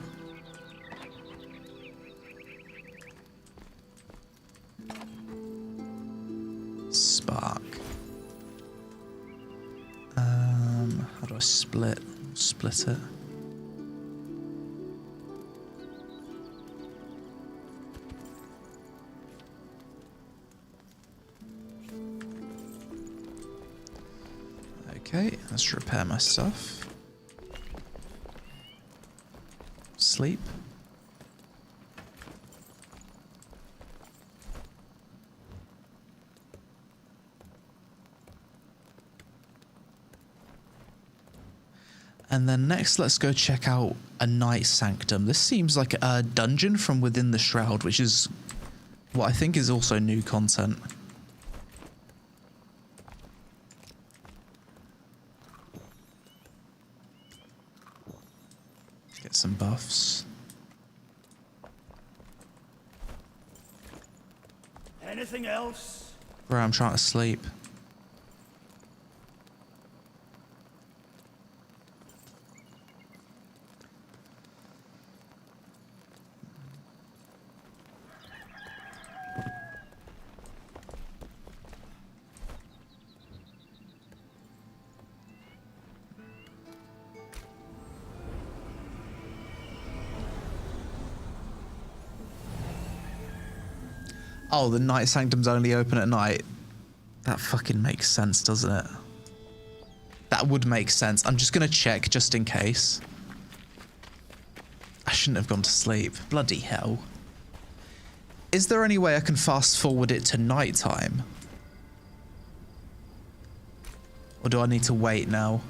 Spark. How do I split it? Okay, let's repair my stuff. Sleep. And then next, let's go check out a night sanctum. This seems like a dungeon from within the shroud, which is what I think is also new content. Get some buffs. Anything else? Bro, I'm trying to sleep. Oh, the night sanctum's only open at night. That fucking makes sense, doesn't it? That would make sense. I'm just gonna check just in case. I shouldn't have gone to sleep. Bloody hell. Is there any way I can fast forward it to nighttime? Or do I need to wait now?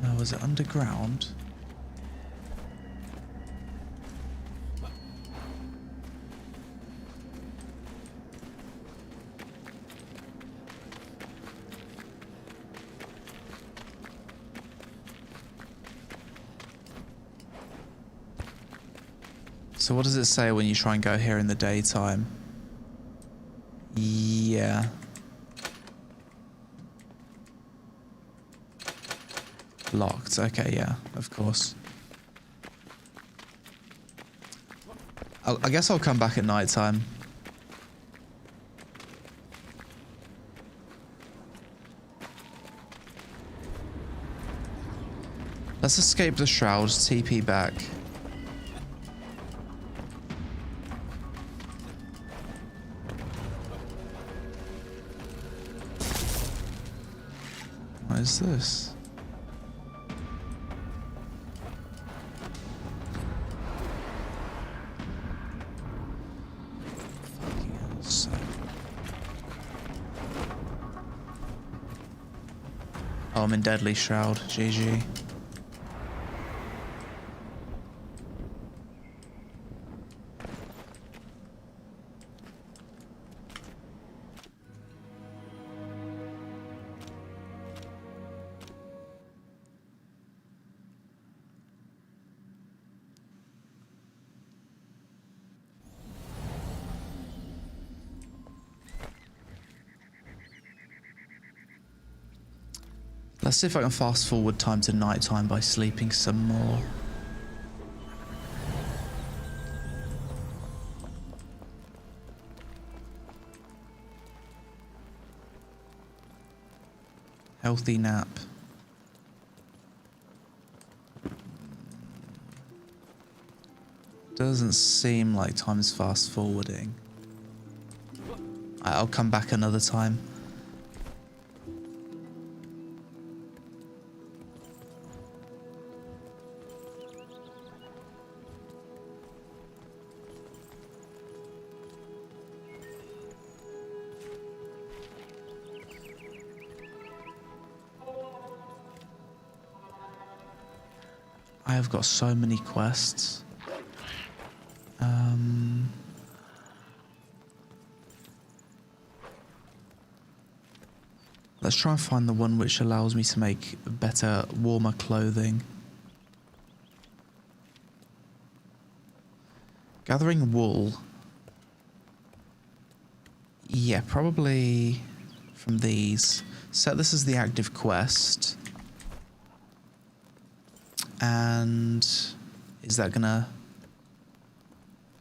No, was it underground? So what does it say when you try and go here in the daytime? Yeah. Locked. Okay, yeah, of course. I guess I'll come back at night time. Let's escape the shroud, TP back. What is this? Oh, I'm in deadly shroud. GG. Let's see if I can fast forward time to nighttime by sleeping some more. Healthy nap. Doesn't seem like time's fast forwarding. I'll come back another time. I have got so many quests. Let's try and find the one which allows me to make better, warmer clothing. Gathering wool. Yeah, probably from these. Set this as the active quest. And is that gonna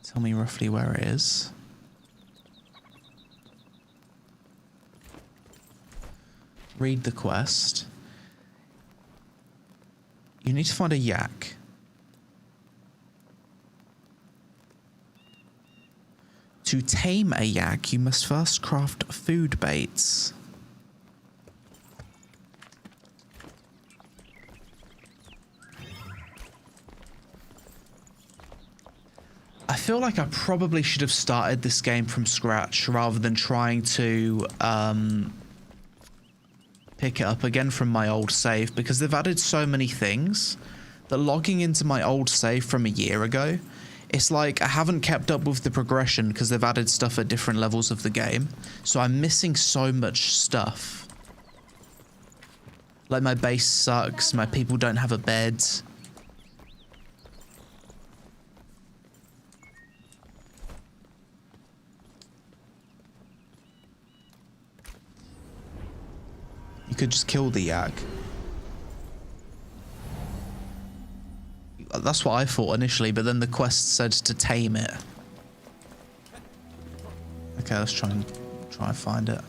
tell me roughly where it is? Read the quest. You need to find a yak. To tame a yak, you must first craft food baits. I feel like I probably should have started this game from scratch rather than trying to pick it up again from my old save, because they've added so many things that logging into my old save from a year ago, it's like I haven't kept up with the progression because they've added stuff at different levels of the game. So I'm missing so much stuff. Like my base sucks, my people don't have a bed. You could just kill the yak. That's what I thought initially, but then the quest said to tame it. Okay, let's try and find it.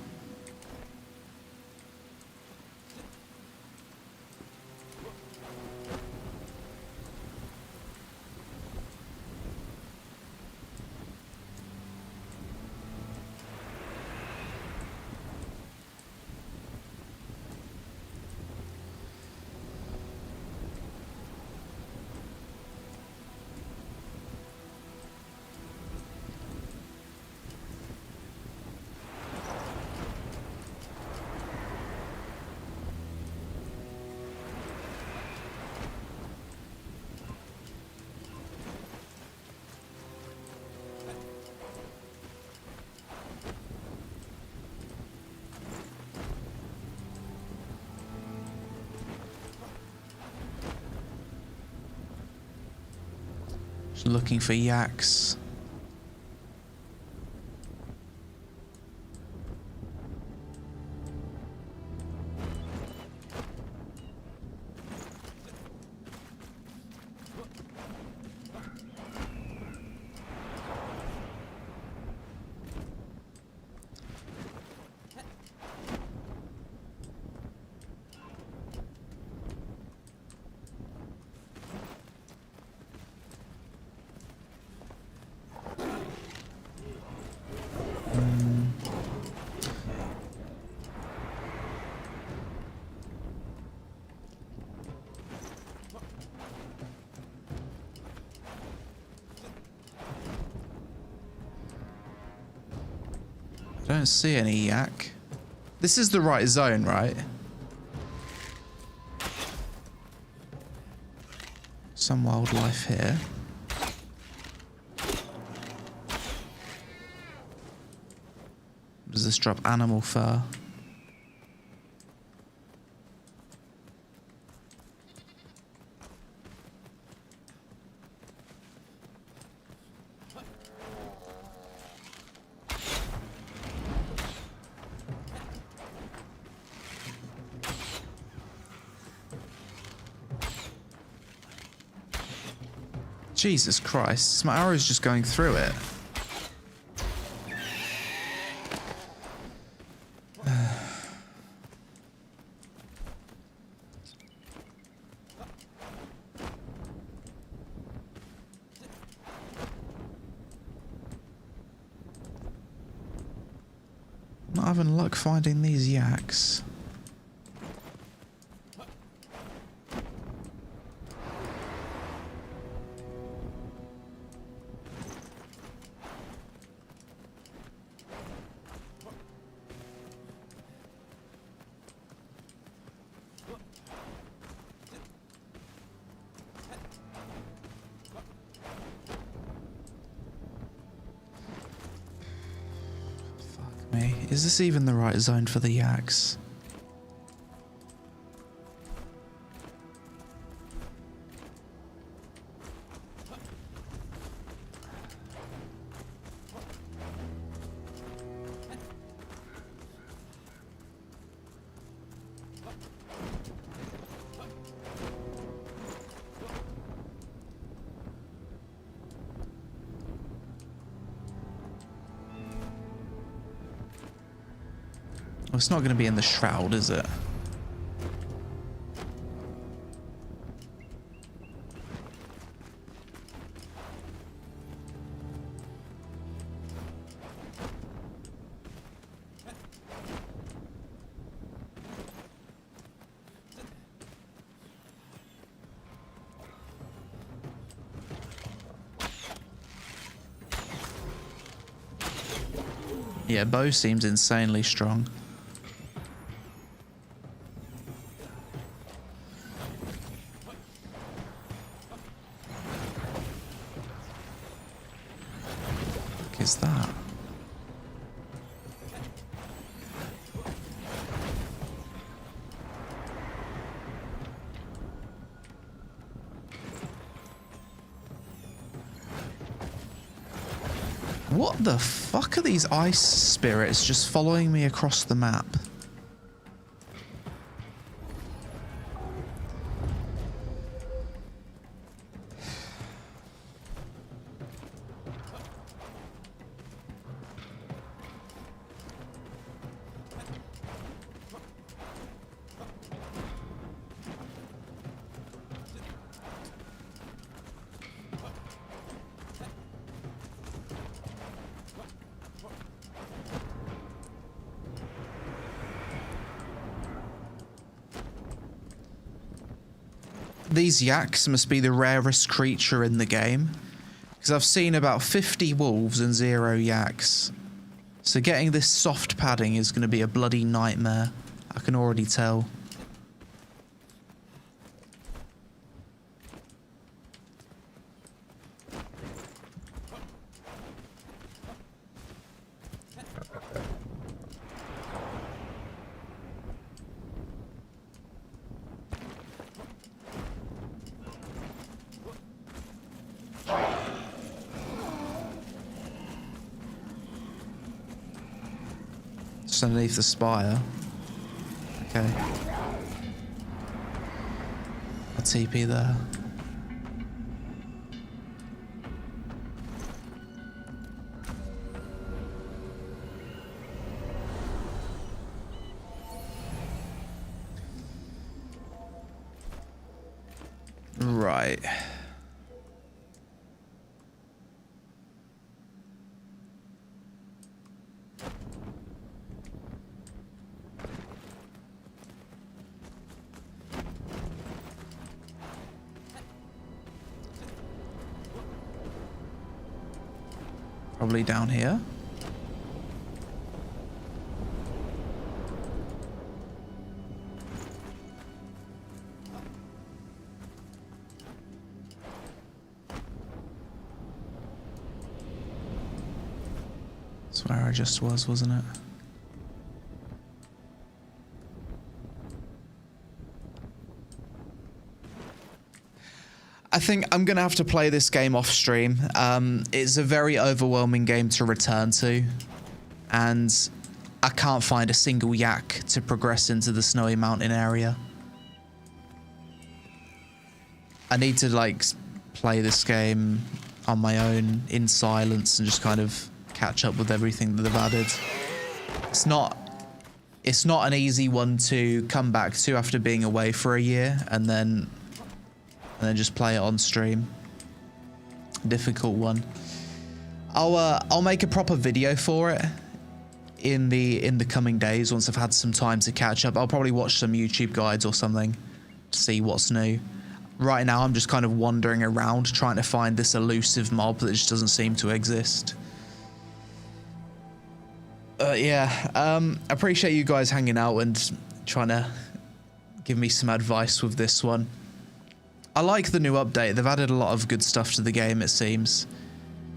Just looking for yaks. Don't see any yak. This is the right zone, right? Some wildlife here. Does this drop animal fur? Jesus Christ, my arrow's just going through it. Not having luck finding these yaks. Me. Is this even the right zone for the yaks? Well, it's not going to be in the shroud, is it? Yeah, bow seems insanely strong. What is that? What the fuck are these ice spirits just following me across the map? These yaks must be the rarest creature in the game, because I've seen about 50 wolves and 0 yaks. So getting this soft padding is going to be a bloody nightmare. I can already tell. Just underneath the spire. Okay. A TP there. Right. Probably down here. That's where I just was, wasn't it? I think I'm going to have to play this game off stream. It's a very overwhelming game to return to, and I can't find a single yak to progress into the snowy mountain area. I need to like play this game on my own in silence and just kind of catch up with everything that they've added. It's not an easy one to come back to after being away for a year and then just play it on stream. Difficult one. I'll make a proper video for it in the coming days once I've had some time to catch up. I'll probably watch some YouTube guides or something to see what's new. Right now I'm just kind of wandering around trying to find this elusive mob that just doesn't seem to exist. Yeah, appreciate you guys hanging out and trying to give me some advice with this one. I like the new update. They've added a lot of good stuff to the game, it seems.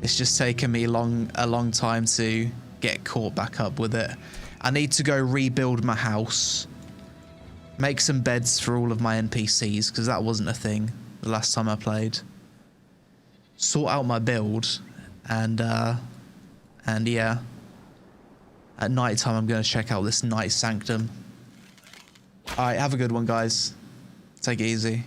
It's just taken me a long time to get caught back up with it. I need to go rebuild my house. Make some beds for all of my NPCs, because that wasn't a thing the last time I played. Sort out my build, and yeah. At night time, I'm going to check out this Night Sanctum. Alright, have a good one, guys. Take it easy.